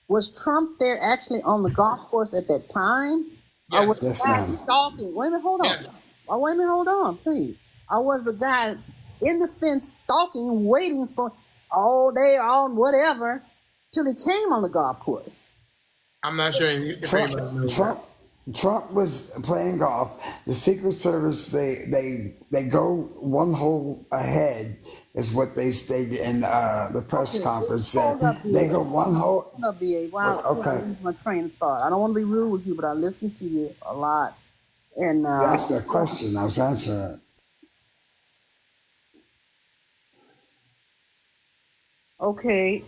was Trump there actually on the golf course at that time? Yes. Or was the guy stalking? Wait a minute, hold on. Yes. Oh, wait a minute, hold on, please. Or was the guy in the fence stalking, waiting for all day, all whatever, till he came on the golf course? I'm not sure if anybody knows that. Trump was playing golf. The Secret Service, they go one hole ahead, is what they stated in the press conference. That they go one hole. Okay. My train of thought. I don't want to be rude with you, but I listen to you a lot. And you asked me a question. I was answering it. Okay.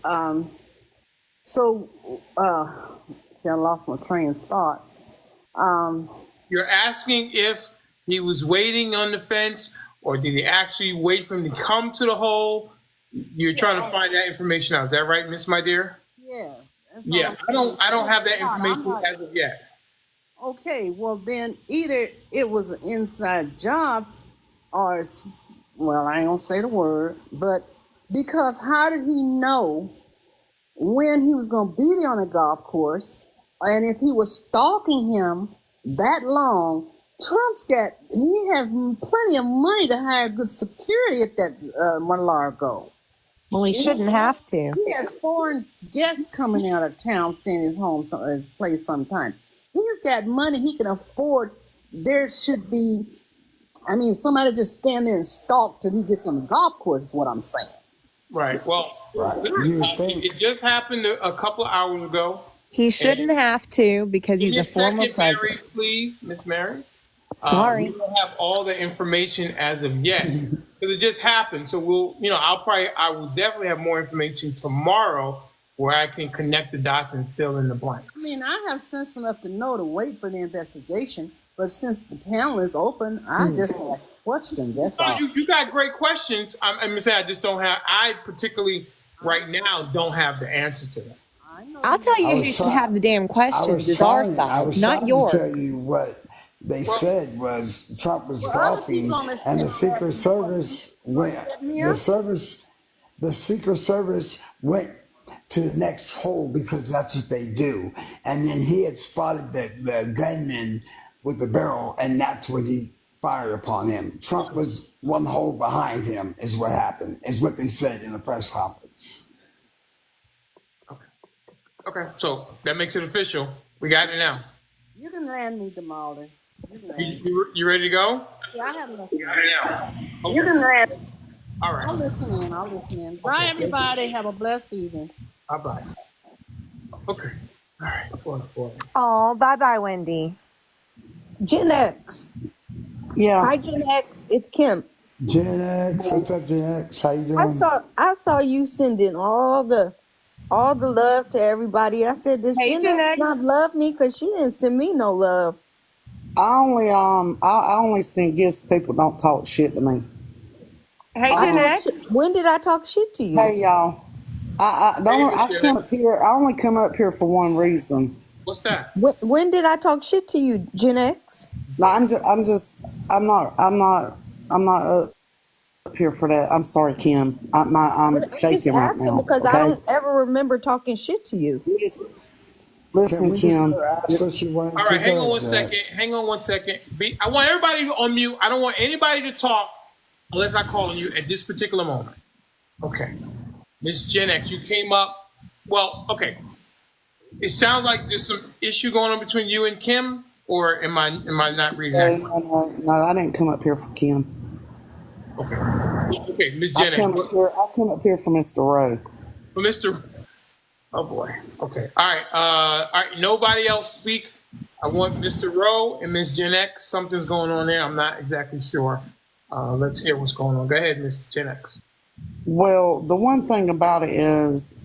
So, I lost my train of thought. You're asking if he was waiting on the fence, or did he actually wait for him to come to the hole? You're trying to find that information out. Is that right, Miss My Dear? Yes. Yeah, I don't have that information as of yet. Okay, well then either it was an inside job, or I ain't gonna say the word, but because how did he know when he was gonna be there on the golf course? And if he was stalking him that long, he has plenty of money to hire good security at that Mar-a-Lago. Well, he shouldn't have to. He has foreign guests coming out of town, staying at his place sometimes. He's got money he can afford. There should be, somebody just stand there and stalk till he gets on the golf course is what I'm saying. Right. Well, it just happened a couple of hours ago. He shouldn't have to because he's a former president. Mary, please, Miss Mary. Sorry. We don't have all the information as of yet because it just happened. So I will definitely have more information tomorrow where I can connect the dots and fill in the blanks. I have sense enough to know to wait for the investigation, but since the panel is open, I just ask questions. That's all. You got great questions. I just don't have. I particularly right now don't have the answer to them. I'll tell you who should have the damn questions is our side, not yours. To tell you what they said was Trump was golfing, and the Secret Service went. The Secret Service went to the next hole because that's what they do. And then he had spotted the gunman with the barrel, and that's when he fired upon him. Trump was one hole behind him, is what happened, is what they said in the press conference. Okay, so that makes it official. We got it now. You can land me, DeMalder. You ready to go? Yeah, I have enough. You got it now. Okay. You can land. All right. I'll listen in. Bye, everybody. Have a blessed evening. Bye-bye. Okay. All right. Boy. Oh, bye-bye, Wendy. Gen X. Yeah. Hi, Gen X. It's Kim. Gen X. What's up, Gen X? How you doing? I saw you sending all the love to everybody. I said, does Gen X not love me? Because she didn't send me no love. I only send gifts to people who don't talk shit to me. Hey, Gen X. When did I talk shit to you? Hey, y'all. I only come up here for one reason. What's that? When did I talk shit to you, Gen X? No, I'm not up here for that. I'm sorry, Kim. I'm shaking right now. Because I don't ever remember talking shit to you. Listen, Kim. All right, hang on one second. I want everybody on mute. I don't want anybody to talk unless I call on you at this particular moment. Okay. Miss Gen X, you came up. Well, okay. It sounds like there's some issue going on between you and Kim. or am I not reading No, that? no, I didn't come up here for Kim. Okay. Okay, Ms. I Jen X. come up here for Mr. Rowe. For Mr. Oh boy. Okay. All right. All right. Nobody else speak. I want Mr. Rowe and Ms. Gen X. Something's going on there. I'm not exactly sure. Let's hear what's going on. Go ahead, Ms. Gen X. Well, the one thing about it is,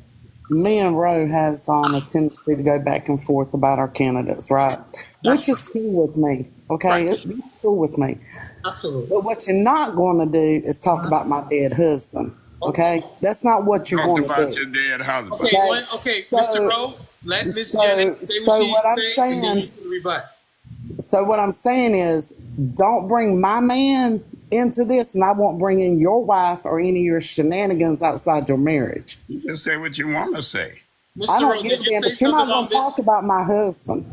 me and Rowe has a tendency to go back and forth about our candidates, right? Which is cool with me. Okay, it's cool with me. Absolutely. But what you're not going to do is talk about my dead husband. Okay, that's not what you're going to about do. your dead husband. Okay, Mr. Rowe, let Ms. Gen X say what she what I'm say, saying, and then you can rebut. So what I'm saying is, don't bring my man into this, and I won't bring in your wife or any of your shenanigans outside your marriage. You can say what you want to say. I don't give a damn, but you're not going to talk about my husband.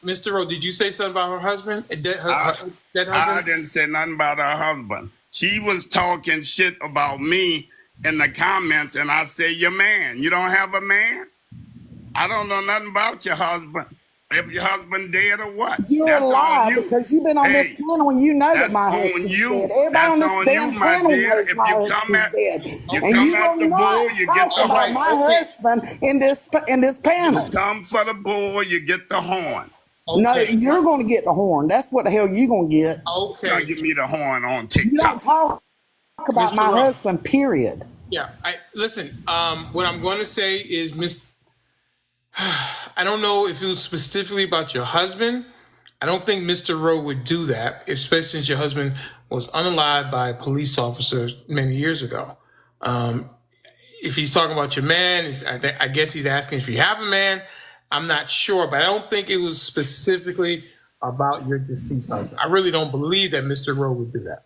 Mr. Rowe, did you say something about her husband? I didn't say nothing about her husband. She was talking shit about me in the comments, and I said, your man. You don't have a man? I don't know nothing about your husband. If your husband dead or what? You're a liar because you've been on this panel and you know that my husband's dead. Everybody on this damn panel knows my husband's dead. And you will not talk about my husband in this panel. You come for the bull, you get the horn. No, you're going to get the horn. That's what the hell you're going to get. Okay. You're going to give me the horn on TikTok. You don't talk about my husband, period. Yeah. Listen, what I'm going to say is, I don't know if it was specifically about your husband. I don't think Mr. Rowe would do that, especially since your husband was unalived by police officers many years ago. If he's talking about your man, I guess he's asking if you have a man. I'm not sure, but I don't think it was specifically about your deceased husband. I really don't believe that Mr. Rowe would do that.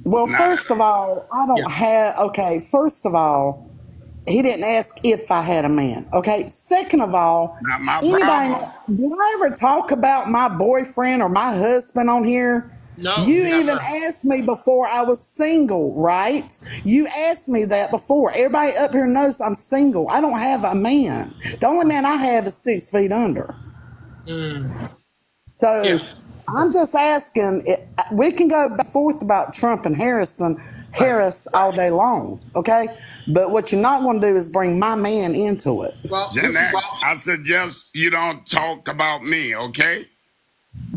Well, first of all, I don't have, okay, first of all, he didn't ask if I had a man. Okay. Second of all, anybody knows, do I ever talk about my boyfriend or my husband on here? No. You even asked me before I was single, right? You asked me that before. Everybody up here knows I'm single. I don't have a man. The only man I have is 6 feet under. So I'm just asking. We can go back and forth about Trump and Harris all day long, okay? But what you're not going to do is bring my man into it. Gen X, I suggest you don't talk about me, okay?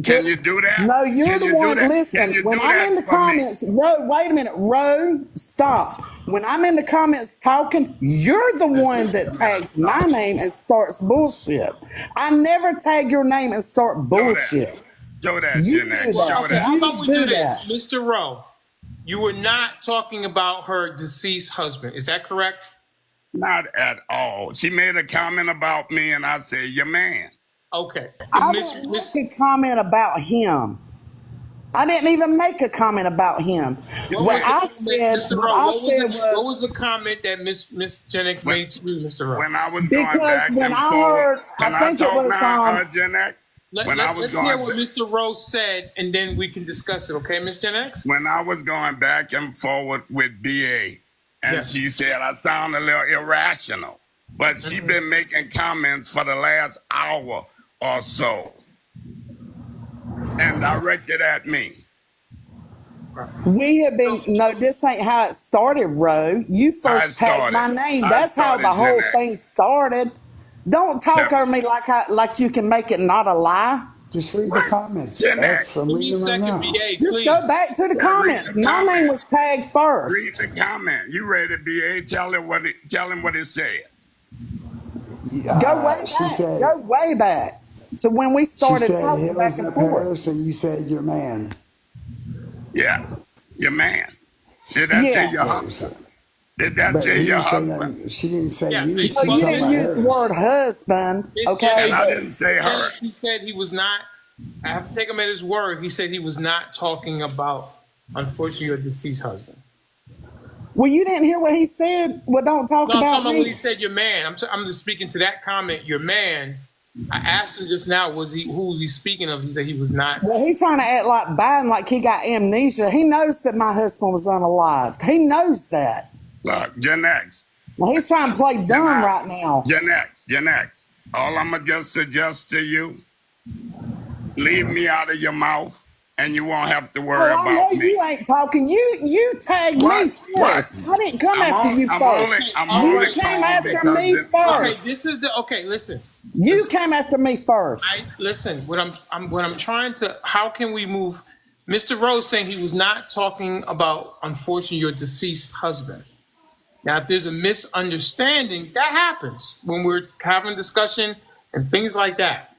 Can you do that? No, you're the one. Listen, when I'm in the comments, Roe, wait a minute, Roe, stop. When I'm in the comments talking, you're the one that tags my name and starts bullshit. I never tag your name and start bullshit. Show that, Gen X. Show that. How about we do this, Mr. Rowe? You were not talking about her deceased husband. Is that correct? Not at all. She made a comment about me, and I said, your man. Okay. I didn't make a comment about him. I didn't even make a comment about him. What I said was the comment that Miss Gen X made to you, Mr. Rowe? When I was because going back when and I forth, heard, I think it was Gen X. Let's hear what Mr. Rowe said, and then we can discuss it. Okay, Miss Gen X? When I was going back and forward with BA, and she said I sound a little irrational, but she's been making comments for the last hour or so and directed at me. We have been, no, this ain't how it started, Roe. You first tagged my name. That's how the whole thing started. Don't talk over me like you can make it not a lie. Just read the comments. I'm reading right now. Just go back to the comments. My name was tagged first. Read the comment. You read it, BA. Tell him what it said. Go way back. Go way back to when we started talking back and forth. Harris, and you said your man. Yeah, your man. Did that say your husband? Did that say your husband? She didn't say you. So you didn't use the word husband, okay? And I didn't say her. He said he was not. I have to take him at his word. He said he was not talking about, unfortunately, your deceased husband. Well, you didn't hear what he said. Well, don't talk about me. I'm talking about when he said your man. I'm just speaking to that comment. Your man. I asked him just now, who was he speaking of? He said he was not. Well, he's trying to act like Biden, like he got amnesia. He knows that my husband was unalived. He knows that. Look, Gen X. Well, he's trying to play dumb right now. Gen X. All I'm going to just suggest to you, leave me out of your mouth, and you won't have to worry I about know me. you ain't talking. You tagged What? me first. I didn't come after you first. I'm You only came calling after because me first. This is the listen. You came after me first. Listen. What I'm trying to. How can we move? Mr. Rose saying he was not talking about, unfortunately, your deceased husband. Now, if there's a misunderstanding, that happens when we're having a discussion and things like that.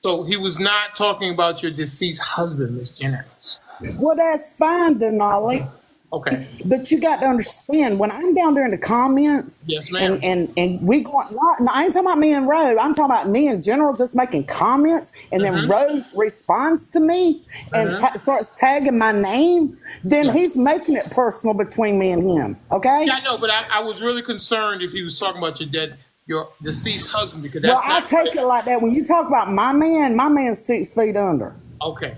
So he was not talking about your deceased husband, Ms. Jennings. Well, that's fine, Denali. Okay. But you got to understand, when I'm down there in the comments, yes, ma'am. and we going, I ain't talking about me and Rose. I'm talking about me in general, just making comments, and then Rose responds to me and starts tagging my name. Then he's making it personal between me and him. Okay? Yeah, I know, but I was really concerned if he was talking about your deceased husband, because that's I take it like that. When you talk about my man's 6 feet under. Okay.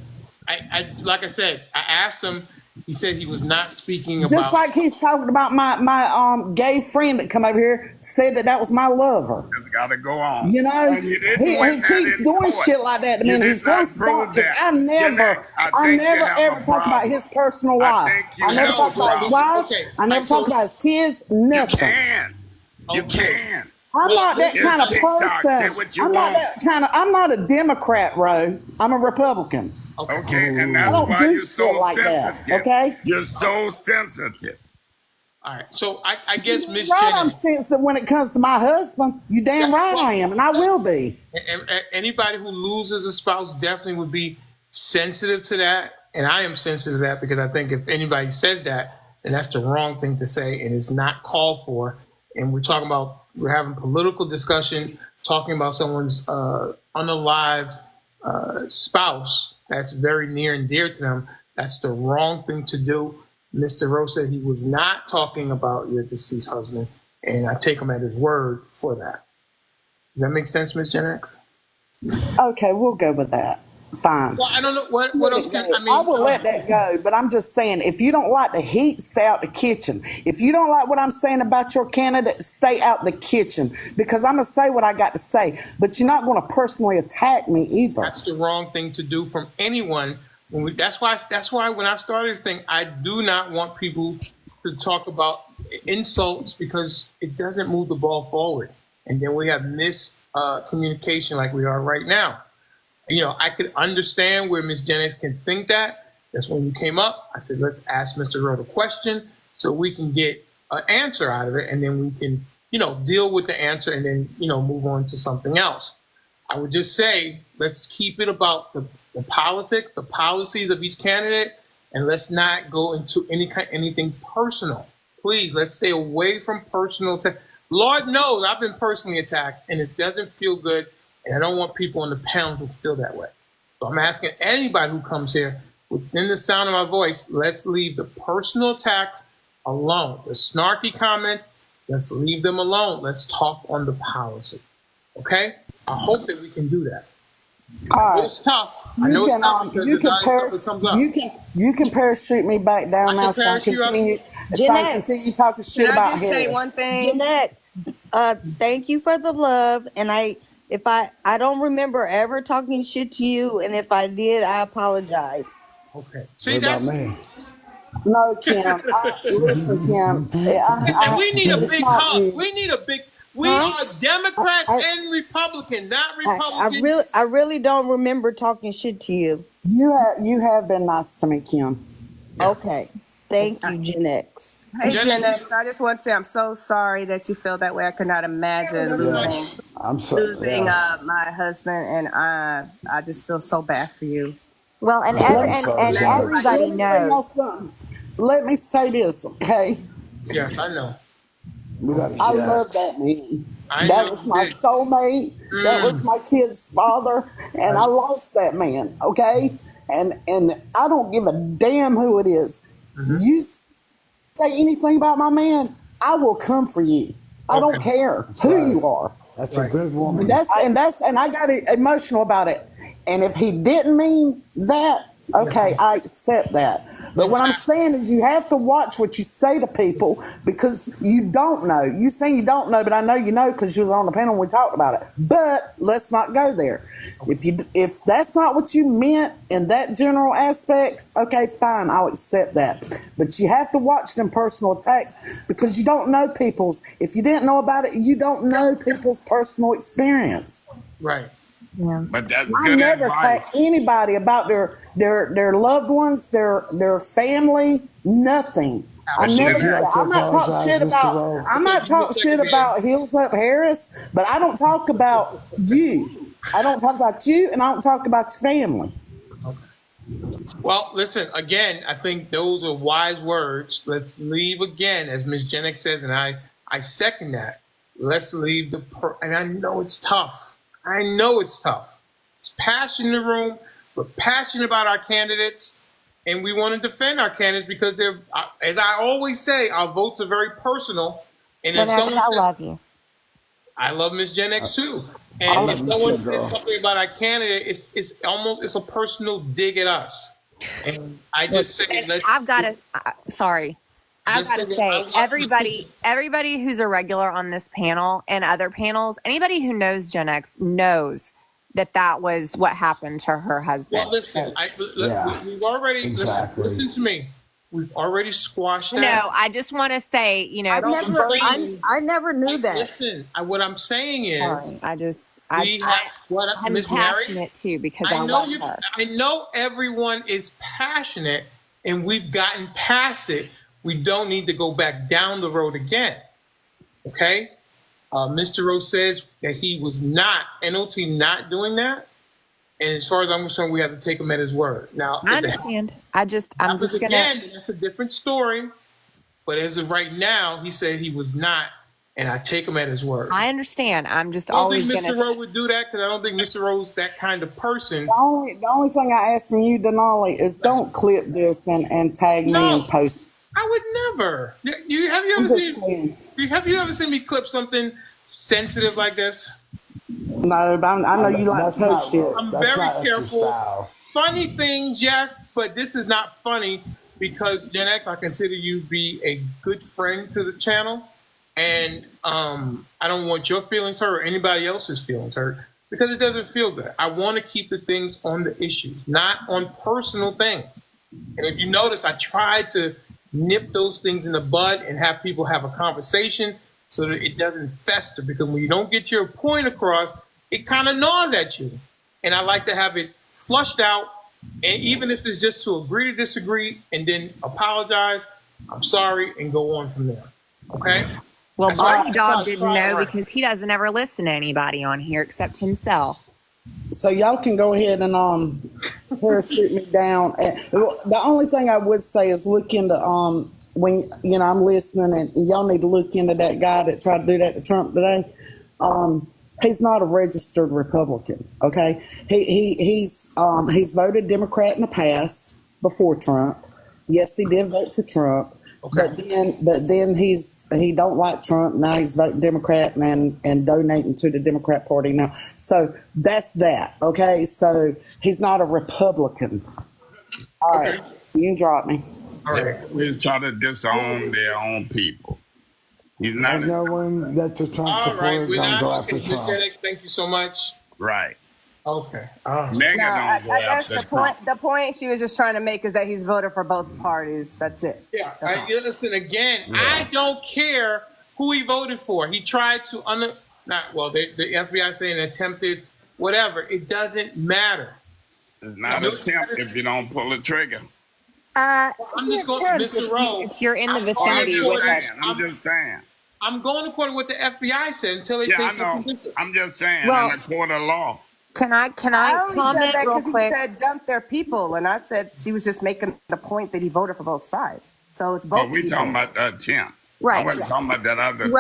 I like I said, I asked him. He said he was not speaking about. Just like he's talking about my gay friend that come over here, said that was my lover. It's got to go on. You know, he keeps doing shit like that to me. And he's going to stop, because I never ever talk about his personal life. I never talk about his wife. I never talk about his kids. Nothing. You can. I'm not that kind of person. I'm not a Democrat, Ro. I'm a Republican. Okay, and that's why you're so like sensitive. That, okay? You're so sensitive. All right, so I guess Miss Jennings. I'm sensitive when it comes to my husband. You damn right I am, and I will be. Anybody who loses a spouse definitely would be sensitive to that, and I am sensitive to that, because I think if anybody says that, then that's the wrong thing to say, and it's not called for. And we're having political discussion, talking about someone's unalived spouse that's very near and dear to them. That's the wrong thing to do. Mr. Rose said he was not talking about your deceased husband, and I take him at his word for that. Does that make sense, Ms. Jennings? Okay, we'll go with that. Fine. Well, I don't know what else can I mean. I will let that go, but I'm just saying, if you don't like the heat, stay out the kitchen. If you don't like what I'm saying about your candidate, stay out the kitchen, because I'm gonna say what I got to say. But you're not going to personally attack me either. That's the wrong thing to do from anyone. That's why when I started this thing, I do not want people to talk about insults, because it doesn't move the ball forward, and then we have miscommunication like we are right now. You know, I could understand where Ms. Jennings can think that. That's when you came up. I said, let's ask Mr. Rowe a question so we can get an answer out of it, and then we can, deal with the answer, and then, move on to something else. I would just say, let's keep it about the politics, the policies of each candidate, and let's not go into anything personal. Please, let's stay away from personal. Lord knows I've been personally attacked, and it doesn't feel good. And I don't want people on the panel to feel that way. So I'm asking anybody who comes here, within the sound of my voice, let's leave the personal attacks alone. The snarky comments, let's leave them alone. Let's talk on the policy. Okay? I hope that we can do that. All right. It's tough. I know it's tough because you can parachute me back down now, so I continue talking shit about Harris. Can I just say one thing? Jeanette, thank you for the love, and I don't remember ever talking shit to you, and if I did, I apologize. Okay. See, that's me. No, Kim. Listen, Kim. We need a big hug. We need a big. We are Democrats and Republicans, not Republicans. I really don't remember talking shit to you. You have been nice to me, Kim. Yeah. Okay. Thank you, Gen X. Hey, Gen X, I just want to say I'm so sorry that you feel that way. I could not imagine losing my husband, and I just feel so bad for you. Well, and everybody knows. Let me say this, okay? Yes, I know. I love that man. That was my soulmate. That was my kid's father, and I lost that man, okay? And I don't give a damn who it is. You say anything about my I will come for you. I don't care who you are. That's a good woman. And I got emotional about it. And if he didn't mean that, Okay, I accept that. But what I'm saying is you have to watch what you say to people because you don't know. You saying you don't know, but I know you know because you was on the panel and we talked about it. But let's not go there. If that's not what you meant in that general aspect, okay, fine, I'll accept that. But you have to watch them personal attacks because you don't know people's. If you didn't know about it, you don't know people's personal experience. Right. Yeah. But that's I good never advice. attack anybody about their loved ones, their family, nothing. I never do that. I might talk shit about Hills Up Harris, but I don't talk about you. I don't talk about you, and I don't talk about your family. Okay. Well, listen, again, I think those are wise words. Let's leave again, as Ms. Jenick says, and I second that. Let's leave and I know it's tough. I know it's tough. It's passion in the room. We're passionate about our candidates, and we want to defend our candidates because they're, as I always say, our votes are very personal. And if someone I love you. I love Ms. Gen X too. And if someone says something about our candidate, it's a personal dig at us. And I just say, I've got to, sorry. I've got to say, everybody who's a regular on this panel and other panels, anybody who knows Gen X knows that was what happened to her husband. Well, listen, we've already, listen to me. We've already squashed that. No, I just want to say, I never knew that. Listen, what I'm saying is, I'm passionate too because I love her. I know everyone is passionate, and we've gotten past it. We don't need to go back down the road again. Okay? Mr. Rose says that he was not, NOT not doing that. And as far as I'm concerned, we have to take him at his word. Now, I understand. I'm just gonna. That's a different story. But as of right now, he said he was not, and I take him at his word. I understand. I'm just always gonna. I don't think Mr. Rose would do that because I don't think Mr. Rose is that kind of person. The only thing I ask from you, Denali, is don't clip this and tag me and post. I would never. Have you ever seen me clip something sensitive like this? No, but I know you like to post shit. I'm very careful. Funny things, yes, but this is not funny because Gen X, I consider you be a good friend to the channel, and I don't want your feelings hurt or anybody else's feelings hurt because it doesn't feel good. I want to keep the things on the issues, not on personal things. And if you notice, I tried to nip those things in the bud and have people have a conversation so that it doesn't fester, because when you don't get your point across, it kind of gnaws at you. And I like to have it flushed out, and even if it's just to agree to disagree and then apologize, I'm sorry, and go on from there. Okay? Well, Barney Dog didn't know because he doesn't ever listen to anybody on here except himself. So y'all can go ahead and parachute me down. And the only thing I would say is look into when I'm listening, and y'all need to look into that guy that tried to do that to Trump today. He's not a registered Republican. Okay, he's voted Democrat in the past before Trump. Yes, he did vote for Trump. Okay. But then he don't like Trump. Now he's voting Democrat and donating to the Democrat Party now. So that's that. Okay. So he's not a Republican. All right. You can drop me. All right. They try to disown their own people. He's not. No one that's a Trump supporter don't go after Trump. Thank you so much. Right. Okay. I guess the point she was just trying to make is that he's voted for both parties. That's it. Yeah. Listen again. Yeah. I don't care who he voted for. He tried to the FBI saying attempted whatever. It doesn't matter. It's not an attempt if you don't pull the trigger. I'm just going to Mr. Rose. If you're in the vicinity with it. I'm just saying. I'm going according to what the FBI said until they say something different. I'm just saying in a court of law. Can I comment real quick? He said dump their people, and I said she was just making the point that he voted for both sides. So it's both. But we talking about the attempt. Right. I wasn't talking about that other thing.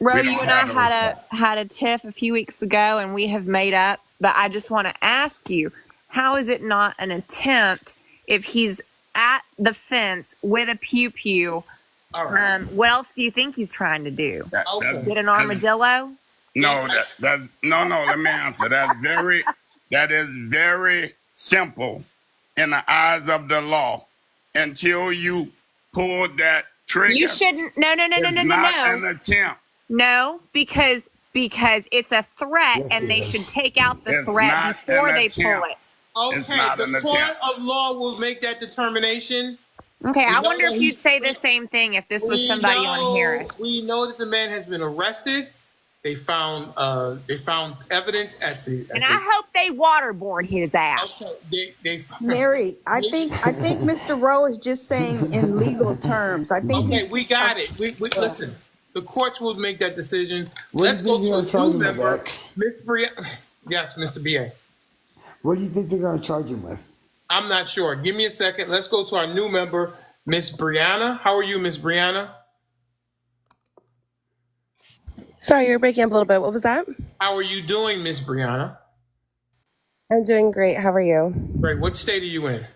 Ro, you and I had a tiff a few weeks ago, and we have made up. But I just want to ask you, how is it not an attempt if he's at the fence with a pew-pew? Right. What else do you think he's trying to do? Get an armadillo? No, let me answer. That is very simple in the eyes of the law until you pull that trigger. You shouldn't. No. It's not an attempt. No, because it's a threat, Yes, and it they should is. take out the It's threat not before an they pull attempt. it. It's Okay, not the an court attempt. of law will make that determination. Okay, We I know wonder that if you'd say the same thing if this was somebody on Harris. we know that the man has been arrested. They found evidence at the. And I hope they waterboard his ass. Okay, they Mary, I think Mr. Rowe is just saying in legal terms. I think Okay, he's we got it. We listen. The courts will make that decision. What do Let's you go think they're to going to a charge new him with, member, X? Miss Bria. Yes, Mr. BA. What do you think they're going to charge him with? I'm not sure. Give me a second. Let's go to our new member, Miss Brianna. How are you, Miss Brianna? Sorry, you're breaking up a little bit. What was that? How are you doing, Miss Brianna? I'm doing great. How are you? Great. What state are you in?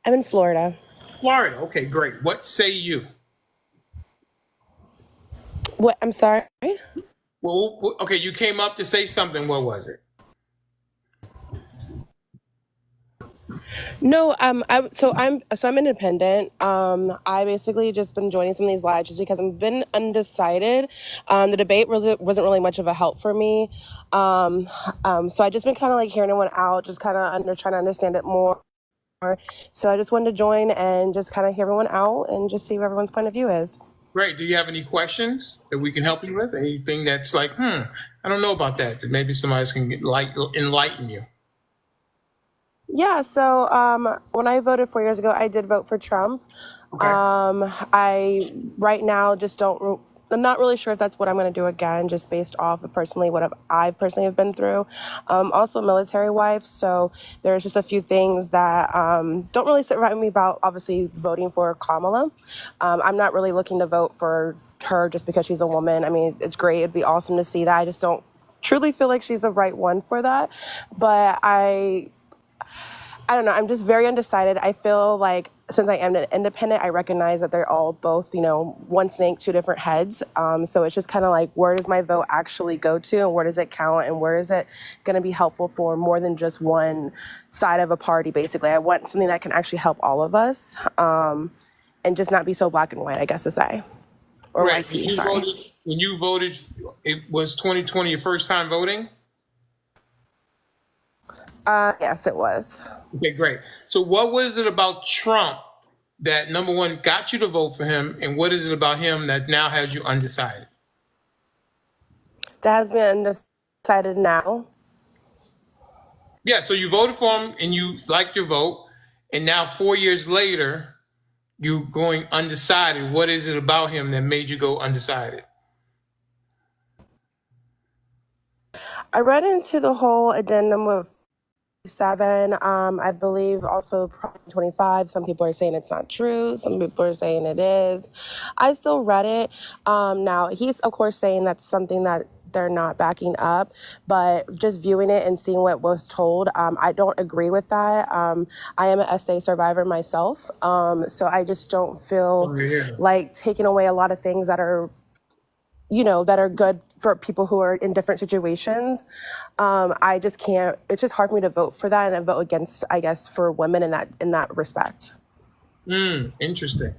I'm in Florida. Florida. Okay, great. What say you? What? I'm sorry? Well, okay, you came up to say something. What was it? No, I'm independent. I basically just been joining some of these lives just because I've been undecided. The debate wasn't really much of a help for me. So I just been kind of like hearing everyone out, just kind of trying to understand it more. So I just wanted to join and just kind of hear everyone out and just see what everyone's point of view is. Great. Do you have any questions that we can help you with? Anything that's like, I don't know about that maybe somebody can enlighten you? Yeah, so when I voted 4 years ago, I did vote for Trump. Okay. I right now just I'm not really sure if that's what I'm going to do again, just based off of personally what I personally have been through. Also a military wife, so there's just a few things that don't really sit right with me about obviously voting for Kamala. I'm not really looking to vote for her just because she's a woman. I mean, it's great. It'd be awesome to see that. I just don't truly feel like she's the right one for that. But I don't know. I'm just very undecided. I feel like since I am an independent, I recognize that they're all both, one snake, two different heads. So it's just kind of like, where does my vote actually go to, and where does it count, and where is it going to be helpful for more than just one side of a party, basically. I want something that can actually help all of us, and just not be so black and white, I guess to say. Or Right. white tea, sorry. When you voted, it was 2020 your first time voting? Yes, it was. Okay, great. So what was it about Trump that, number one, got you to vote for him, and what is it about him that now has you undecided? That has been undecided now. Yeah, so you voted for him and you liked your vote, and now 4 years later, you're going undecided. What is it about him that made you go undecided? I read into the whole addendum of 7, I believe also 25. Some people are saying it's not true. Some people are saying it is. I still read it. Now, he's, of course, saying that's something that they're not backing up, but just viewing it and seeing what was told, I don't agree with that. I am an SA survivor myself, so I just don't feel like taking away a lot of things that are that are good for people who are in different situations. I just can't, it's just hard for me to vote for that and then vote against, I guess, for women in that respect. Interesting.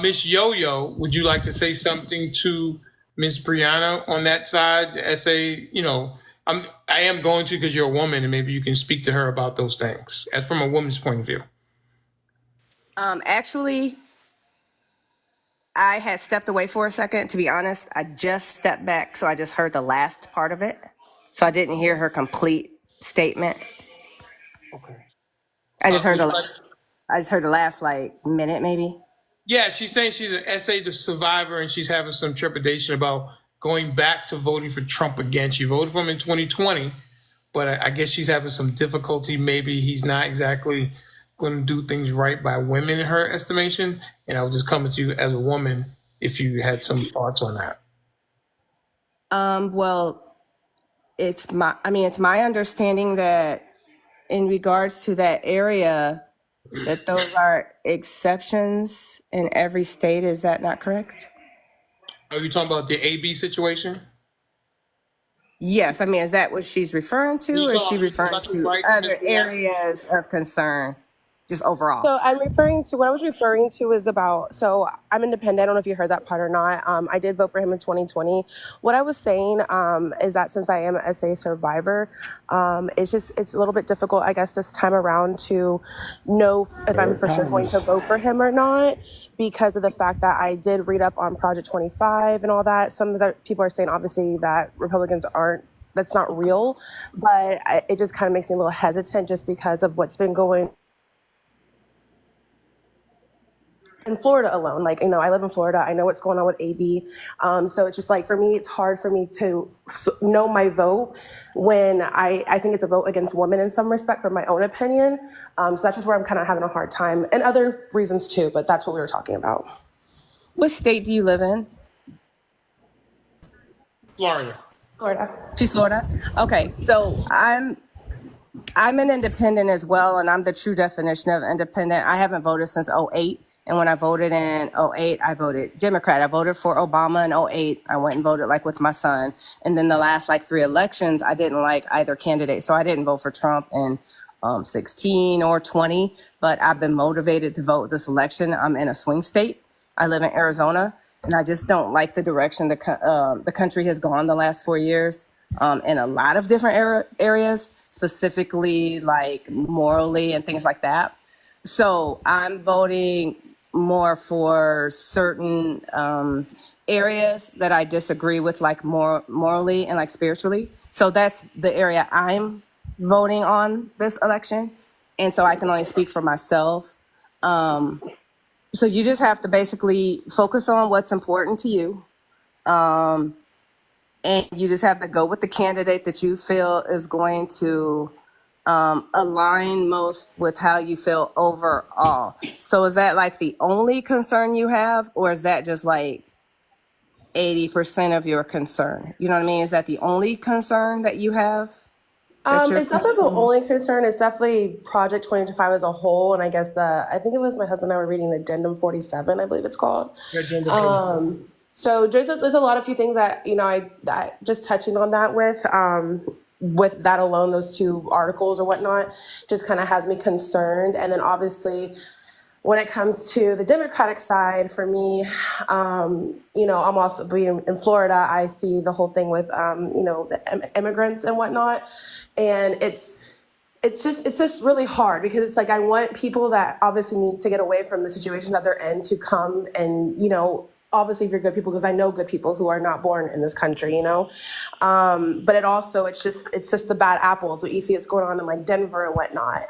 Miss Yo-Yo, would you like to say something to Miss Brianna on that side? I am going to, because you're a woman, and maybe you can speak to her about those things as from a woman's point of view. Actually, I had stepped away for a second, to be honest. I just stepped back, so I just heard the last part of it. So I didn't hear her complete statement. Okay. I just heard the last minute, maybe. Yeah, she's saying she's an SA survivor, and she's having some trepidation about going back to voting for Trump again. She voted for him in 2020, but I guess she's having some difficulty. Maybe he's not exactly going to do things right by women in her estimation. And I was just coming to you as a woman if you had some thoughts on that. Well, it's my understanding that in regards to that area, that those are exceptions in every state. Is that not correct? Are you talking about the AB situation? Yes, I mean, is that what she's referring to, or is she referring to other areas of concern, just overall? So I'm referring to what I was referring to is about. So I'm independent. I don't know if you heard that part or not. I did vote for him in 2020. What I was saying is that since I am an SA survivor, it's a little bit difficult, I guess, this time around to know if I'm for sure going to vote for him or not, because of the fact that I did read up on Project 25 and all that. Some of the people are saying obviously that Republicans aren't. That's not real, but it just kind of makes me a little hesitant just because of what's been going in Florida alone. Like, I live in Florida. I know what's going on with AB. So it's just like, for me, it's hard for me to know my vote when I think it's a vote against women in some respect, from my own opinion. So that's just where I'm kind of having a hard time, and other reasons too, but that's what we were talking about. What state do you live in? Florida. She's Florida? Okay, so I'm an independent as well, and I'm the true definition of independent. I haven't voted since '08. And when I voted in '08, I voted Democrat. I voted for Obama in '08. I went and voted with my son. And then the last 3 elections, I didn't like either candidate. So I didn't vote for Trump in 16 or 20, but I've been motivated to vote this election. I'm in a swing state. I live in Arizona, and I just don't like the direction the country has gone the last 4 years in a lot of different areas, specifically morally and things like that. So I'm voting more for certain areas that I disagree with, more morally and spiritually. So that's the area I'm voting on this election. And so I can only speak for myself. So you just have to basically focus on what's important to you. And you just have to go with the candidate that you feel is going to align most with how you feel overall. So is that the only concern you have, or is that just 80% of your concern? You know what I mean? Is that the only concern that you have? It's definitely the only concern. It's definitely Project 25 as a whole. And I guess I think it was my husband and I were reading the Addendum 47, I believe it's called. So there's a lot of few things that, I just touching on that with that alone, those 2 articles or whatnot, just kind of has me concerned. And then obviously when it comes to the Democratic side, for me, I'm also being in Florida. I see the whole thing with, the immigrants and whatnot. And it's just really hard, because it's I want people that obviously need to get away from the situation that they're in to come and, obviously if you're good people, because I know good people who are not born in this country, but it's just the bad apples. What you see it's going on in Denver and whatnot,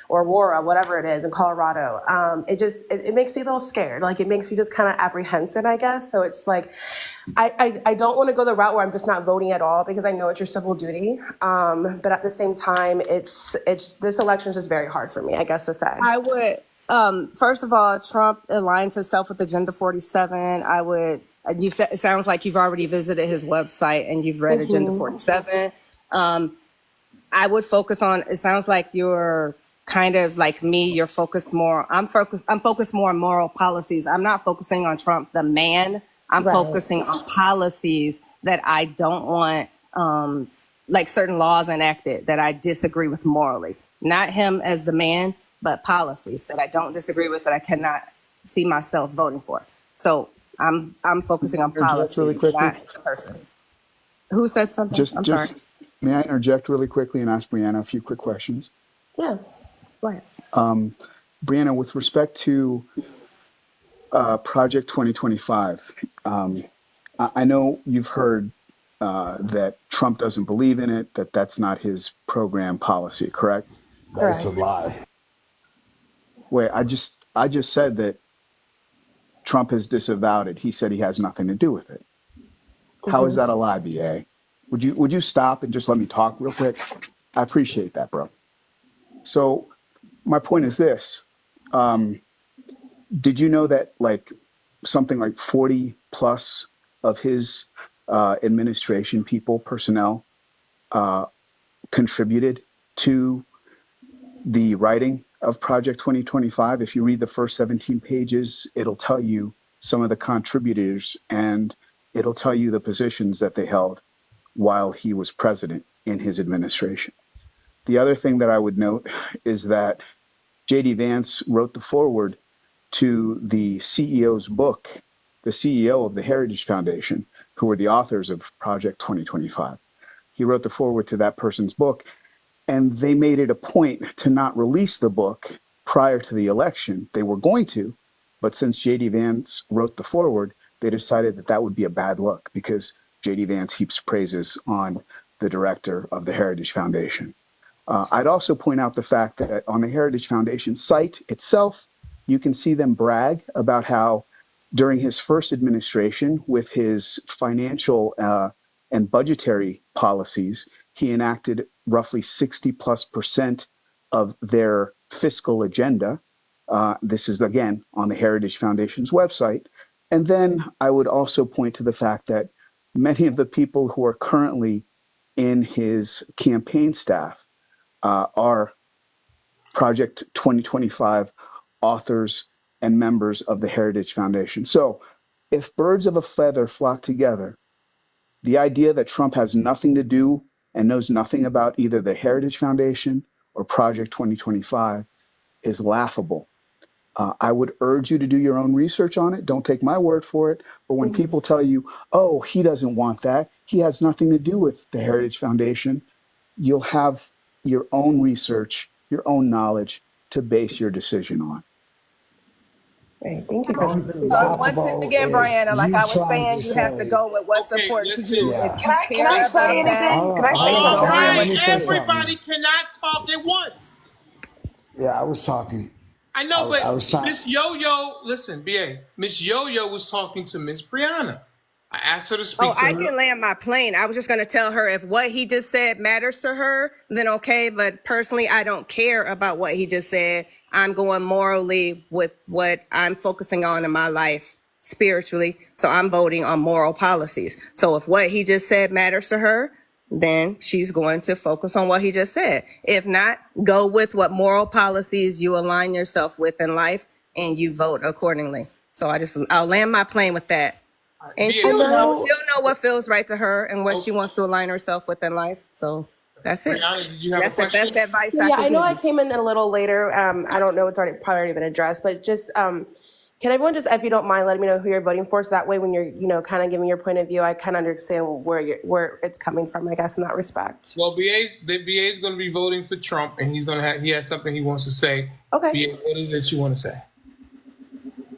or Aurora, whatever it is in Colorado. It makes me a little scared. It makes me just kind of apprehensive, I guess. So it's I don't want to go the route where I'm just not voting at all, because I know it's your civil duty. But at the same time, it's this election is just very hard for me, I guess to say. I would, first of all, Trump aligns himself with Agenda 47. It sounds like you've already visited his website and you've read Agenda 47. I would focus on, it sounds like you're kind of like me, you're focused more, I'm focused more on moral policies. I'm not focusing on Trump, the man. I'm focusing on policies that I don't want, certain laws enacted that I disagree with morally. Not him as the man, but policies that I don't disagree with, that I cannot see myself voting for. So I'm focusing on policies, really quickly, not the person. Who said something? I'm sorry. May I interject really quickly and ask Brianna a few quick questions? Yeah, go ahead. Brianna, with respect to Project 2025, I know you've heard that Trump doesn't believe in it, that's not his program policy, correct? That's a lie. Wait, I just said that Trump has disavowed it. He said he has nothing to do with it. How is that a lie, BA? Would you stop and just let me talk real quick? I appreciate that, bro. So my point is this. Did you know that something like 40 plus of his administration personnel contributed to the writing of Project 2025? If you read the first 17 pages, it'll tell you some of the contributors and it'll tell you the positions that they held while he was president in his administration. The other thing that I would note is that J.D. Vance wrote the foreword to the CEO's book, the CEO of the Heritage Foundation, who were the authors of Project 2025. He wrote the foreword to that person's book, and they made it a point to not release the book prior to the election. They were going to, but since J.D. Vance wrote the foreword, they decided that that would be a bad look because J.D. Vance heaps praises on the director of the Heritage Foundation. I'd also point out the fact that on the Heritage Foundation site itself, you can see them brag about how during his first administration with his financial and budgetary policies, he enacted roughly 60+% of their fiscal agenda. This is, again, on the Heritage Foundation's website. And then I would also point to the fact that many of the people who are currently in his campaign staff are Project 2025 authors and members of the Heritage Foundation. So if birds of a feather flock together, the idea that Trump has nothing to do and knows nothing about either the Heritage Foundation or Project 2025 is laughable. I would urge you to do your own research on it. Don't take my word for it. But when people tell you, oh, he doesn't want that, he has nothing to do with the Heritage Foundation, you'll have your own research, your own knowledge to base your decision on. Great, thank you. The only thing So once laughable again, is Brianna, like you I was trying saying, to you have to say, go with what's Okay, important to you. listen. If yeah. you Can I care say about that, anything? Can I say Hold All on, something? let right, me say everybody something. cannot talk at once. Yeah, I was talking. I know, but I was trying. Miss Yo-Yo, listen, BA, Miss Yo-Yo was talking to Miss Brianna. I asked her to oh, speak to I her. can land my plane. I was just going to tell her if what he just said matters to her, then okay. But personally, I don't care about what he just said. I'm going morally with what I'm focusing on in my life spiritually. So I'm voting on moral policies. So if what he just said matters to her, then she's going to focus on what he just said. If not, go with what moral policies you align yourself with in life and you vote accordingly. So I'll land my plane with that. And BA, she'll know know. what feels right to her and what she wants to align herself with in life. So that's it. Brianna, did you have a That's the question? best advice No, I yeah, could I know give I you. came in a little later. I don't know, it's probably already been addressed, but just can everyone just, if you don't mind, letting me know who you're voting for, so that way when you're, kind of giving your point of view, I kind of understand where it's coming from, I guess, in that respect. Well, BA is going to be voting for Trump, and he has something he wants to say. Okay. BA, what is it you want to say?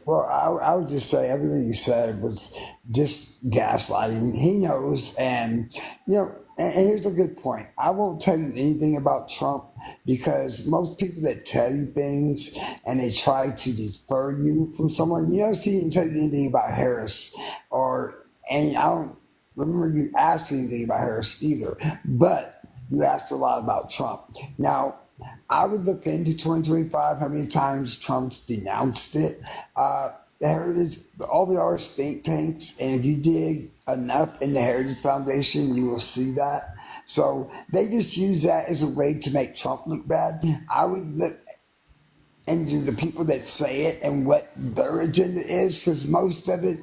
Well, I would just say everything you said was just gaslighting. He knows, and and here's a good point. I won't tell you anything about Trump because most people that tell you things and they try to defer you from someone, he didn't tell you anything about Harris, and I don't remember you asked anything about Harris either, but you asked a lot about Trump. Now, I would look into 2025, how many times Trump's denounced it. The Heritage, all the artists think tanks, and if you dig enough in the Heritage Foundation, you will see that. So they just use that as a way to make Trump look bad. I would look into the people that say it and what their agenda is, because most of it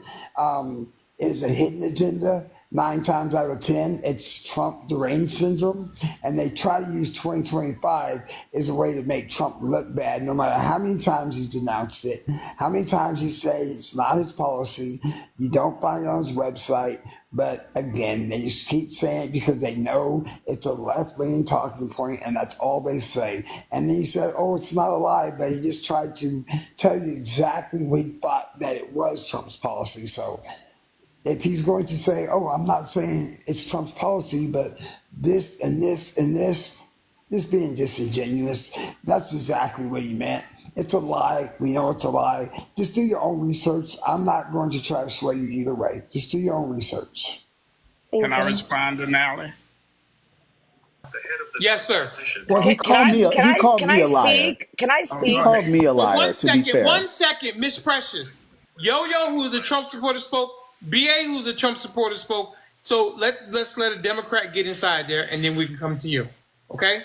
is a hidden agenda. 9 times out of 10, it's Trump deranged syndrome. And they try to use 2025 as a way to make Trump look bad, no matter how many times he denounced it, how many times he said it's not his policy. You don't find it on his website. But again, they just keep saying it because they know it's a left-leaning talking point, and that's all they say. And then he said, oh, it's not a lie, but he just tried to tell you exactly what he thought that it was Trump's policy. So if he's going to say, oh, I'm not saying it's Trump's policy, but this and this and this, just being disingenuous, that's exactly what he meant. It's a lie. We know it's a lie. Just do your own research. I'm not going to try to sway you either way. Just do your own research. Can I respond to Denali? Yes, sir. Well, he called me a liar. Speak? Can I speak? He called me a But liar, to be fair. 1 second, Miss Precious. Yo-Yo, who's a Trump supporter, spoke. BA, who's a Trump supporter, spoke. So let's let a Democrat get inside there, and then we can come to you. Okay?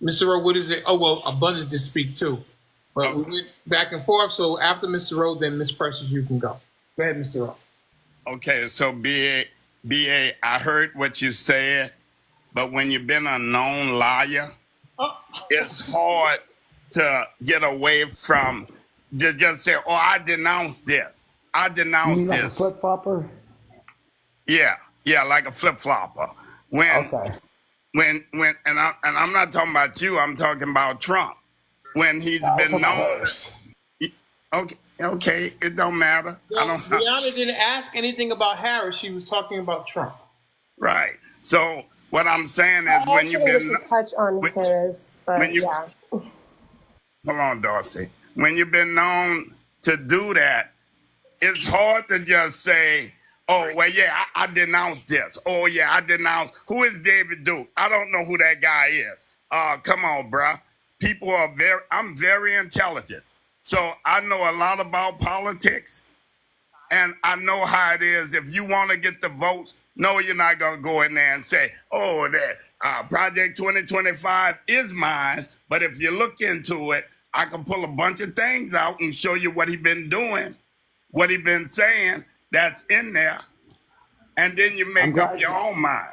Mr. Rowe, what is it? Oh, well, Abundance did speak too. But we went back and forth, so after Mr. Rowe, then Miss Precious, you can go. Go ahead, Mr. Rowe. Okay, so BA, BA, I heard what you said, but when you've been a known liar, it's hard to get away from just say, "Oh, I denounce this. I You denounce mean like a this." flip flopper? Yeah, like a flip flopper. Okay. And I'm not talking about you. I'm talking about Trump. When he's I was been talking about known. Harris. Okay, it don't matter. No, Brianna didn't ask anything about Harris. She was talking about Trump. Right. So what I'm saying is, I when you've actually been just to touch on Harris, but yeah. hold on, Darcy. When you've been known to do that, it's hard to just say, "Oh, well, yeah, I denounce this. Oh, yeah, I denounce." Who is David Duke? I don't know who that guy is. Come on, bruh. I'm very intelligent. So I know a lot about politics, and I know how it is. If you want to get the votes, no, you're not going to go in there and say, "Oh, that Project 2025 is mine." But if you look into it, I can pull a bunch of things out and show you what he's been doing, what he's been saying that's in there, and then you make up your own mind.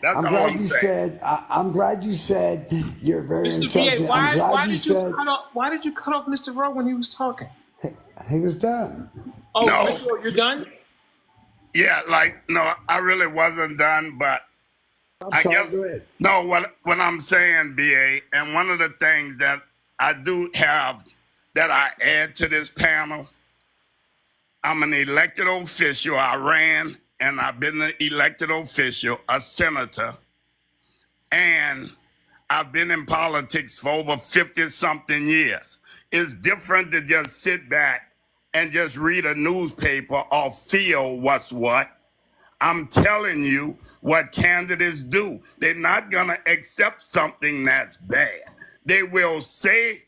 That's I'm all glad I'm you saying. said. I'm glad you said you're very Mr. intelligent. BA, I'm glad why you did you said cut off Mr. Rowe when he was talking? he was done. Oh, No. Mr. Rowe, you're done? Yeah, no, I really wasn't done, but I guess Go ahead. no. What I'm saying, BA, and one of the things that I do have that I add to this panel, I'm an elected official. I ran and I've been an elected official, a senator, and I've been in politics for over 50-something years. It's different to just sit back and just read a newspaper or feel what's what. I'm telling you what candidates do. They're not going to accept something that's bad. They will say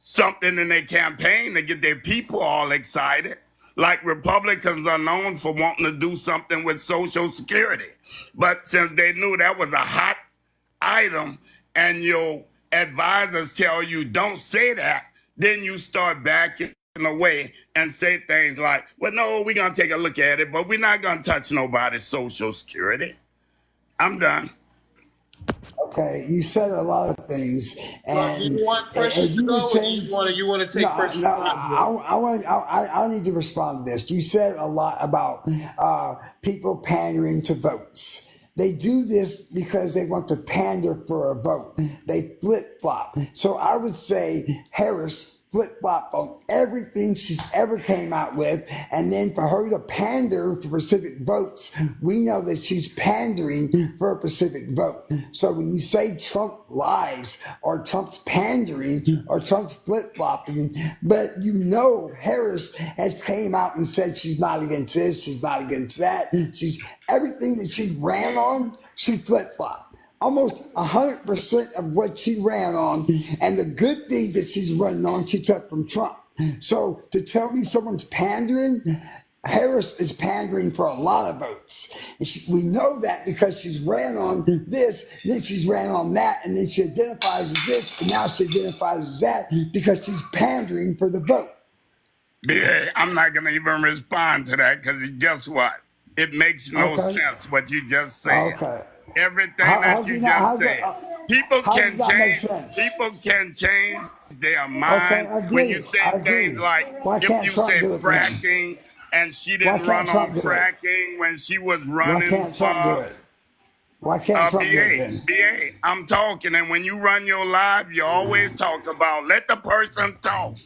something in their campaign to get their people all excited. Like Republicans are known for wanting to do something with Social Security. But since they knew that was a hot item and your advisors tell you don't say that, then you start backing away and say things like, "Well, no, we're going to take a look at it, but we're not going to touch nobody's Social Security." I'm done. Okay, you said a lot of things, and Do you want Precious to go, or do you want to take Precious? I need to respond to this. You said a lot about people pandering to votes. They do this because they want to pander for a vote. They flip flop. So I would say Harris flip flop on everything she's ever came out with, and then for her to pander for specific votes, we know that she's pandering for a specific vote. So when you say Trump lies or Trump's pandering or Trump's flip flopping, but you know Harris has came out and said she's not against this, she's not against that, she's everything that she ran on, she flip flopped. Almost 100% of what she ran on and the good things that she's running on, she took from Trump. So to tell me someone's pandering, Harris is pandering for a lot of votes. And we know that because she's ran on this, then she's ran on that, and then she identifies as this, and now she identifies as that because she's pandering for the vote. BA, I'm not going to even respond to that because guess what? It makes no sense what you just said. Okay. Everything that you just said. People can change. People can change their mind. Okay, I agree. When you say things like, if you say fracking, and she didn't run on fracking when she was running. Why can't Trump do it? Why can't Trump do it then? BA, I'm talking, and when you run your live, you always talk about let the person talk.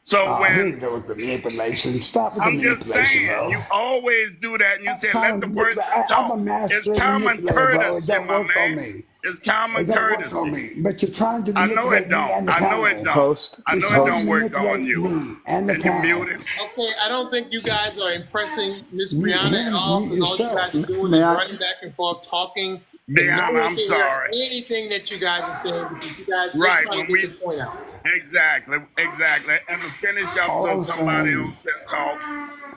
So here you go with the manipulation. Stop with the manipulation, just saying, bro. you always do that, and you say let the person talk. I'm a master It's common courtesy, It my work man. on me. It's common It don't courtesy. work on me. But you're trying to I know manipulate it me don't. and the I know panel. it don't. I know it don't work on you. Me and the And panel. you muted. Okay, I don't think you guys are impressing Miss Brianna at all, because all you guys are doing is running back and forth, talking. Brianna, I'm sorry. Anything that you guys are saying, because you guys are Right, trying to get the point out. Exactly. And to finish up so somebody else can talk.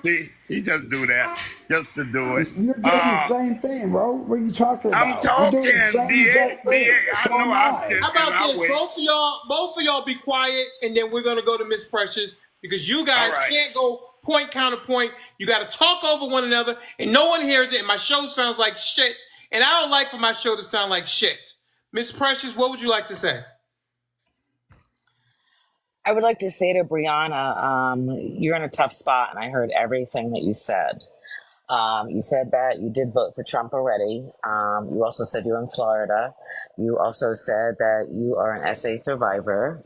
See, he just do that just to do it. You're doing the same thing, bro. What are you talking about? I'm talking, You're doing the same exact thing. I know I How about this? Both of y'all be quiet, and then we're gonna go to Miss Precious, because you guys can't go point, counterpoint. You got to talk over one another, and no one hears it, and my show sounds like shit. And I don't like for my show to sound like shit. Miss Precious, what would you like to say? I would like to say to Brianna, you're in a tough spot, and I heard everything that you said. You said that you did vote for Trump already. You also said you're in Florida. You also said that you are an SA survivor.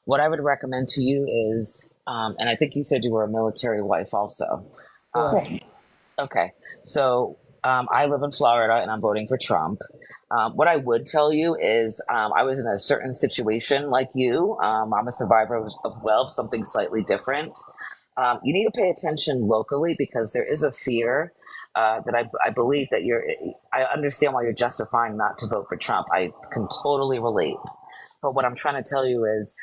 What I would recommend to you is, and I think you said you were a military wife also. Okay. So I live in Florida and I'm voting for Trump. What I would tell you is I was in a certain situation like you. I'm a survivor of wealth, something slightly different. You need to pay attention locally because there is a fear that I believe that I understand why you're justifying not to vote for Trump. I can totally relate. But what I'm trying to tell you is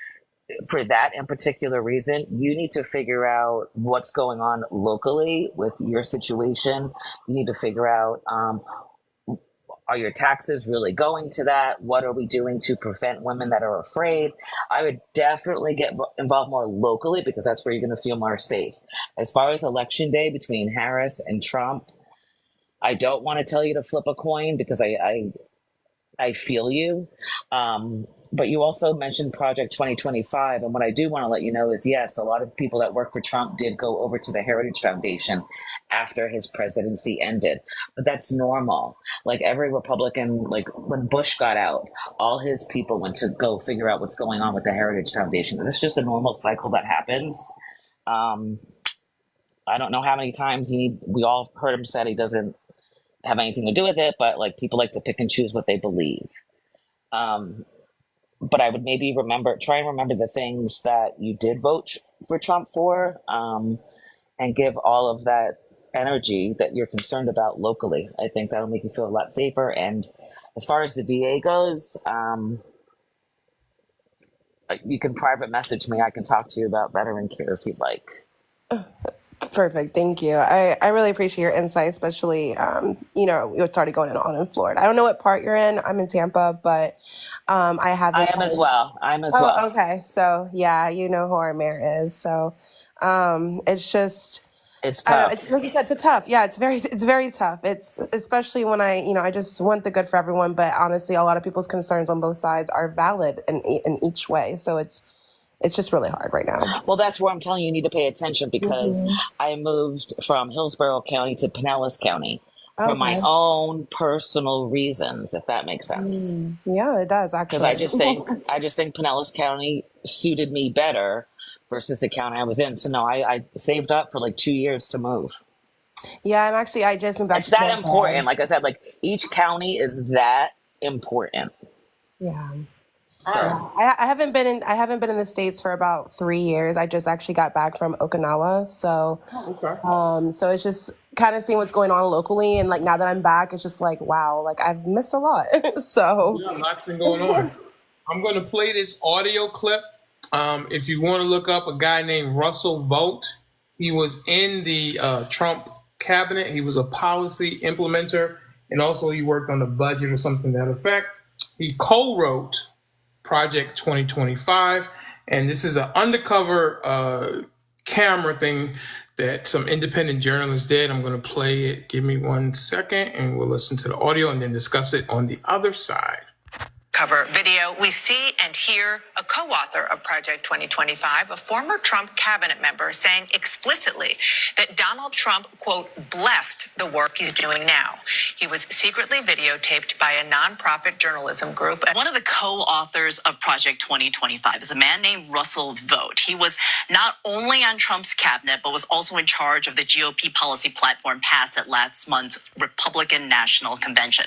for that in particular reason, you need to figure out what's going on locally with your situation. You need to figure out, are your taxes really going to that? What are we doing to prevent women that are afraid? I would definitely get involved more locally because that's where you're going to feel more safe. As far as election day between Harris and Trump, I don't want to tell you to flip a coin because I feel you. But you also mentioned Project 2025. And what I do want to let you know is, yes, a lot of people that work for Trump did go over to the Heritage Foundation after his presidency ended. But that's normal. Like every Republican, like when Bush got out, all his people went to go figure out what's going on with the Heritage Foundation. And it's just a normal cycle that happens. I don't know how many times we all heard him say he doesn't have anything to do with it, but like people like to pick and choose what they believe. But I would maybe try and remember the things that you did vote for Trump for, and give all of that energy that you're concerned about locally. I think that'll make you feel a lot safer. And as far as the VA goes, you can private message me. I can talk to you about veteran care if you'd like. Perfect. Thank you. I really appreciate your insight, especially, what's already going on in Florida. I don't know what part you're in. I'm in Tampa, but I am as well. Well. Okay. So yeah, you know who our mayor is. So it's just, it's tough. It's like you said, it's tough. Yeah, it's very tough. It's especially when I just want the good for everyone, but honestly, a lot of people's concerns on both sides are valid in each way. So it's just really hard right now. Well, that's where I'm telling you need to pay attention because I moved from Hillsborough County to Pinellas County for my own personal reasons, if that makes sense. Yeah, it does actually. Because I just think Pinellas County suited me better versus the county I was in. So no, I saved up for like 2 years to move. Yeah, I just moved back. It's that important. Like I said, like each county is that important. Yeah. So I haven't been in the States for about 3 years. I just actually got back from Okinawa. So so it's just kind of seeing what's going on locally, and like now that I'm back, it's just like wow, like I've missed a lot. So yeah, lots been going on. I'm going to play this audio clip. If you want to look up a guy named Russell Vought, he was in the Trump cabinet. He was a policy implementer, and also he worked on the budget or something to that effect. He co-wrote Project 2025, and this is an undercover camera thing that some independent journalists did. I'm going to play it. Give me 1 second, and we'll listen to the audio and then discuss it on the other side. Cover video, we see and hear a co-author of Project 2025, a former Trump cabinet member, saying explicitly that Donald Trump, quote, blessed the work he's doing now. He was secretly videotaped by a nonprofit journalism group. One of the co-authors of Project 2025 is a man named Russell Vought. He was not only on Trump's cabinet, but was also in charge of the GOP policy platform passed at last month's Republican National Convention.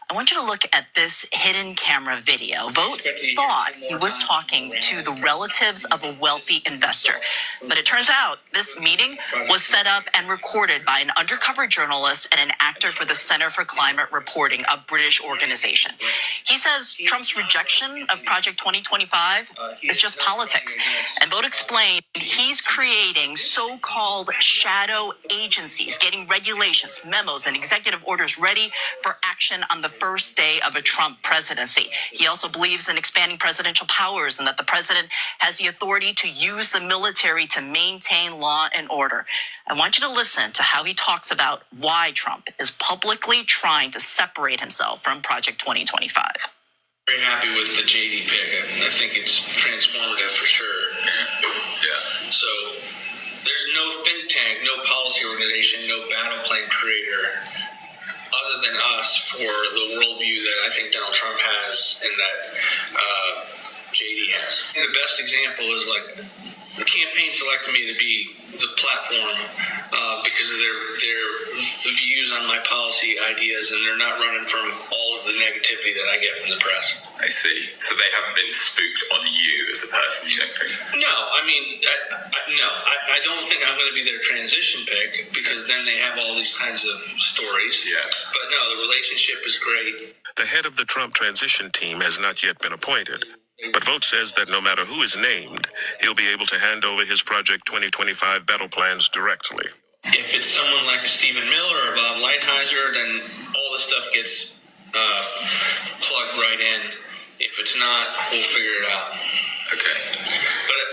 I want you to look at this hidden camera video. Vought thought he was talking to the relatives of a wealthy investor. But it turns out this meeting was set up and recorded by an undercover journalist and an actor for the Center for Climate Reporting, a British organization. He says Trump's rejection of Project 2025 is just politics. And Vought explained he's creating so-called shadow agencies, getting regulations, memos, and executive orders ready for action on the first day of a Trump presidency. presidency. He also believes in expanding presidential powers and that the president has the authority to use the military to maintain law and order. I want you to listen to how he talks about why Trump is publicly trying to separate himself from Project 2025. Very happy with the JD pick. I think it's transformative for sure. Yeah. So there's no think tank, no policy organization, no battle plan creator other than us for the worldview that I think Donald Trump has and that JD has. And the best example is like the campaign selected me to be the platform because of their views on my policy ideas, and they're not running from all of the negativity that I get from the press. I see. So they haven't been spooked on you as a person, you don't think? No, I mean, I don't think I'm going to be their transition pick because then they have all these kinds of stories. Yeah. But no, the relationship is great. The head of the Trump transition team has not yet been appointed, but Vogt says that no matter who is named, he'll be able to hand over his Project 2025 battle plans directly. If it's someone like Stephen Miller or Bob Lighthizer, then all this stuff gets plugged right in. If it's not, we'll figure it out. Okay.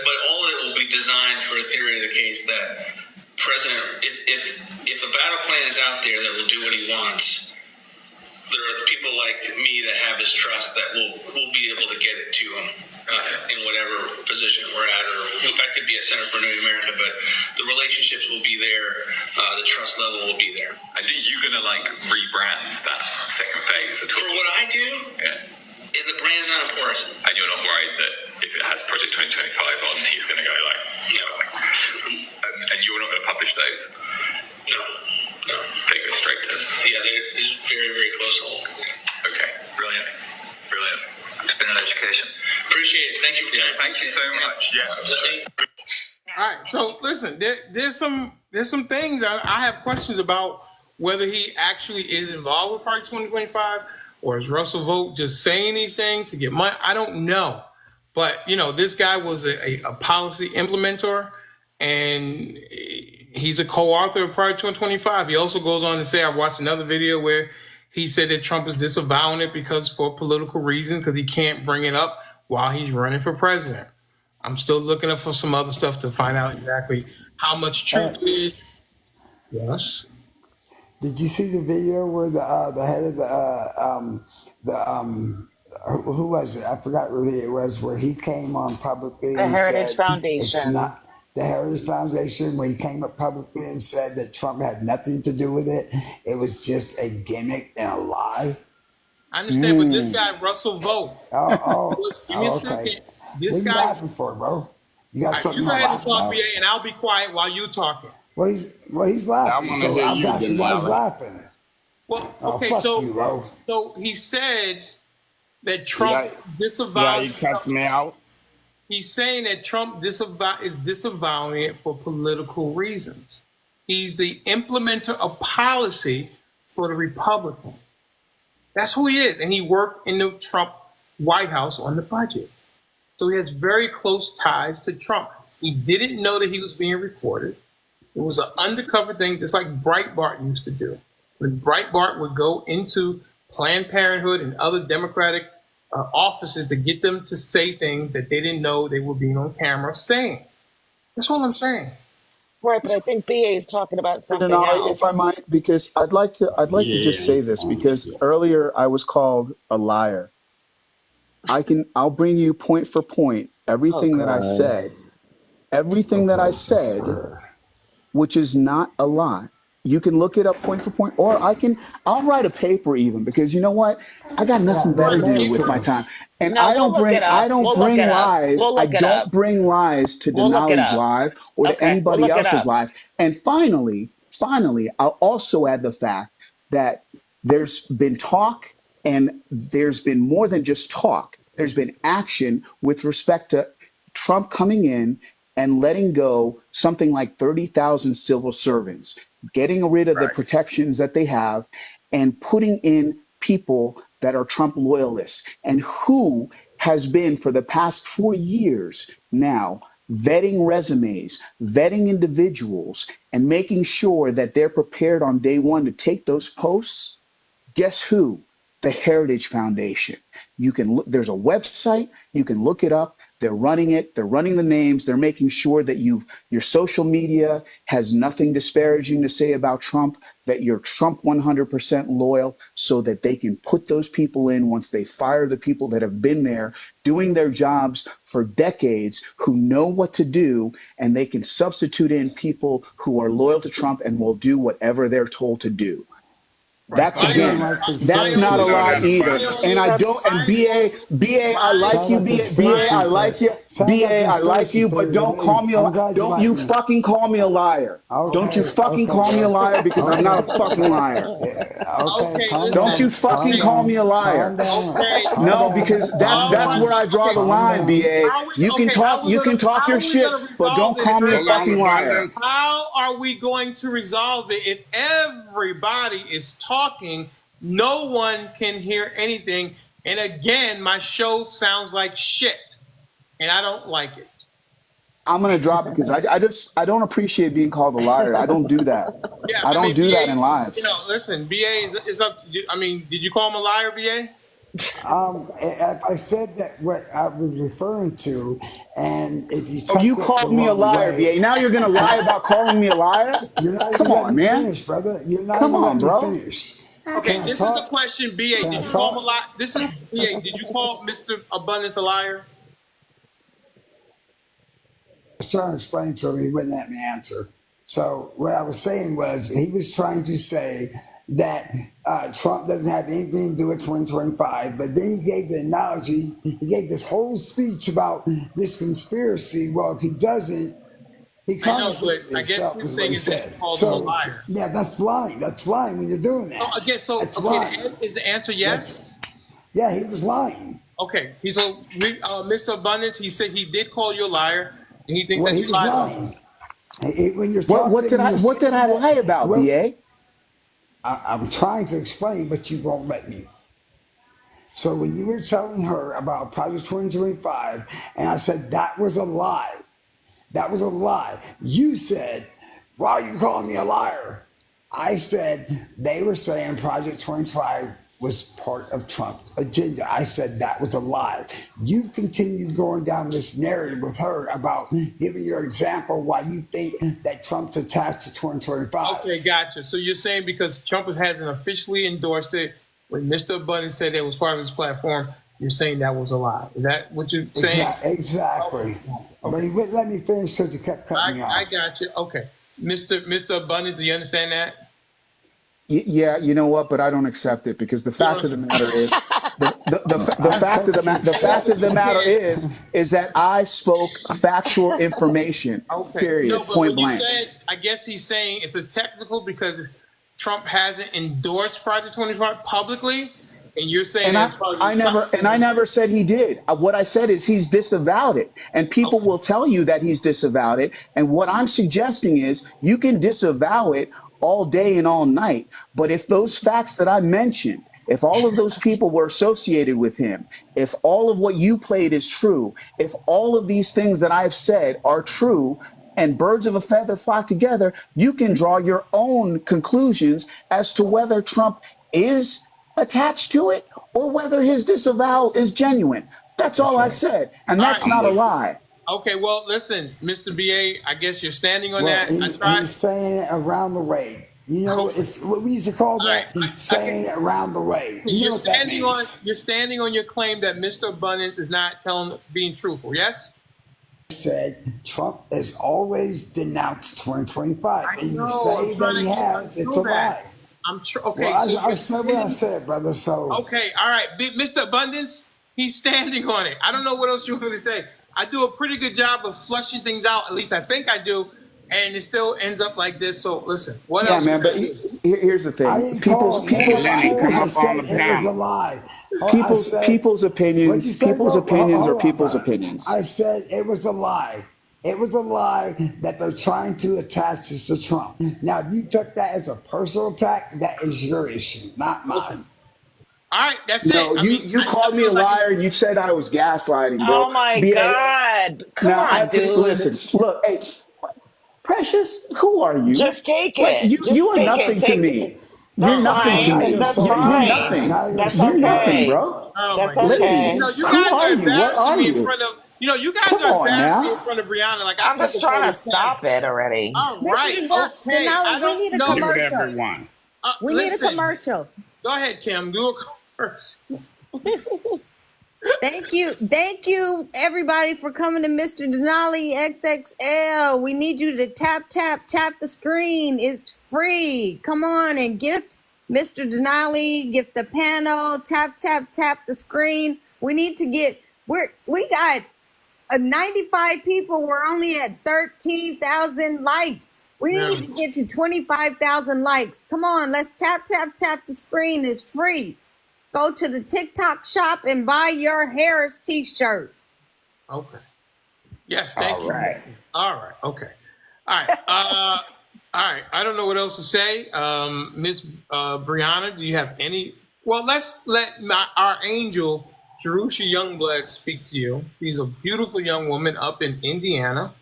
But all of it will be designed for a theory of the case that President, if a battle plan is out there that will do what he wants, there are people like me that have his trust that will be able to get it to him in whatever position we're at, or I could be a Center for New America, but the relationships will be there, the trust level will be there. And are you going to rebrand that second phase at all? For what I do? Yeah. The brand's not important. And you're not worried that if it has Project 2025 on, he's going to go and you're not going to publish those? No. They go straight to... Yeah, they're very, very close hold. Okay. Brilliant. It's been an education. Appreciate it. Thank you for your time. Thank you so much. Yeah. All right. So listen, there's some things I have questions about whether he actually is involved with Project 2025 or is Russell Vogt just saying these things to get money. I don't know. But, this guy was a policy implementer, and he's a co-author of Project 2025. He also goes on to say, I watched another video where he said that Trump is disavowing it because for political reasons, because he can't bring it up while he's running for president. I'm still looking up for some other stuff to find out exactly how much truth it is. Yes. Did you see the video where the head of who was it? I forgot who it was, where he came on publicly The and Heritage said Foundation. it's not the Heritage Foundation, where he came up publicly and said that Trump had nothing to do with it. It was just a gimmick and a lie. I understand, but this guy, Russell Vogt. Give me a okay. second. What are you laughing for, bro? You got something you to go ahead laugh and talk, about? BA, and I'll be quiet while you talking. Well, he's laughing. I So wanna hear I'm you, asking why he's Denali. laughing. Well, Oh, okay, fuck so you, bro. so he said that Trump disavowed. he cuts me out. He's saying that Trump is disavowing it for political reasons. He's the implementer of policy for the Republican. That's who he is, and he worked in the Trump White House on the budget. So he has very close ties to Trump. He didn't know that he was being recorded. It was an undercover thing, just like Breitbart used to do. When Breitbart would go into Planned Parenthood and other Democratic offices to get them to say things that they didn't know they were being on camera saying. That's all I'm saying. Right, but I think BA is talking about something Denali, else. if I might, because I'd like to just say this, because earlier I was called a liar. I'll bring you point for point everything that I said, which is not a lie. You can look it up point for point, or I'll write a paper even, because you know what? I got nothing better to do with my time. And No, I don't we'll look bring it up. I don't We'll bring look it up. lies. We'll I look it don't up. bring lies to We'll look it Denali's up. live or to Okay, we'll anybody look it else's up. live. And finally, I'll also add the fact that there's been talk, and there's been more than just talk. There's been action with respect to Trump coming in and letting go something like 30,000 civil servants, getting rid of the protections that they have, and putting in people that are Trump loyalists, and who has been for the past 4 years now vetting resumes, vetting individuals, and making sure that they're prepared on day one to take those posts. Guess who? the Heritage Foundation. You can look, there's a website, you can look it up. They're running it. They're running the names. They're making sure that your social media has nothing disparaging to say about Trump, that you're Trump 100% loyal so that they can put those people in once they fire the people that have been there doing their jobs for decades, who know what to do, and they can substitute in people who are loyal to Trump and will do whatever they're told to do. That's again, that's not a lie either. And I don't, and BA, I like you, BA, I like you, BA, I like you, but don't call me don't you fucking call me a liar. Don't you fucking call me a liar, because I'm not a fucking liar. Don't you fucking call me a liar. No, because that's where I draw the line, BA. You can talk your shit, but don't call me a fucking liar. How are we going to resolve it if everybody is talking? No one can hear anything. And again, my show sounds like shit, and I don't like it. I'm gonna drop it because I don't appreciate being called a liar. I don't do that. Yeah, I don't do that in lives. You know, listen, BA is up to you. I mean, did you call him a liar, BA? I said that what I was referring to, and if you you called me a liar, BA. Now you're gonna lie about calling me a liar? Come on, man. Finish, brother. You're not Come on, bro. Finish. Okay, this is the question, BA. Did you call him a liar? This is BA. Did you call Mr. Abundance a liar? I was trying to explain to him, he wouldn't let me answer. So what I was saying was, he was trying to say that Trump doesn't have anything to do with 2025, but then he gave the analogy, he gave this whole speech about this conspiracy. Well, if he doesn't, he contradicts himself, is what he said. So, yeah, that's lying. That's lying when you're doing that. Is the answer yes? Yeah, he was lying. Okay, Mr. Abundance, he said he did call you a liar, and he thinks that you lied. Lying. When you're what did I lie about, BA? I'm trying to explain, but you won't let me. So when you were telling her about Project 2025, and I said that was a lie, you said, why are you calling me a liar? I said they were saying Project 2025 was part of Trump's agenda. I said that was a lie. You continued going down this narrative with her about giving your example why you think that Trump's attached to 2025. Okay, gotcha. So you're saying because Trump hasn't officially endorsed it, when Mr. Abundance said it was part of his platform, you're saying that was a lie. Is that what you're saying? Exactly. Okay. But he wouldn't let me finish because he kept cutting me off. I got you. Okay. Mr. Abundance, do you understand that? Yeah, you know what? But I don't accept it, because the fact of the matter is, the fact of the matter is that I spoke factual information. Okay. Period. No, but point when blank. You said, I guess he's saying it's a technical because Trump hasn't endorsed Project 25 publicly, and you're saying I never said he did. What I said is he's disavowed it, and people will tell you that he's disavowed it. And what I'm suggesting is you can disavow it all day and all night. But if those facts that I mentioned, if all of those people were associated with him, if all of what you played is true, if all of these things that I've said are true, and birds of a feather flock together, you can draw your own conclusions as to whether Trump is attached to it or whether his disavowal is genuine. That's all I said. And that's not a lie. Okay, well, listen, Mr. BA, I guess you're standing on that. He's saying it around the way. You know, it's what we used to call that, saying it around the way. You know what that means. You're standing on your claim that Mr. Abundance is not being truthful, yes? Said Trump has always denounced 2025. And you say that he has, it's a lie. I'm sure. Okay, well, I said what I said, brother. So okay, all right, Mr. Abundance, he's standing on it. I don't know what else you want me to say. I do a pretty good job of flushing things out. At least I think I do, and it still ends up like this. So listen, what else? Yeah, man. But here's the thing: people's opinions. People's opinions are people's opinions. I said it was a lie. It was a lie that they're trying to attach this to Trump. Now, if you took that as a personal attack, that is your issue, not mine. All right, that's it. You called me a liar. You said I was gaslighting, bro. Oh my God! Come on, dude. Listen, look, hey, Precious, who are you? Just take it. You are nothing to me. You're Oh my nothing to God. me. That's You're fine. nothing. That's You're nothing, okay. bro. Oh my That's God. Lady, You okay. who guys are are you? What embarrassing are me in you? front of, you guys Come are on embarrassing me in now. front of Brianna. Like I I'm can't just control trying the to camera. stop it already. All right. Mr. Okay. I Denali, we don't need a know. Mute commercial. everyone. We need a Listen. commercial. Go ahead, Kim. Do a commercial. Thank you, everybody, for coming to Mr. Denali XXL. We need you to tap the screen. It's free. Come on and gift Mr. Denali, gift the panel, tap the screen. We need to get. We got 95 people. We're only at 13,000 likes. We Yeah. need to get to 25,000 likes. Come on, let's tap the screen. It's free. Go to the TikTok shop and buy your Harris t-shirt. Okay. Yes, thank All you. right. All right. Okay. All right. All right. I don't know what else to say. Miss Brianna, do you have any? Well, let's let our angel, Jerusha Youngblood, speak to you. She's a beautiful young woman up in Indiana,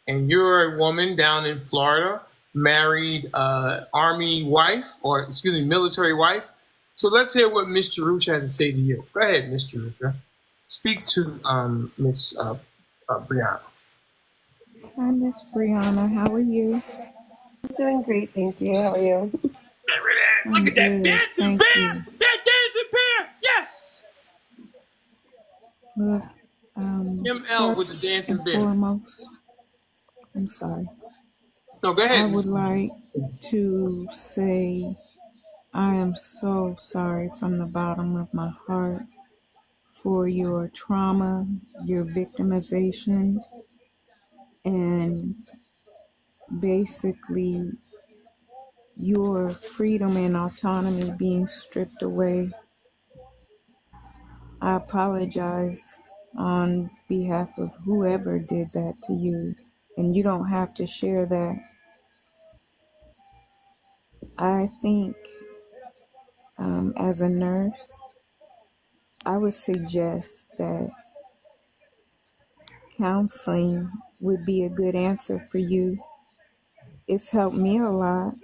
and you're a woman down in Florida, married Army wife, or excuse me, military wife. So let's hear what Miss Jerusha has to say to you. Go ahead, Miss Jerusha. Speak to Miss Brianna. Hi, Miss Brianna. How are you? I'm doing great, thank you. How are you? Look I'm at that good. dancing Thank bear! you. That dancing bear! Yes! Look, ML with the first dancing and bear. foremost, I'm sorry. No, go I ahead, would Miss. like to say I am so sorry from the bottom of my heart for your trauma, your victimization, and basically your freedom and autonomy being stripped away. I apologize on behalf of whoever did that to you, and you don't have to share that. I think as a nurse, I would suggest that counseling would be a good answer for you. It's helped me a lot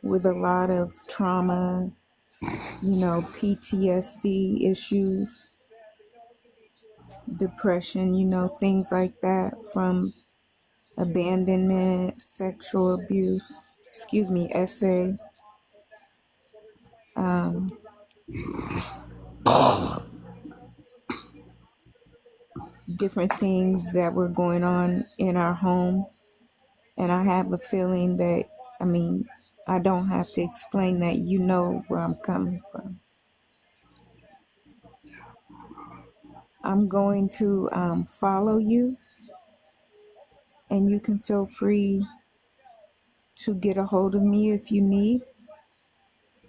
with a lot of trauma, PTSD issues, depression, things like that from abandonment, sexual abuse, SA, um, different things that were going on in our home. And I have a feeling that, I don't have to explain that you know where I'm coming from. I'm going to follow you, and you can feel free to get a hold of me if you need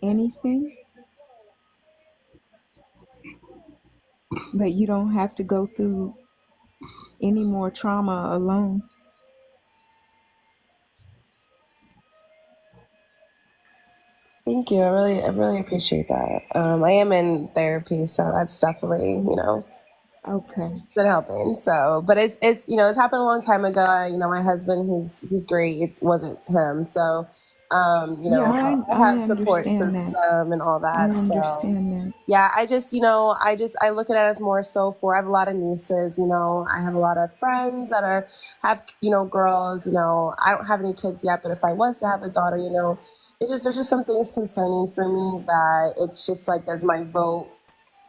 anything. But you don't have to go through any more trauma alone. Thank you. I really appreciate that. I am in therapy, so that's definitely, Okay. been helping. So, but it's it's happened a long time ago. My husband, he's great. It wasn't him. So, Yeah, I I have support understand that. system and all I that. So, understand that. yeah, I look at it as more so for, I have a lot of nieces, I have a lot of friends that have, girls, I don't have any kids yet, but if I was to have a daughter, there's just some things concerning for me that it's just like,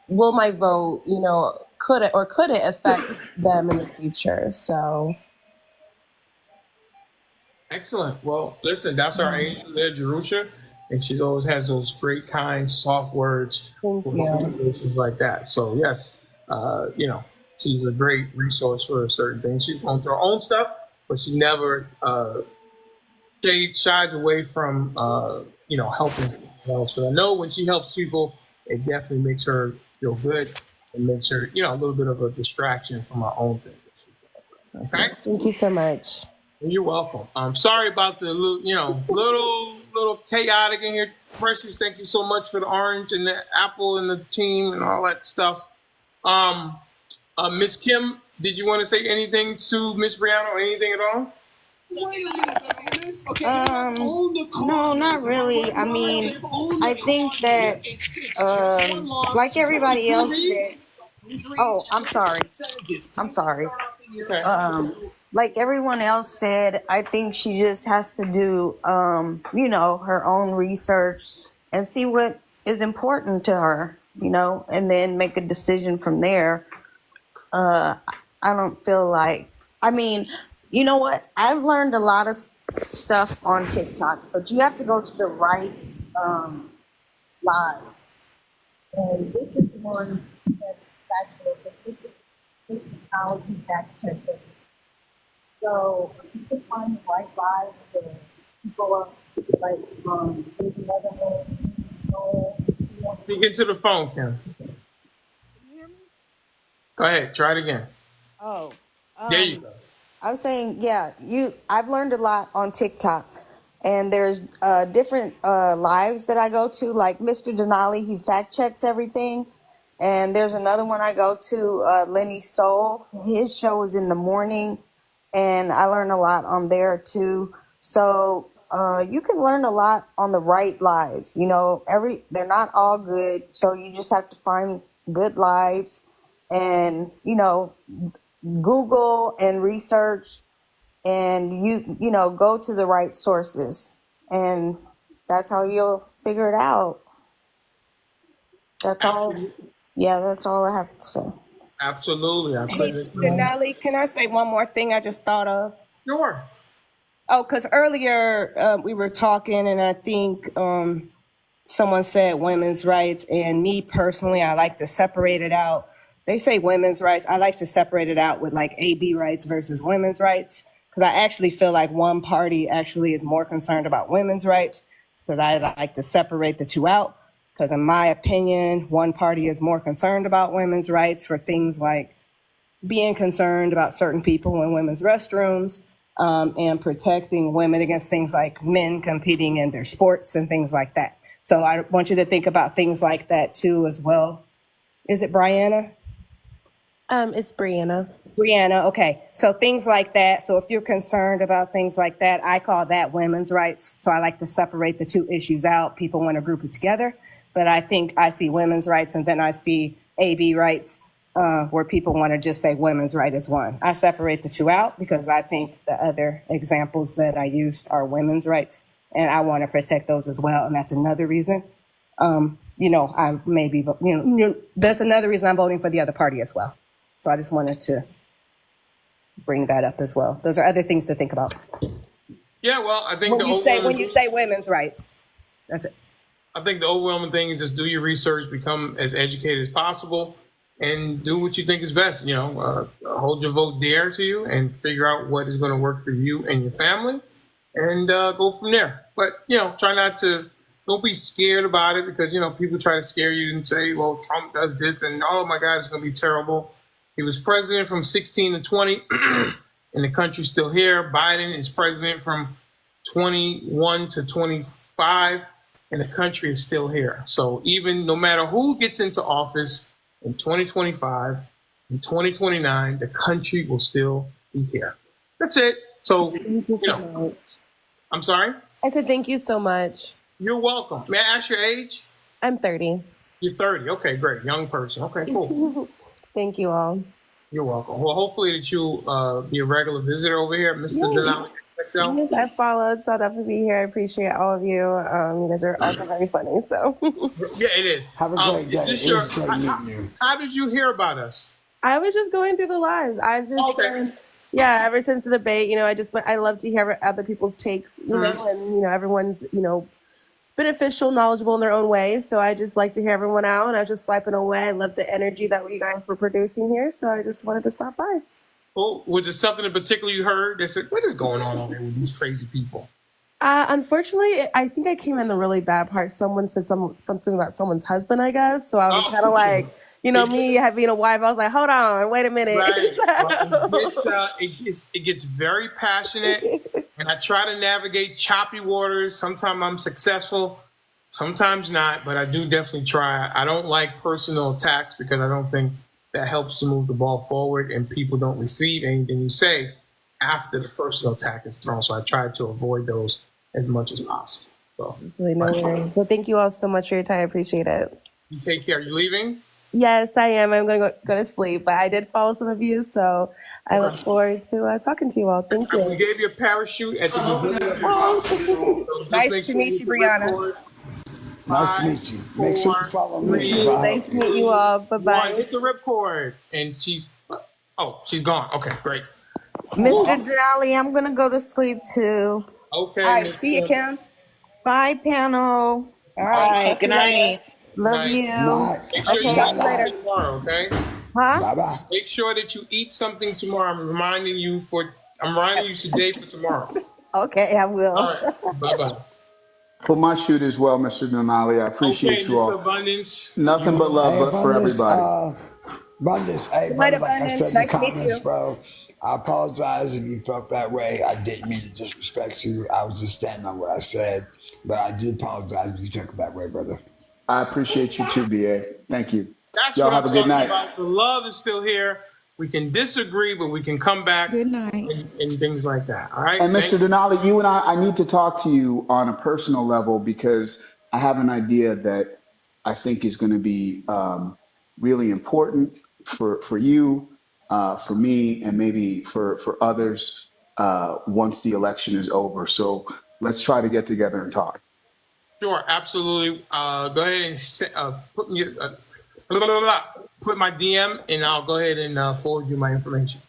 will my vote, could it affect them in the future? So. Excellent. Well, listen, that's our angel there, Jerusha. And she always has those great, kind, soft words for situations like that. So, yes, she's a great resource for certain things. She's going through her own stuff, but she never shies away from, helping people else. But I know when she helps people, it definitely makes her feel good and makes her, a little bit of a distraction from her own things. Okay? Thank you so much. You're welcome. I'm sorry about the little chaotic in here. Precious, thank you so much for the orange and the apple and the team and all that stuff. Miss Kim, did you want to say anything to Miss Brianna or anything at all? No, not really. I mean, I think that, like everybody else said, oh, I'm sorry. I'm sorry. Like everyone else said, I think she just has to do, her own research and see what is important to her, and then make a decision from there. I don't feel like, I mean, you know what? I've learned a lot of stuff on TikTok, but you have to go to the right live. And this is one that's factual. This is how you fact check it. So you can find the right live to go up, like, there's another one. Speak into the phone, Kim. Can you hear me? Go ahead, try it again. Oh, There you go. I was saying, yeah, I've learned a lot on TikTok, and there's different lives that I go to, like Mr. Denali, he fact checks everything, and there's another one I go to, Lenny Soul, his show is in the morning, and I learn a lot on there too. So you can learn a lot on the right lives. They're not all good, so you just have to find good lives, and Google and research, and go to the right sources, and that's how you'll figure it out. That's all. Yeah, that's all I have to say. Absolutely. I Hey, couldn't. Denali, can I say one more thing I just thought of? Sure. Oh, because earlier we were talking, and I think someone said women's rights, and me personally, I like to separate it out. They say women's rights. I like to separate it out with like AB rights versus women's rights, because I actually feel like one party actually is more concerned about women's rights, because I like to separate the two out. Because in my opinion, one party is more concerned about women's rights for things like being concerned about certain people in women's restrooms, and protecting women against things like men competing in their sports and things like that. So I want you to think about things like that too as well. Is it Brianna? It's Brianna. Brianna, okay. So things like that. So if you're concerned about things like that, I call that women's rights. So I like to separate the two issues out. People want to group it together, but I think I see women's rights, and then I see AB rights, where people want to just say women's right is one. I separate the two out because I think the other examples that I used are women's rights, and I want to protect those as well. And that's another reason, I maybe, that's another reason I'm voting for the other party as well. So I just wanted to bring that up as well. Those are other things to think about. Yeah, well, I think when you say women's rights, that's it. I think the overwhelming thing is just do your research, become as educated as possible, and do what you think is best. Hold your vote dear to you and figure out what is going to work for you and your family, and go from there. But try not to. Don't be scared about it, because people try to scare you and say, "Well, Trump does this," and oh my God, it's going to be terrible. He was president from 16 to 20, and the country's still here. Biden is president from 21 to 25, and the country is still here. So even no matter who gets into office in 2025, in 2029, the country will still be here. That's it. So, Thank you so much. I'm sorry? I said thank you so much. You're welcome. May I ask your age? I'm 30. You're 30. Okay, great. Young person. Okay, cool. Thank you all. You're welcome. Well, hopefully that you'll be a regular visitor over here, Mr. Denali. Yes, I followed, so I'll definitely be here. I appreciate all of you. You guys are also very funny. So yeah, it is. Have a great day. It was great meeting you. How did you hear about us? I was just going through the lives. I've just ever since the debate, I love to hear other people's takes, and everyone's beneficial, knowledgeable in their own ways. So I just like to hear everyone out, and I was just swiping away. I love the energy that you guys were producing here, so I just wanted to stop by. Oh, was there something in particular you heard that said, what is going on over here with these crazy people? Unfortunately, I think I came in the really bad part. Someone said something about someone's husband, I guess. So I was kind of like, me being a wife, I was like, hold on, wait a minute. Right. It gets very passionate, and I try to navigate choppy waters. Sometimes I'm successful, sometimes not, but I do definitely try. I don't like personal attacks, because I don't think that helps to move the ball forward, and people don't receive anything you say. after the personal attack is thrown. So I tried to avoid those as much as possible. So Really, no worries. Well, thank you all so much for your time. I appreciate it. You take care. You leaving? Yes, I am. I'm going to go to sleep, but I did follow some of you, so I look forward to talking to you all. Thank you. We gave you a parachute at the beginning of your so Nice to meet you, Brianna. Nice to meet you. Make sure you follow me. Nice to meet you all. Bye-bye. Hit the ripcord. And she's gone. Okay, great. Mr. Denali, I'm going to go to sleep too. Okay. All right, see you, Kim. Bye, panel. All right, good night. Love you. Make sure you eat something tomorrow, okay? Huh? Bye-bye. Make sure that you eat something tomorrow. I'm reminding you today for tomorrow. Okay, I will. All right. Bye-bye. Pull my shoot as well, Mr. Denali. I appreciate you all. Mr. Abundance. Nothing but love for everybody. Abundance, hey, brother, like I said in the comments, bro, I apologize if you felt that way. I didn't mean to disrespect you. I was just standing on what I said, but I do apologize if you took it that way, brother. I appreciate you too, BA. Thank you. That's Y'all what have I'm a good talking night. about. The love is still here. We can disagree, but we can come back. Good night. And things like that. All right. And Mr. Denali, you and I need to talk to you on a personal level because I have an idea that I think is going to be really important for you, for me, and maybe for others once the election is over. So let's try to get together and talk. Sure, absolutely. Go ahead and put me put my DM, and I'll go ahead and forward you my information.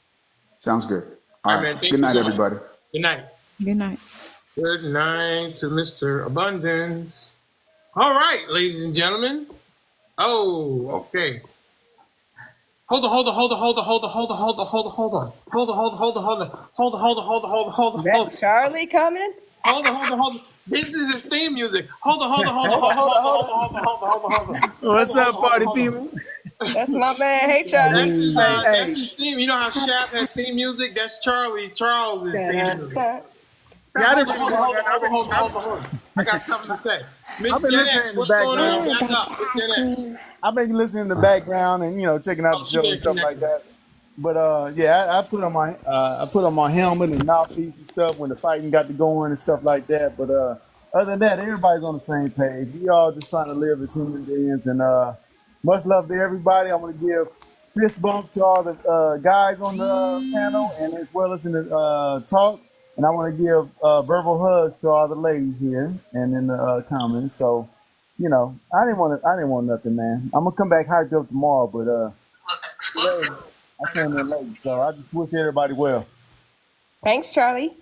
Sounds good. All right. Man, good night, everybody. Good night. Good night. Good night to Mr. Abundance. All right, ladies and gentlemen. Oh, okay. Hold on. That Charlie coming? Hold on. This is his theme music. Hold on. What's up, party people? That's my man. Hey, Charlie. That's his theme. You know how Shaq has theme music? That's Charles' theme music. Hold on. I got something to say. I've been listening in the background. I've been listening in the background and checking out the show and stuff like that. But I put on my helmet and mouthpiece and stuff when the fighting got to going and stuff like that. But other than that, everybody's on the same page. We all just trying to live as human beings. And much love to everybody. I want to give fist bumps to all the guys on the panel and as well as in the talks. And I want to give verbal hugs to all the ladies here and in the comments. So, I didn't want nothing, man. I'm gonna come back hyped up tomorrow, but I came in late, so I just wish everybody well. Thanks, Charlie.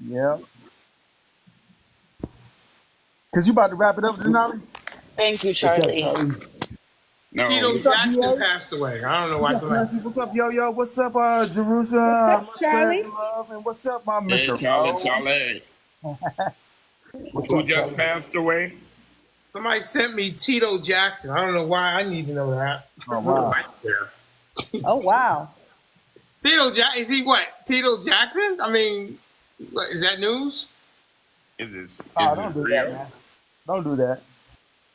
Yeah. Cause you about to wrap it up, Denali? Thank you, Charlie. No. Tito Jackson passed away. I don't know why. What's up, Yo? What's up, Jerusalem? What's up, Charlie? And what's up, my Mr. Charlie. Who just passed away? Somebody sent me Tito Jackson. I don't know why. I need to know that. Oh, wow. Oh, wow. Tito Jackson? Is he what? Tito Jackson? I mean, is that news? Don't do that, man. Don't do that.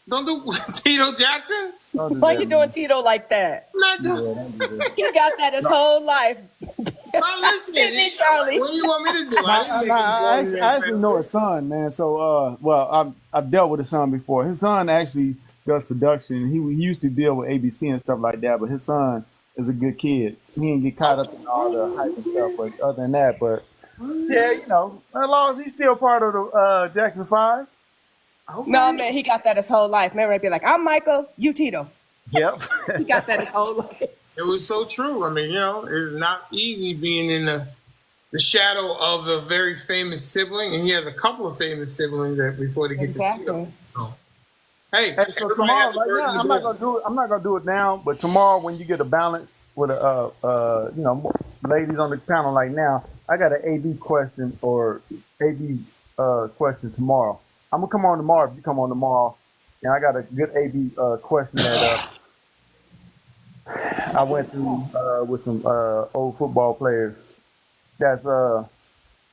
Don't do Tito Jackson? Why you doing Tito like that? Not doing. He got that his whole life. Listen, Charlie. What do you want me to do? I actually know his son, man. So, I've dealt with his son before. His son actually does production. He used to deal with ABC and stuff like that, but his son is a good kid. He didn't get caught up in all the hype and stuff, but other than that, yeah, as long as he's still part of the Jackson 5. Okay. No, man, he got that his whole life. Man, I'd be like, I'm Michael, you Tito. Yep. He got that his whole life. It was so true. I mean, it's not easy being in the shadow of a very famous sibling, and he has a couple of famous siblings before they get to Tito. So, hey, so tomorrow, I'm not gonna do it now, but tomorrow when you get a balance with ladies on the panel like now, I got an AB question or AB question tomorrow. I'm gonna come on tomorrow if you come on tomorrow. And I got a good AB question that I went through with some old football players. That's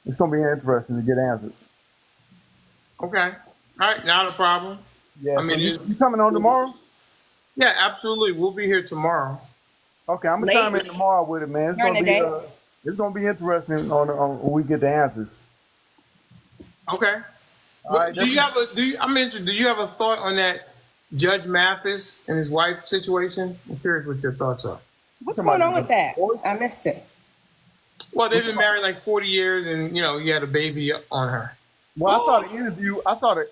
it's gonna be interesting to get answered. Okay. All right, not a problem. Yeah, you coming on tomorrow? Yeah, absolutely. We'll be here tomorrow. Okay, I'm gonna chime in tomorrow with it, man. It's gonna be It's gonna be interesting on when we get the answers. Okay. All right, I'm interested. Do you have a thought on that Judge Mathis and his wife situation? I'm curious what your thoughts are. What's going on with that? I missed it. Well, they've been married like 40 years, and he had a baby on her. Well, I saw the interview. I saw the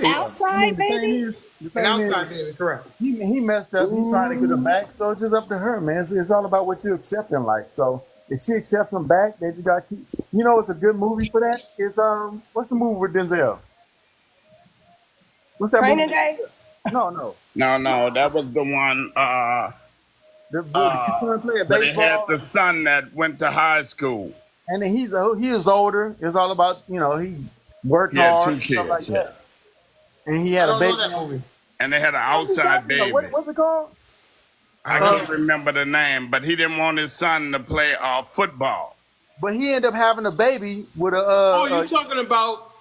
outside baby. An outside baby, correct. He messed up. He's trying to get her back, so it's just up to her, man. It's all about what you accept in life. So if she accepts him back, then you gotta keep. It's a good movie for that. It's what's the movie with Denzel? What's that Training movie? Day? No, that was the one. The player But he had baseball, the son that went to high school. and then he is older. It's all about he worked He had hard, two and stuff like kids, that. And he had a baby. And they had an outside baby. What's it called? I can't remember the name, but he didn't want his son to play football. But he ended up having a baby with a. You're talking about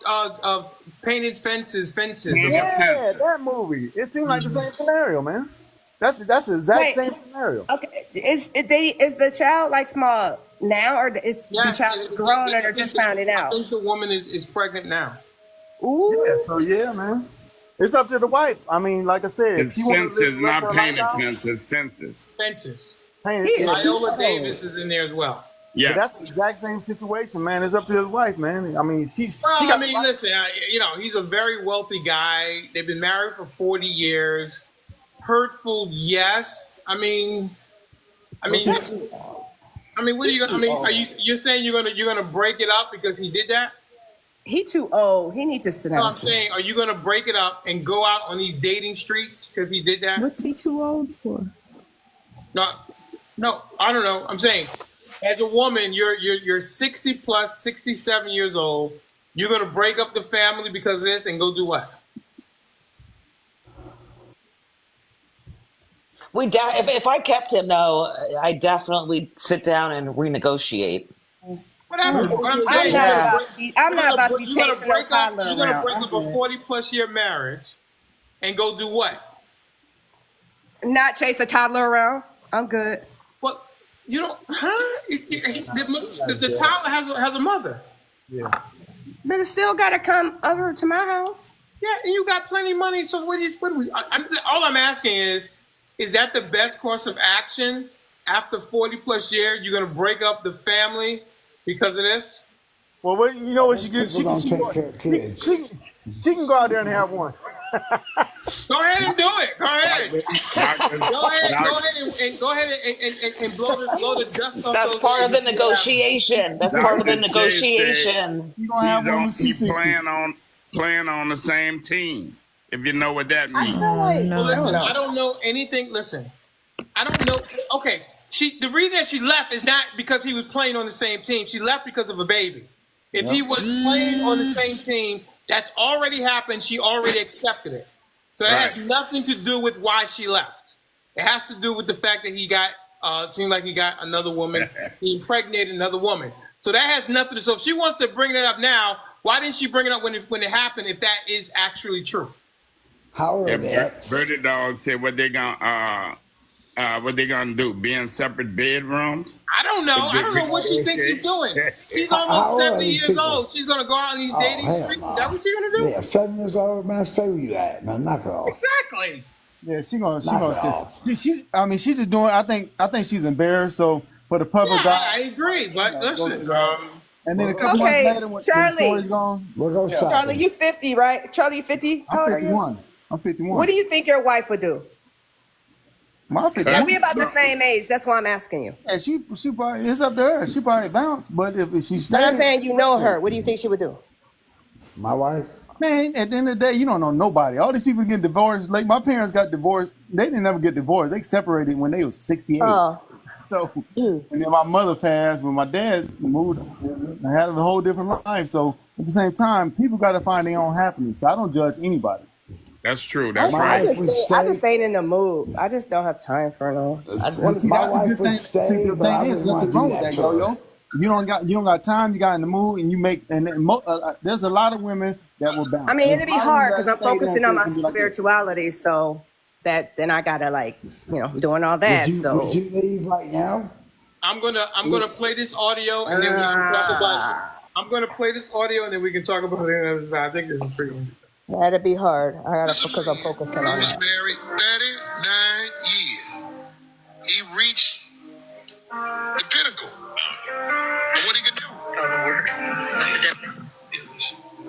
painted fences. Yeah, that movie. It seemed like the same scenario, man. That's the exact same scenario. Okay, is the child like small now, or is the child is grown and they're just finding out? I think the woman is pregnant now. Ooh. Yeah, so yeah, man. It's up to the wife. I mean, like I said, It's fences, not painted fences. Fences. Viola Davis is in there as well. Yes. But that's the exact same situation, man. It's up to his wife, man. I mean, listen, he's a very wealthy guy. They've been married for 40 years. Hurtful, yes. I mean, what are you? You're saying you're gonna break it up because he did that? He too old. He needs to sit down. No, I'm saying, are you gonna break it up and go out on these dating streets because he did that? What's he too old for? No, I don't know. I'm saying, as a woman, you're 60 plus, 67 years old. You're gonna break up the family because of this and go do what? If I kept him, though, I definitely sit down and renegotiate. Whatever. What I'm saying, I'm not about to be chasing no toddler around. You're gonna break up a 40+ year marriage and go do what? Not chase a toddler around. I'm good. Well, you don't, huh? The toddler has a mother. Yeah. But it still gotta come over to my house. Yeah, and you got plenty of money. So what do we? All I'm asking is that the best course of action after 40+ years? You're gonna break up the family because of this? Well, you know what she can? She can take care of kids. She can go out there and have one. Go ahead and do it. Go ahead. Go ahead and blow the dust off. That's part of the negotiation. That's part of the negotiation. You gonna have one with He's playing on the same team. If you know what that means. I don't know anything. Listen, I don't know. Okay, the reason that she left is not because he was playing on the same team. She left because of a baby. If he was playing on the same team, that's already happened. She already accepted it. So that has nothing to do with why she left. It has to do with the fact that he got, seemed like he got another woman. He impregnated another woman. So that has nothing to. So if she wants to bring it up now, why didn't she bring it up when it happened? If that is actually true. How are that? Birdie Dog said what they gonna do? Be in separate bedrooms? I don't know. I don't know what she thinks she's doing. She's almost 70 years old. She's gonna go out on these dating streets. Is that what she's gonna do? Yeah, 7 years old, man. Stay where you at, man. Knock it off. Exactly. Yeah, she's just doing. I think she's embarrassed. So for the public, I agree. But listen, and then a couple months later, when Charlie, the story's gone, we'll go shopping. Charlie, you 50, right? Charlie, you 50? I'm 51. I'm 51. What do you think your wife would do? My 51. We about the same age. That's why I'm asking you. Yeah, she probably, it's up to her. She probably bounced, but if she stays, But I'm saying you know her. What do you think she would do? My wife? Man, at the end of the day, you don't know nobody. All these people get divorced. Like my parents got divorced. They didn't ever get divorced. They separated when they was 68. So, and then my mother passed when my dad moved and had a whole different life. So at the same time, people got to find their own happiness. So I don't judge anybody. That's true. That's right. I just ain't in the mood. I just don't have time for it all. That's a good thing. See, the thing is, nothing wrong with that, yo. You don't got time. You got in the mood, and you make. And there's a lot of women that will bounce. I mean, it'd be hard because I'm focusing on my spirituality. So that then I gotta doing all that. Would you leave right now? I'm gonna play this audio and then we can talk about. I'm gonna play this audio and then we can talk about it on the other side. I think this is pretty interesting. That'd be hard. Because I'm focusing on He was that. married 39 years. He reached the pinnacle of what he could do.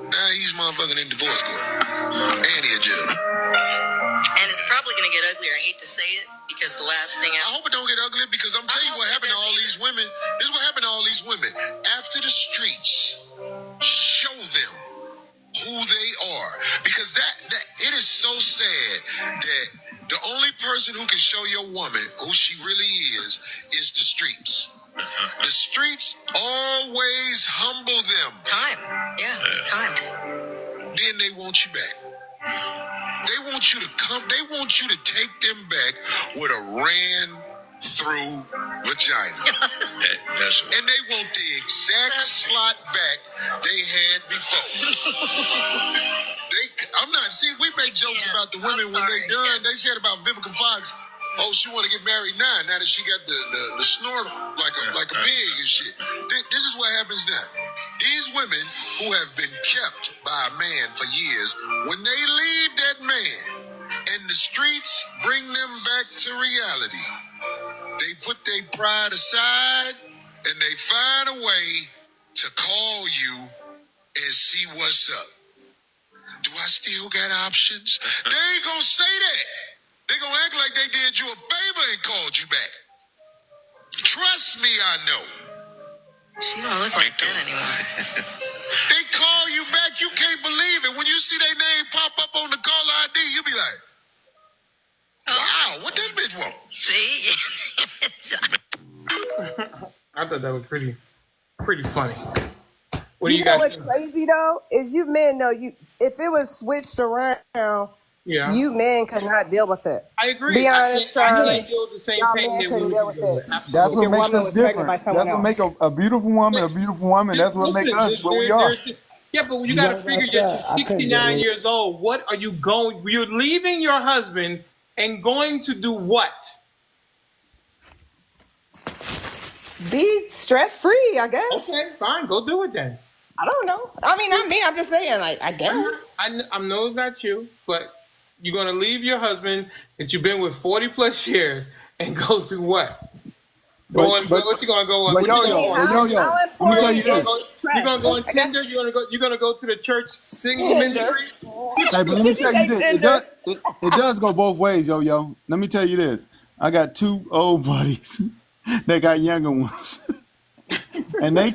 Now he's motherfucking in divorce court. And he a judge. And it's probably going to get uglier. I hate to say it because the last thing I hope it don't get ugly because I'm telling you what happened to all these women. This is what happened to all these women. After the streets show them who they are. Because that it is so sad that the only person who can show your woman who she really is the streets. The streets always humble them. Time. Yeah, time. Then they want you back. They want you to come. They want you to take them back with a ran-through vagina. And they want the exact slot back they had before. We make jokes about the women when they done. They said about Vivica Fox, oh, she want to get married now that she got the snort like a pig and shit. This is what happens now. These women who have been kept by a man for years, when they leave that man and the streets bring them back to reality, they put their pride aside and they find a way to call you and see what's up. Do I still got options? They ain't gonna say that. They gonna act like they did you a favor and called you back. Trust me, I know. She don't look like that anymore. They call you back, you can't believe it. When you see their name pop up on the caller ID, you be like, wow, what this bitch want? See? I thought that was pretty funny. What do You you know guys what's think? crazy though is you men know if it was switched around, you men could not deal with it. I agree. Be honest, Charlie. I can't deal with the same Y'all pain men that couldn't women deal can with deal it. with. That's Absolutely. what Your makes woman us was pregnant by different. someone That's what make else. a beautiful woman a beautiful woman. That's what make us what we are. Yeah, but you got to figure that you're 69 years old. What are you going? You're leaving your husband and going to do what? Be stress free, I guess. Okay, fine. Go do it then. I don't know. I mean, not me. I'm just saying, like, I guess. I know it's not you, but you're going to leave your husband that you've been with 40 plus years and go to what? What you going to go on? But yo, I'm gonna tell you this. You're going to go on Tinder? You're going to go to the church single ministry? Hey, but let me tell you this. It does go both ways, yo. Let me tell you this. I got two old buddies that got younger ones. And they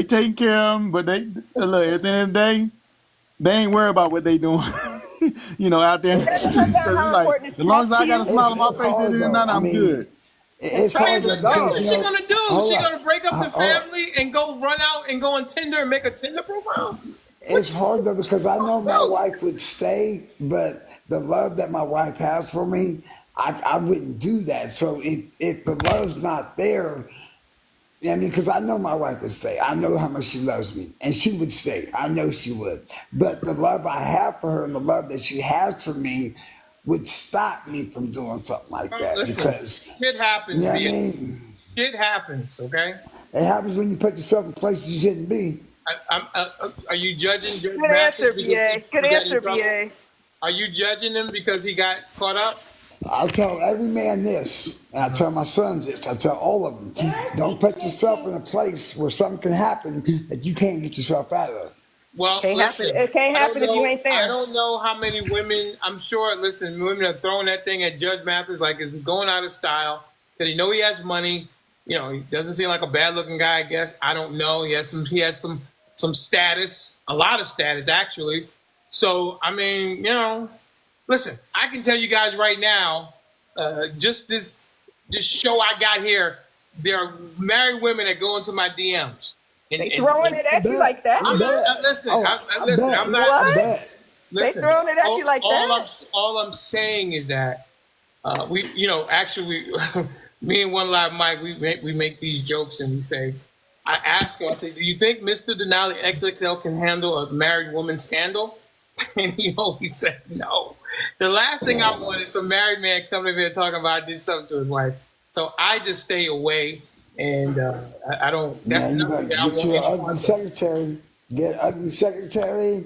taking care of them, but they look, at the end of the day, they ain't worried about what they doing, out there in the streets. Because like, as long as I got a smile on my face at the end of the night, I'm good. It's hard to go. What's she gonna do? She gonna break up the family and go run out and go on Tinder and make a Tinder profile? It's hard though because I know my wife would stay, but the love that my wife has for me, I wouldn't do that. So if the love's not there, because I know my wife would stay. I know how much she loves me, and she would stay. I know she would. But the love I have for her and the love that she has for me would stop me from doing something like that. Listen, because shit happens. You know what I mean? Shit happens. Okay. It happens when you put yourself in places you shouldn't be. Are you judging Judge Good answer, BA. Good answer, BA. Are you judging him because he got caught up? I tell every man this, and I tell my sons this, I tell all of them, don't put yourself in a place where something can happen that you can't get yourself out of. Well, it can't happen if you ain't there. I don't know how many women, I'm sure, women are throwing that thing at Judge Mathis like it's going out of style because he has money. He doesn't seem like a bad-looking guy, I guess. I don't know. He has some status, a lot of status, actually. So, I mean, listen, I can tell you guys right now, just this show I got here, there are married women that go into my DMs. They throwing it at you like that? I'm not. What? They throwing it at you like that? All I'm saying is that me and One Live Mike, we make these jokes and we say, I ask him, I say, do you think Mr. Denali XXL can handle a married woman scandal? And he always says no. The last thing I want is a married man coming in here talking about I did something to his wife. So I just stay away, and I don't. That's You nothing better that I get want you an any ugly part of. secretary. Get an ugly secretary.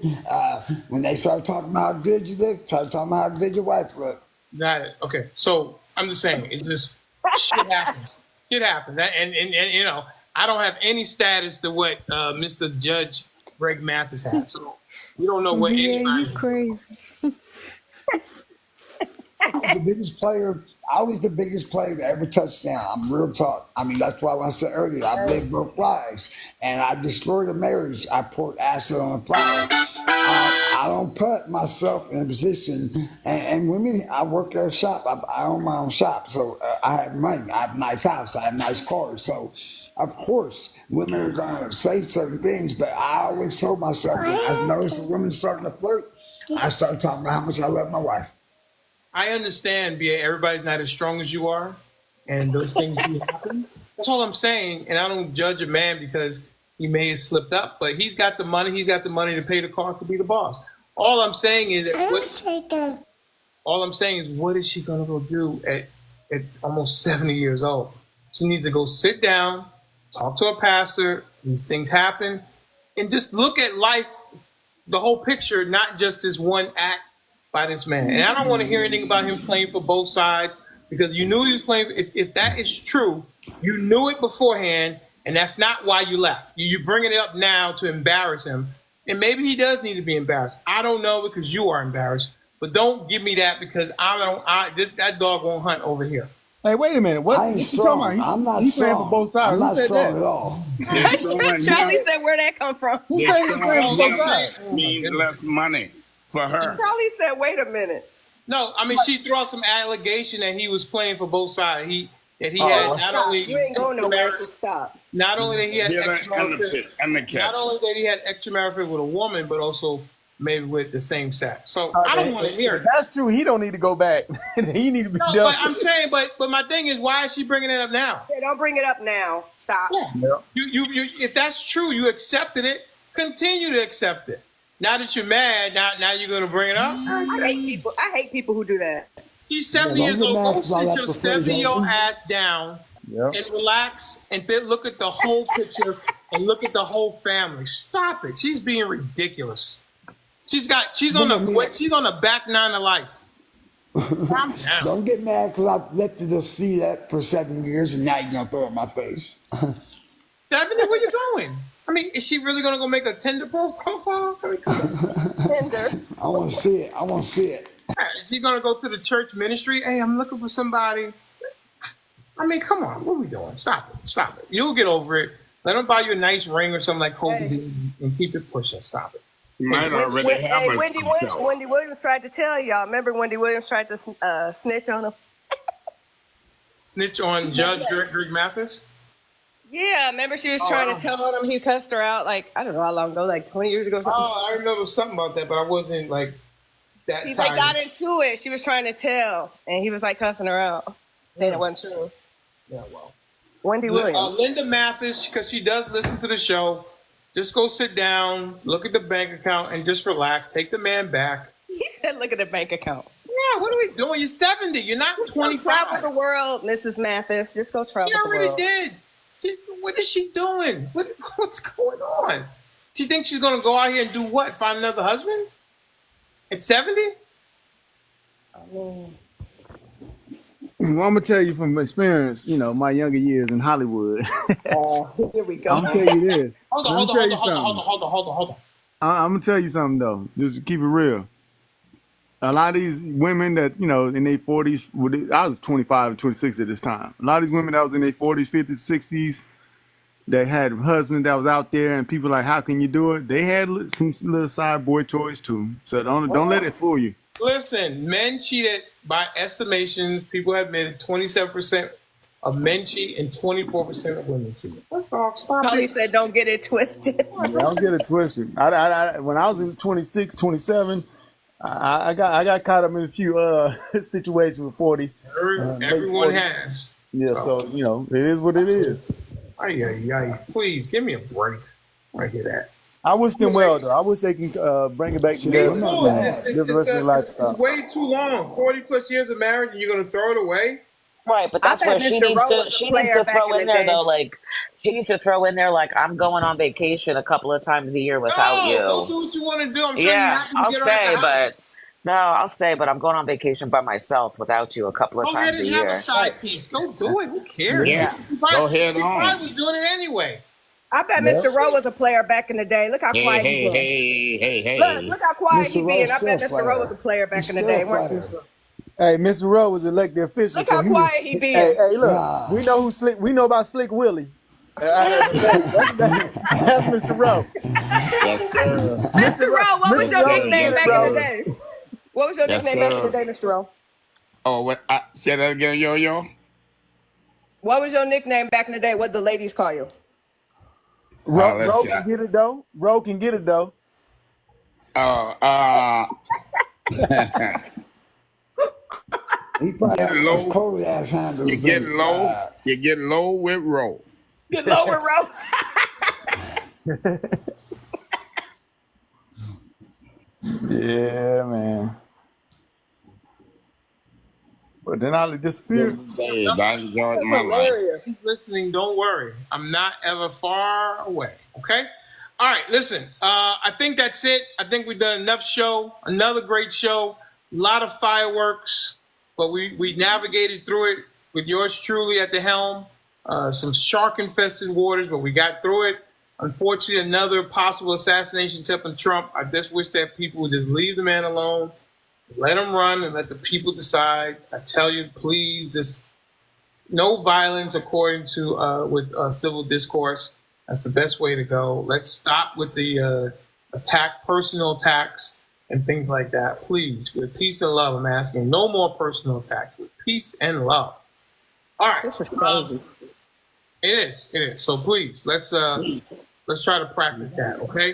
When they start talking about how good you look, start talking about how good your wife look. Got it. Okay. So I'm just saying, it's just shit happens. Shit happens, and you know, I don't have any status to what Mr. Judge Greg Mathis has. So we don't know what Yeah, you anybody. crazy. I was the biggest player. I was the biggest player to ever touch down. I'm real talk. I mean, that's why when I said earlier, I played both flags, and I destroyed a marriage. I poured acid on a flag. I don't put myself in a position, and women. I work at a shop. I own my own shop, so I have money. I have a nice house. I have nice cars. So, of course, women are gonna say certain things, but I always told myself when I noticed a woman starting to flirt, I started talking about how much I love my wife. I understand, BA. Everybody's not as strong as you are, and those things do happen. That's all I'm saying. And I don't judge a man because he may have slipped up, but he's got the money. He's got the money to pay the cost to be the boss. All I'm saying is, all I'm saying is, what is she gonna go do at almost 70 years old? She needs to go sit down, talk to a pastor. These things happen, and just look at life, the whole picture, not just this one act by this man. And I don't want to hear anything about him playing for both sides, because you knew he was playing. If that is true, you knew it beforehand, and that's not why you left. You're bringing it up now to embarrass him, and maybe he does need to be embarrassed. I don't know, because you are embarrassed. But don't give me that, because that dog won't hunt over here. Hey, wait a minute. I ain't strong. I'm not He's playing strong. for both sides. I'm Who not said strong that? at all. Charlie said, where'd that come from? Who said he's playing for both sides? Means less money for her. Charlie said, wait a minute. No, I mean, she threw out some allegation that he was playing for both sides. That he had not only you ain't going nowhere, so stop. Not only that he had Not only that he had extramarital with a woman, but also maybe with the same sex. So I don't want to hear it. That's true. He don't need to go back. He need to be done. But I'm saying, but my thing is, why is she bringing it up now? Yeah, don't bring it up now. Stop. Yeah. You if that's true, you accepted it. Continue to accept it. Now that you're mad, now you're gonna bring it up. I hate people who do that. She's 70 years old. Go sit your 70-year-old ass down and relax and look at the whole picture and look at the whole family. Stop it. She's being ridiculous. She's on the back nine of life. Calm down. Don't get mad because I let you just see that for 7 years and now you're gonna throw it in my face. 70? Where you going? I mean, is she really gonna go make a Tinder profile? I mean, come on. Tinder. I want to see it. I want to see it. Is she gonna go to the church ministry? Hey, I'm looking for somebody. I mean, come on. What are we doing? Stop it. Stop it. You'll get over it. Let them buy you a nice ring or something like Kobe did and keep it pushing. Stop it. Wendy Williams tried to tell y'all. Remember Wendy Williams tried to snitch on him? Snitch on Judge Greg Mathis? Yeah, remember she was trying to tell him he cussed her out like, I don't know how long ago, like 20 years ago or something. Oh, I remember something about that, but I wasn't like that. He's like got into it. She was trying to tell, and he was like cussing her out. Then it wasn't true. Yeah, well. Wendy Williams. Linda Mathis, because she does listen to the show, just go sit down, look at the bank account, and just relax. Take the man back. He said, look at the bank account. Yeah, what are we doing? You're 70. You're not 25. Travel the world, Mrs. Mathis. Just go travel the world. She already did. What is she doing? What's going on? She thinks she's going to go out here and do what? Find another husband? At 70? Well, I'm gonna tell you from experience, my younger years in Hollywood. Here we go. I'm gonna tell you this. Hold on. I'm gonna tell you something though. Just keep it real. A lot of these women that in their 40s, I was 25 and 26 at this time. A lot of these women that was in their 40s, 50s, 60s, that had husbands that was out there, and people like, how can you do it? They had some little side boy toys too. So don't let it fool you. Listen, men cheated by estimations. People have admitted 27% of men cheat and 24% of women cheat. Probably said, don't get it twisted. Yeah, don't get it twisted. I when I was in 26, 27, I got caught up in a few situations with 40. Everyone has. Yeah, so it is what it is. Please give me a break. I hear that. I wish them well though. I wish they can bring it back together. Live the rest of their life. It's way too long. 40 plus years of marriage and you're gonna throw it away? Right, but I that's bet where Mr. Rowe was a she needs player to back throw in in the there day. though, like she needs to throw in there like I'm going on vacation a couple of times a year without No, go you. do what you want to do. I'm sure you're Yeah, happy to I'll get her at the stay, house. but no, I'll stay, but I'm going on vacation by myself without you a couple of Go ahead times a and have a year. side piece. Go do it. Who cares? Yeah, go ahead She probably on. was doing it anyway. I bet Mr. Rowe was a player back in the day. Look how Hey, quiet he hey, being. hey, hey, hey. Look how quiet he Mr. being. Rowe's I still bet a Mr. Rowe was a player. player back He's in the still day. a player. Hey, Mr. Rowe was elected official, Look so how he was. quiet he Hey, being. hey, look, Nah. we know who Slick. We know about Slick Willie. Out of the that's Mr. Rowe. Yes, sir. Mr. Mr. Rowe, what was Yes, Mr. your Rowe sir. can nickname get Yes, it, back in the bro. sir. day? What was your Yes, nickname back in the sir. day, Mr. Rowe? Oh, what? Say that again, yo. What was your nickname back in the day? What the ladies call you? Let's Rowe see. can get it though. Rowe can get it though. Uh, He probably get had one of those low. Kobe ass You handles. get low. You get low with roll. Get lower, Rowe. Yeah, man. But then I disappeared. Hey, I enjoyed That's my life. hilarious. Keep listening. Don't worry. I'm not ever far away. Okay. All right. Listen. I think that's it. I think we've done enough show. Another great show. A lot of fireworks, but we navigated through it with yours truly at the helm. Some shark-infested waters, but we got through it. Unfortunately, another possible assassination attempt on Trump. I just wish that people would just leave the man alone. Let him run and let the people decide. I tell you, please, just no violence according to with civil discourse. That's the best way to go. Let's stop with the personal attacks and things like that. Please, with peace and love, I'm asking. No more personal attacks. With peace and love. All right. This is crazy. It is. So please, let's try to practice that, okay?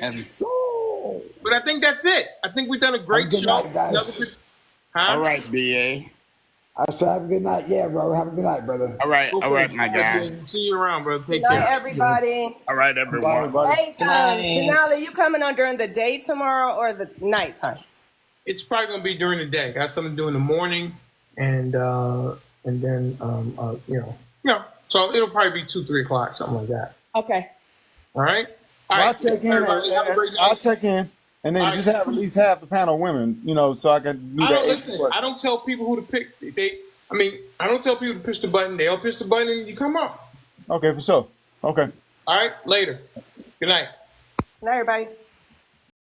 But I think that's it. I think we've done a great Good show. night, guys. All right, BA. I said, have a good night. Yeah, bro. Have a good night, brother. All right, my guy. See you around, brother. Take Good night, care. everybody. All right, everyone. Hey, Denali, you coming on during the day tomorrow or the nighttime? It's probably gonna be during the day. Got something to do in the morning, and then so it'll probably be 2-3 o'clock, something like that. Okay. All right. I'll check in. I'll check in, and then just have at least half the panel women, so I can do that. I don't tell people who to pick. I don't tell people to push the button. They'll push the button and you come up. Okay, for sure. Okay. All right. Later. Good night. Good night, everybody.